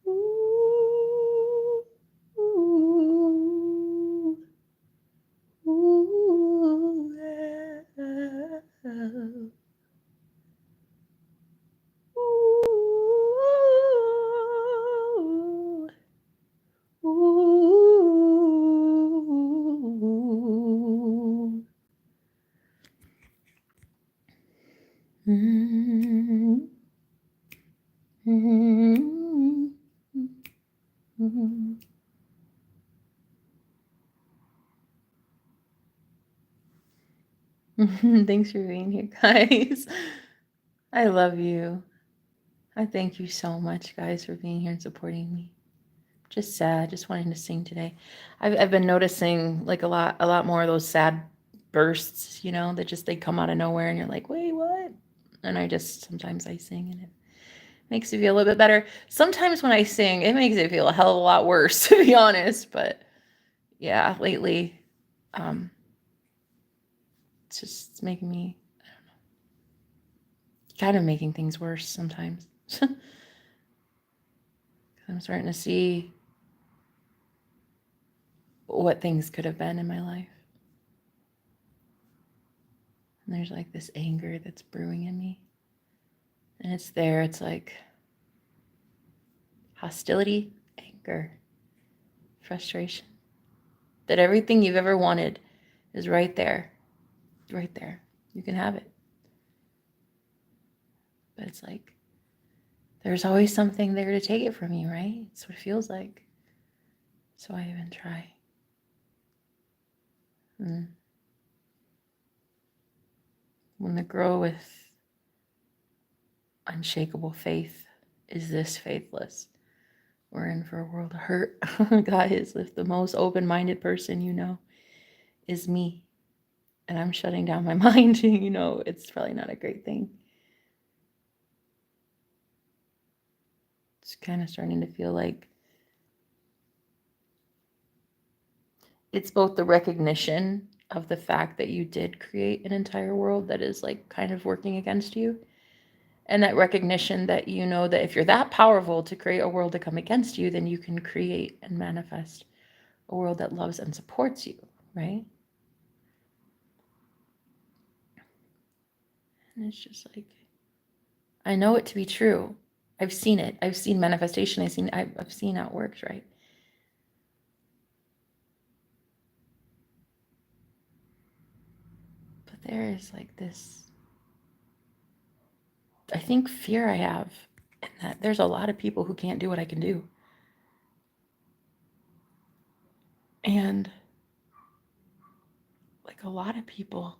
Ooh, ooh, ooh, yeah. Ooh, ooh. Mm-hmm. Mm-hmm. Mm-hmm. Thanks for being here, guys. I love you. I thank you so much, guys, for being here and supporting me. Just sad, just wanting to sing today. I've been noticing like a lot more of those sad bursts, you know, that just they come out of nowhere and you're like, wait, what? And sometimes I sing and it makes me feel a little bit better. Sometimes when I sing, it makes it feel a hell of a lot worse, to be honest. But yeah, lately, it's just making me kind of making things worse sometimes. I'm starting to see what things could have been in my life. And there's like this anger that's brewing in me. And it's there. It's like hostility, anger, frustration. That everything you've ever wanted is right there. Right there. You can have it. But it's like, there's always something there to take it from you, right? It's what it feels like. So I even try. And when I grow with unshakable faith is this faithless. We're in for a world of hurt. Guys, if the most open-minded person you know is me, and I'm shutting down my mind, you know, it's probably not a great thing. It's kind of starting to feel like it's both the recognition of the fact that you did create an entire world that is like kind of working against you, and that recognition that you know that if you're that powerful to create a world to come against you, then you can create and manifest a world that loves and supports you, right? And it's just like, I know it to be true. I've seen it. I've seen manifestation. I've seen how it works, right? But there is like this, I think, fear I have, and that there's a lot of people who can't do what I can do. And like a lot of people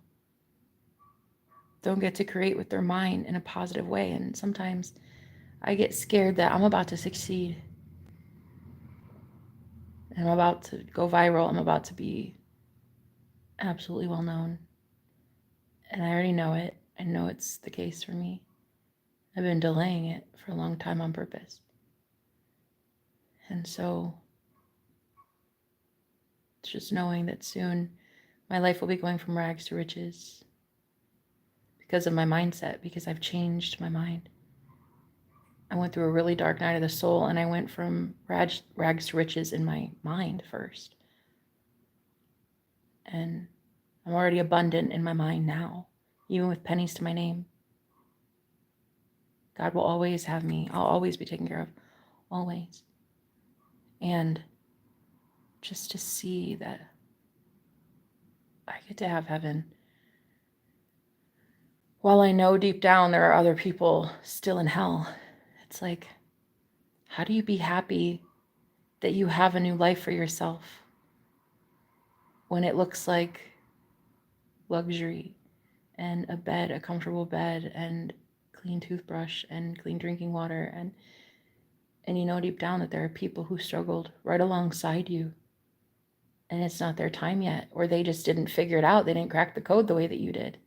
don't get to create with their mind in a positive way. And sometimes I get scared that I'm about to succeed. And I'm about to go viral. I'm about to be absolutely well known. And I already know it. I know it's the case for me. I've been delaying it for a long time on purpose. And so it's just knowing that soon my life will be going from rags to riches because of my mindset, because I've changed my mind. I went through a really dark night of the soul, and I went from rags to riches in my mind first. And I'm already abundant in my mind now, even with pennies to my name. God will always have me. I'll always be taken care of, always. And just to see that I get to have heaven, while I know deep down there are other people still in hell. It's like, how do you be happy that you have a new life for yourself when it looks like luxury and a bed, a comfortable bed, and clean toothbrush and clean drinking water, and you know deep down that there are people who struggled right alongside you, and it's not their time yet, or they just didn't figure it out. They didn't crack the code the way that you did.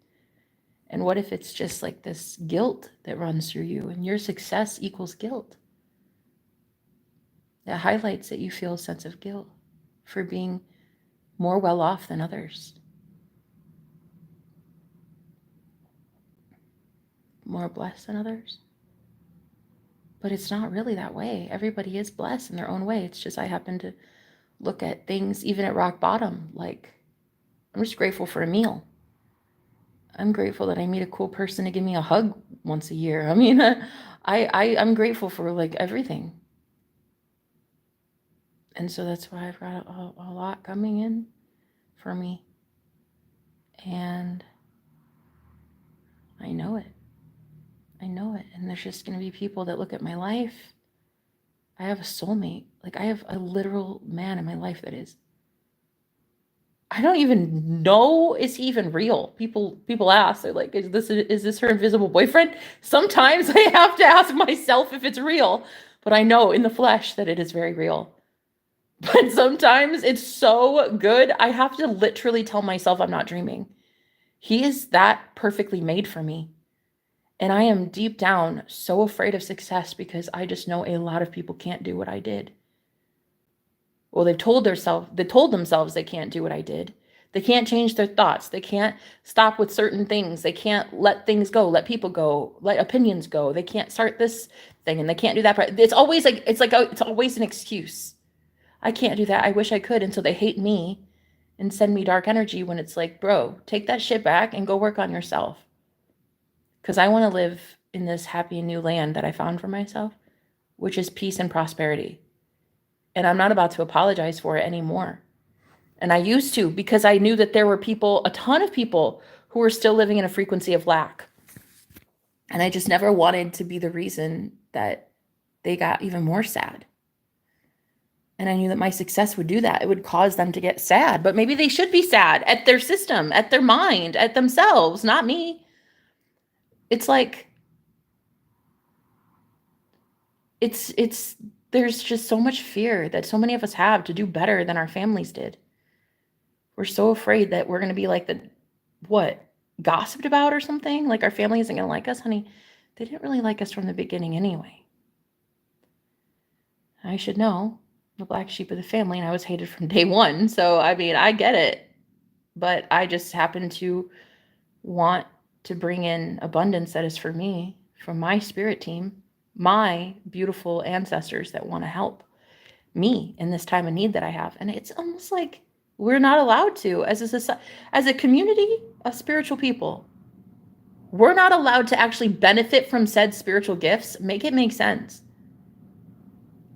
And what if it's just like this guilt that runs through you, and your success equals guilt? That highlights that you feel a sense of guilt for being more well off than others, more blessed than others. But it's not really that way. Everybody is blessed in their own way. It's just I happen to look at things even at rock bottom. Like, I'm just grateful for a meal. I'm grateful that I meet a cool person to give me a hug once a year. I mean, I'm grateful for like everything. And so that's why I've got a lot coming in for me. And I know it. I know it. And there's just going to be people that look at my life. I have a soulmate. Like, I have a literal man in my life that is, I don't even know, is he even real? People ask, they're like, is this her invisible boyfriend? Sometimes I have to ask myself if it's real, but I know in the flesh that it is very real. But sometimes it's so good, I have to literally tell myself I'm not dreaming. He is that perfectly made for me. And I am deep down so afraid of success because I just know a lot of people can't do what I did. Well, they told themselves they can't do what I did. They can't change their thoughts. They can't stop with certain things. They can't let things go, let people go, let opinions go. They can't start this thing and they can't do that. It's always like, it's always an excuse. I can't do that. I wish I could. And so they hate me and send me dark energy when it's like, bro, take that shit back and go work on yourself. Because I want to live in this happy new land that I found for myself, which is peace and prosperity. And I'm not about to apologize for it anymore. And I used to, because I knew that there were people, a ton of people, who were still living in a frequency of lack. And I just never wanted to be the reason that they got even more sad. And I knew that my success would do that. It would cause them to get sad. But maybe they should be sad at their system, at their mind, at themselves, not me. It's like, there's just so much fear that so many of us have to do better than our families did. We're so afraid that we're going to be like gossiped about or something. Like our family isn't going to like us, honey. They didn't really like us from the beginning anyway. I should know, the black sheep of the family, and I was hated from day one. So, I mean, I get it. But I just happen to want to bring in abundance that is for me, from my spirit team, my beautiful ancestors that want to help me in this time of need that I have. And it's almost like we're not allowed to, as a community of spiritual people, we're not allowed to actually benefit from said spiritual gifts. Make it make sense.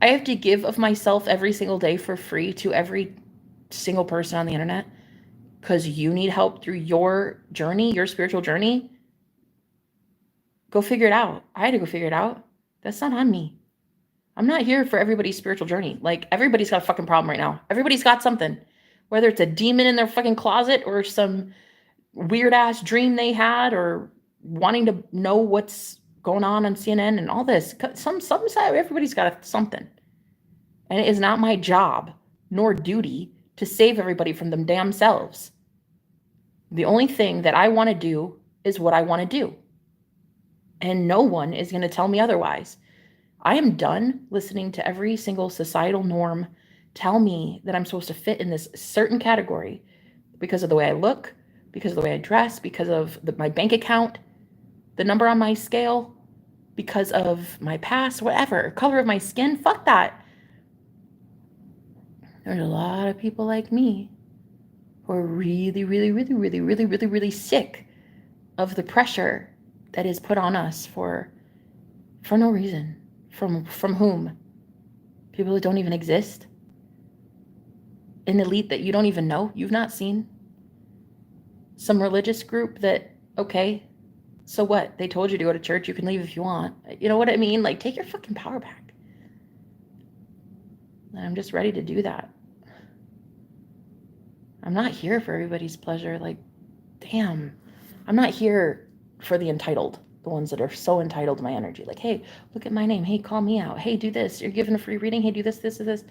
I have to give of myself every single day for free to every single person on the internet because you need help through your journey, your spiritual journey. Go figure it out. I had to go figure it out. That's not on me. I'm not here for everybody's spiritual journey. Like, everybody's got a fucking problem right now. Everybody's got something. Whether it's a demon in their fucking closet or some weird ass dream they had or wanting to know what's going on CNN and all this. Some side, everybody's got something. And it is not my job nor duty to save everybody from them damn selves. The only thing that I want to do is what I want to do. And no one is going to tell me otherwise. I am done listening to every single societal norm tell me that I'm supposed to fit in this certain category because of the way I look, because of the way I dress, because of my bank account, the number on my scale, because of my past, whatever, color of my skin. Fuck that. There's a lot of people like me who are really, really, really, really, really, really, really sick of the pressure that is put on us for no reason. From whom? People that don't even exist. An elite that you don't even know, you've not seen. Some religious group that, okay, so what? They told you to go to church, you can leave if you want. You know what I mean? Like, take your fucking power back. And I'm just ready to do that. I'm not here for everybody's pleasure. Like, damn. I'm not here for the entitled. The ones that are so entitled to my energy. Like, hey, look at my name. Hey, call me out. Hey, do this. You're given a free reading. Hey, do this, this, this.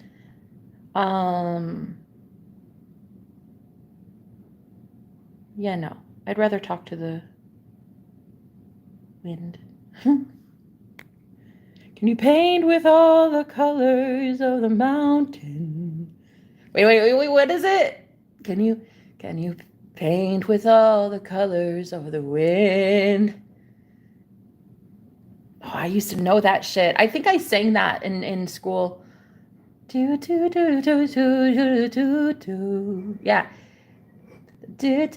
Yeah, no. I'd rather talk to the wind. Can you paint with all the colors of the mountain? Wait, what is it? Can you paint with all the colors of the wind? Oh, I used to know that shit. I think I sang that in school. Do, do, do, do, do, do, do, do. Yeah. And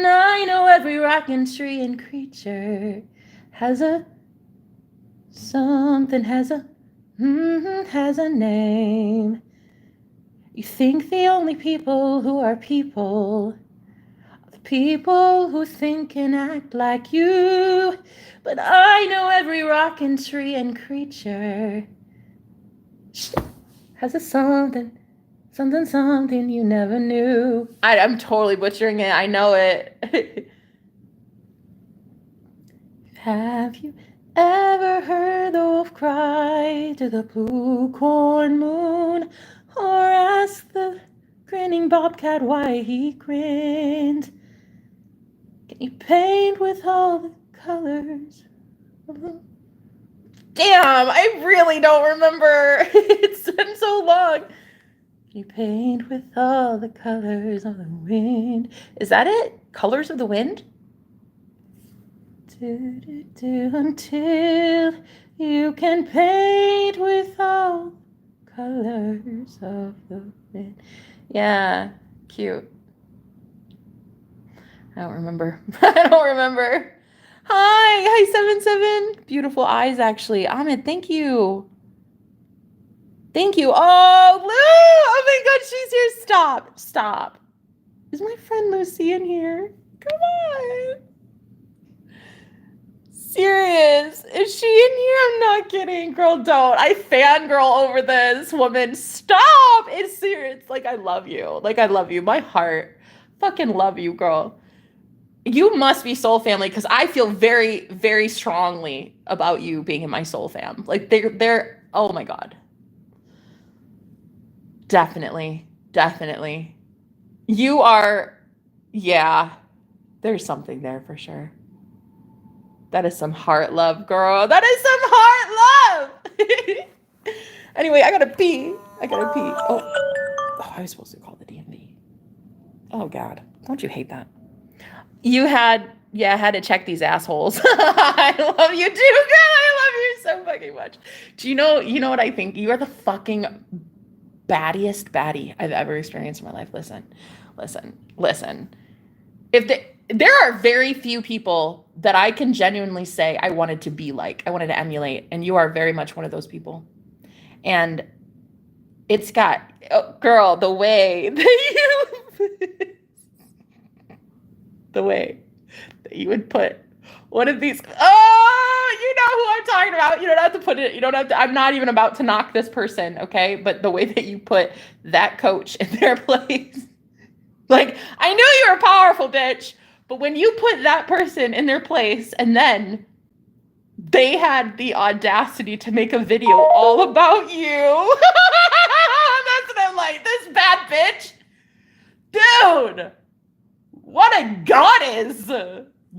I know every rock and tree and creature has a something, has a name. You think the only people who are people are the people who think and act like you. But I know every rock and tree and creature has a something you never knew. I'm totally butchering it. I know it. Have you ever heard the wolf cry to the blue corn moon? Or ask the grinning bobcat why he grinned? Can you paint with all the colors? Damn, I really don't remember. It's been so long. Can you paint with all the colors of the wind? Is that it? Colors of the wind? Until you can paint with all colors of the wind. Yeah, cute. I don't remember. Hi, 77. Beautiful eyes, actually. Ahmed, thank you. Thank you. Oh, Lou! Oh my God, she's here. Stop. Is my friend Lucy in here? Come on. Serious. Is she in here? I'm not kidding. Girl, don't. I fangirl over this woman. Stop. It's serious. Like, I love you. My heart. Fucking love you, girl. You must be soul family because I feel very, very strongly about you being in my soul fam. Like they're oh my God. Definitely. Definitely. You are, yeah, there's something there for sure. That is some heart love, girl. That is some heart love. Anyway, I gotta pee. Oh, I was supposed to call the DMV. Oh God, don't you hate that? You had, yeah, I had to check these assholes. I love you too, girl. I love you so fucking much. Do you know what I think? You are the fucking battiest baddie I've ever experienced in my life. Listen. There are very few people that I can genuinely say I wanted to be like, I wanted to emulate, and you are very much one of those people. And it's got, oh, girl, the way that you would put one of these, oh, you know who I'm talking about. You don't have to put it, I'm not even about to knock this person, okay? But the way that you put that coach in their place, like, I knew you were powerful, bitch, but when you put that person in their place and then they had the audacity to make a video all about you, that's what I'm like, this bad bitch, dude, what a goddess.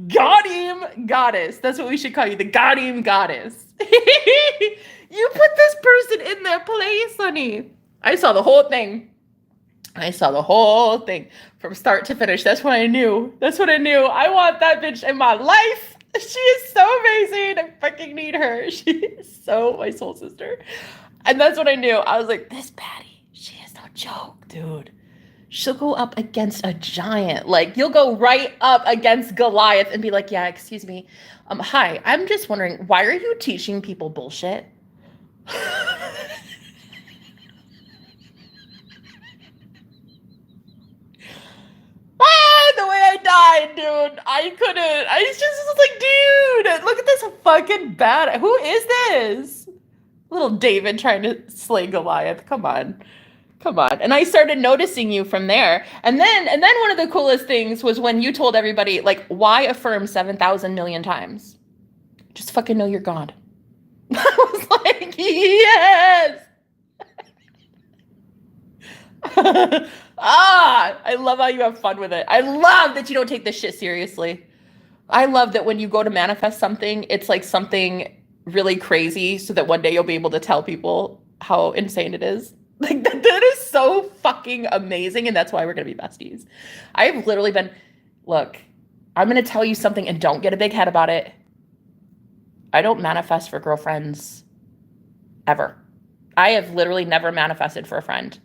Goddess. That's what we should call you, the goddess. You put this person in their place, honey. I saw the whole thing from start to finish. That's what I knew. I want that bitch in my life. She is so amazing. I fucking need her. She is so my soul sister. And that's what I knew. I was like, this Patty, she is no joke, dude. She'll go up against a giant. Like, you'll go right up against Goliath and be like, yeah, excuse me. Hi, I'm just wondering, why are you teaching people bullshit? The way I died, dude. I couldn't. I was like, dude, look at this fucking bad. Who is this? Little David trying to slay Goliath. Come on. And I started noticing you from there. And then one of the coolest things was when you told everybody, like, why affirm 7,000 million times? Just fucking know you're God. I was like, yes. I love how you have fun with it. I love that you don't take this shit seriously. I love that when you go to manifest something, it's like something really crazy so that one day you'll be able to tell people how insane it is. Like, that is so fucking amazing, and that's why we're going to be besties. I've literally been, look, I'm going to tell you something, and don't get a big head about it. I don't manifest for girlfriends ever. I have literally never manifested for a friend.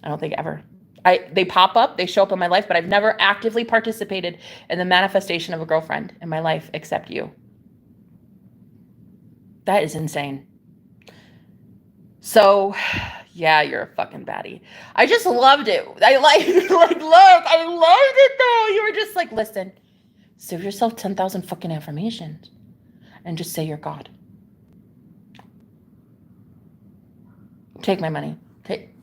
I don't think ever. They pop up, they show up in my life, but I've never actively participated in the manifestation of a girlfriend in my life except you. That is insane. So, yeah, you're a fucking baddie. I just loved it. Look, I loved it though. You were just like, listen, save yourself 10,000 fucking affirmations and just say you're God. Take my money. Take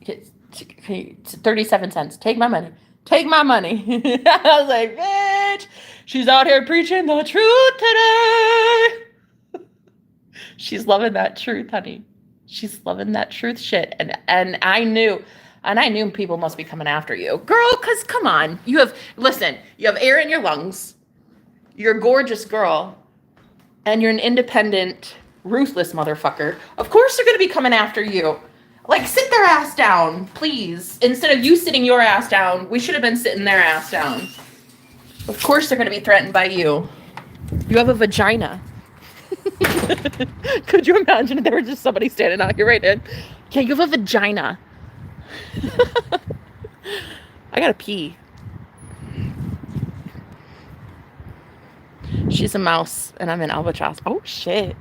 37 cents. Take my money. I was like, bitch, she's out here preaching the truth today. She's loving that truth, honey. She's loving that truth shit. And I knew people must be coming after you. Girl, because come on. You have air in your lungs. You're a gorgeous girl. And you're an independent, ruthless motherfucker. Of course they're going to be coming after you. Like, sit their ass down, please. Instead of you sitting your ass down, we should have been sitting their ass down. Of course they're going to be threatened by you. You have a vagina. Could you imagine if there was just somebody standing out here right in? Yeah, you have a vagina. I gotta pee. She's a mouse and I'm an albatross. Oh shit.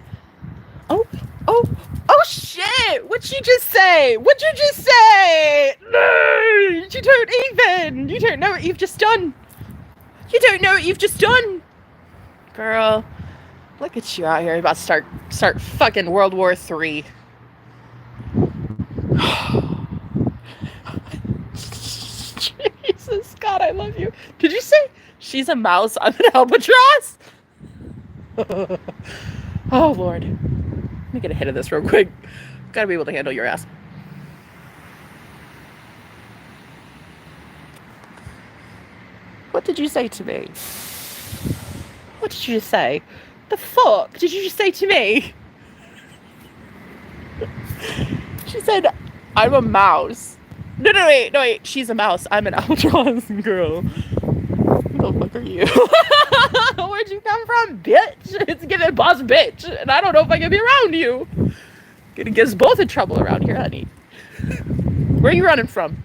Oh shit. What'd you just say? No, you don't even. You don't know what you've just done. Girl. Look at you out here about to start fucking World War III. Jesus God. God, I love you. Did you say she's a mouse? I'm an albatross? Oh, Lord. Let me get a hit of this real quick. Gotta be able to handle your ass. What did you say to me? What did you just say? The fuck did you just say to me? She said, I'm a mouse. No, wait. She's a mouse. I'm an albatross, girl. Who the fuck are you? Where'd you come from, bitch? It's giving boss bitch. And I don't know if I can be around you. Gonna get us both in trouble around here, honey. Where are you running from?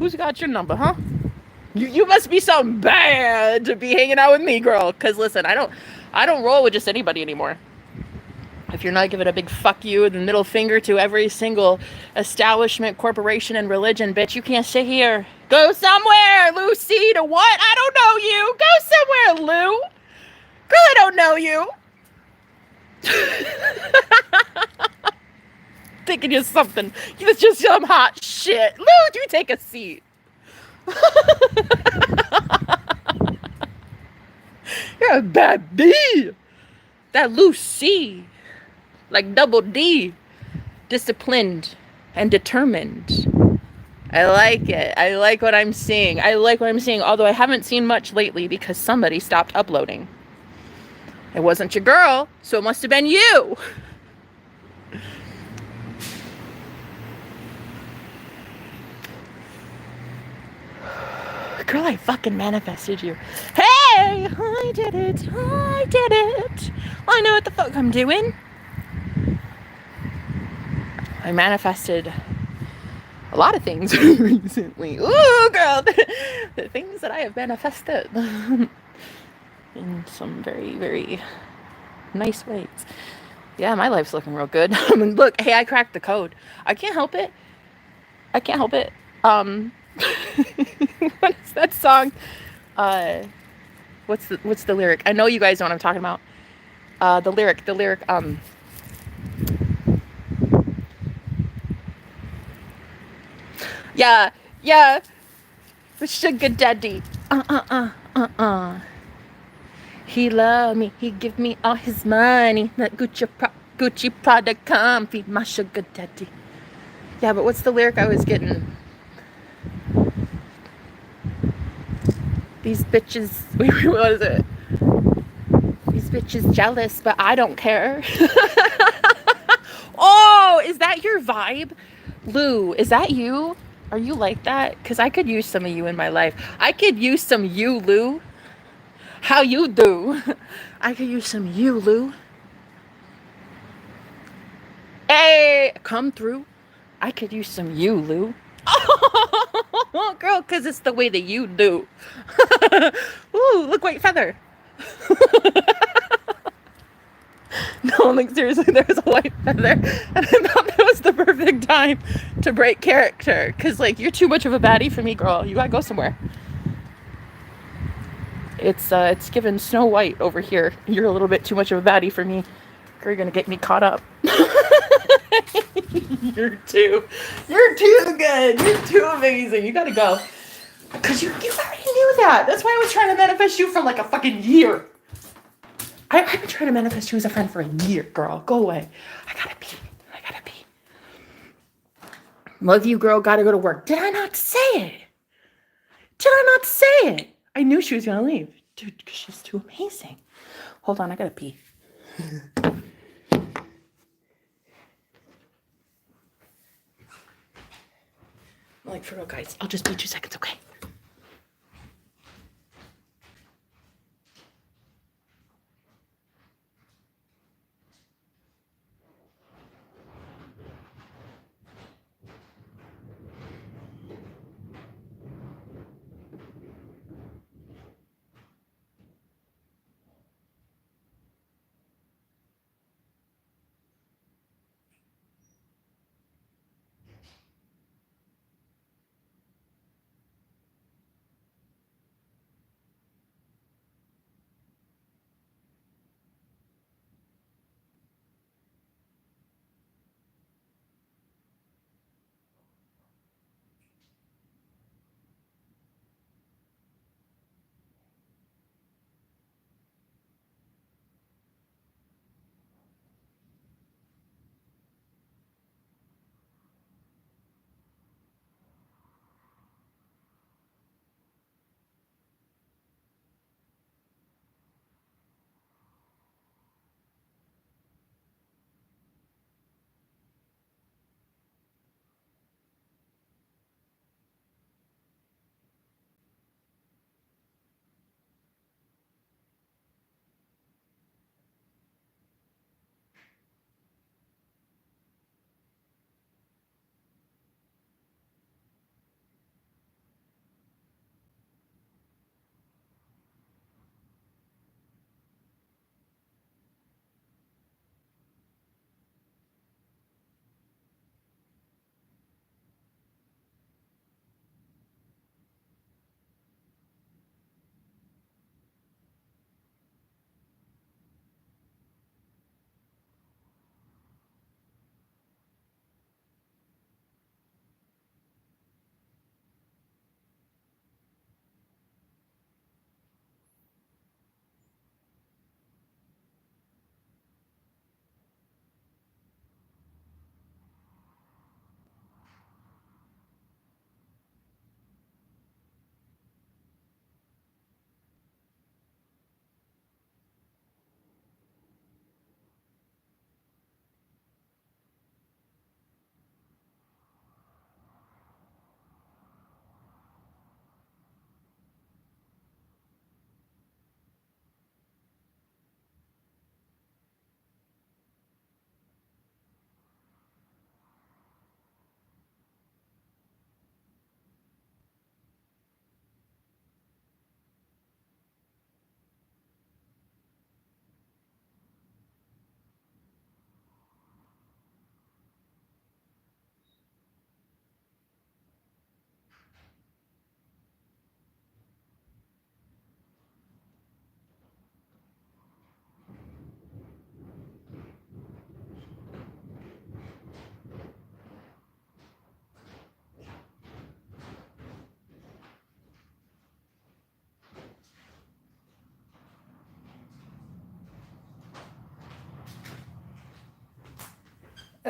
Who's got your number, huh? You must be something bad to be hanging out with me, girl. Cause listen, I don't roll with just anybody anymore. If you're not giving a big fuck you and the middle finger to every single establishment, corporation, and religion, bitch, you can't sit here. Go somewhere, Lucy. To what? I don't know you. Go somewhere, Lou. Girl, I don't know you. Thinking you're something. You're just some hot shit. Lou, you take a seat. You're a bad bee. That Lucy. Like double D. Disciplined and determined. I like it. I like what I'm seeing. Although I haven't seen much lately because somebody stopped uploading. It wasn't your girl, so it must have been you. Girl, I fucking manifested you. Hey, I did it. I know what the fuck I'm doing. I manifested a lot of things recently. Ooh, girl, the things that I have manifested in some very, very nice ways. Yeah, my life's looking real good. I mean, look, hey, I cracked the code. I can't help it. What is that song? What's the lyric? I know you guys know what I'm talking about. The lyric, yeah, the sugar daddy. He love me, he give me all his money. That Gucci product come feed my sugar daddy. Yeah, but what's the lyric I was getting? These bitches, what is it? These bitches jealous, but I don't care. Oh, is that your vibe? Lou, is that you? Are you like that? Because I could use some of you in my life. I could use some you, Lou. How you do? I could use some you, Lou. Hey, come through. I could use some you, Lou. Oh, girl, because it's the way that you do. Ooh, look, white feather. No, like seriously, there's a white feather. And I thought that was the perfect time to break character. Because, like, you're too much of a baddie for me, girl. You gotta go somewhere. It's given Snow White over here. You're a little bit too much of a baddie for me. You're gonna get me caught up. You're too good. You're too amazing. You gotta go. Because you already knew that. That's why I was trying to manifest you for like a fucking year. I've been trying to manifest you as a friend for a year, girl. Go away. I gotta pee. Love you, girl. Gotta go to work. Did I not say it? I knew she was gonna leave. Dude, because she's too amazing. Hold on, I gotta pee. Like, for real, guys. I'll just be 2 seconds, okay?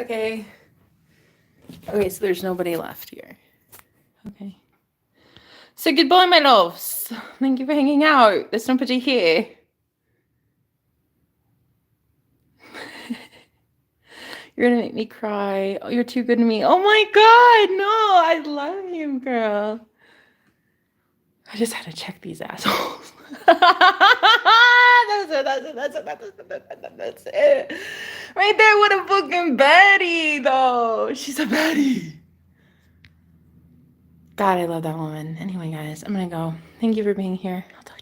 Okay. Okay, so there's nobody left here. Okay. So goodbye, my loves. Thank you for hanging out. There's nobody here. You're gonna make me cry. Oh, you're too good to me. Oh my God, no, I love you, girl. I just had to check these assholes. That's it. Right there, what a fucking baddie, though. She's a baddie. God, I love that woman. Anyway, guys, I'm gonna go. Thank you for being here. I'll talk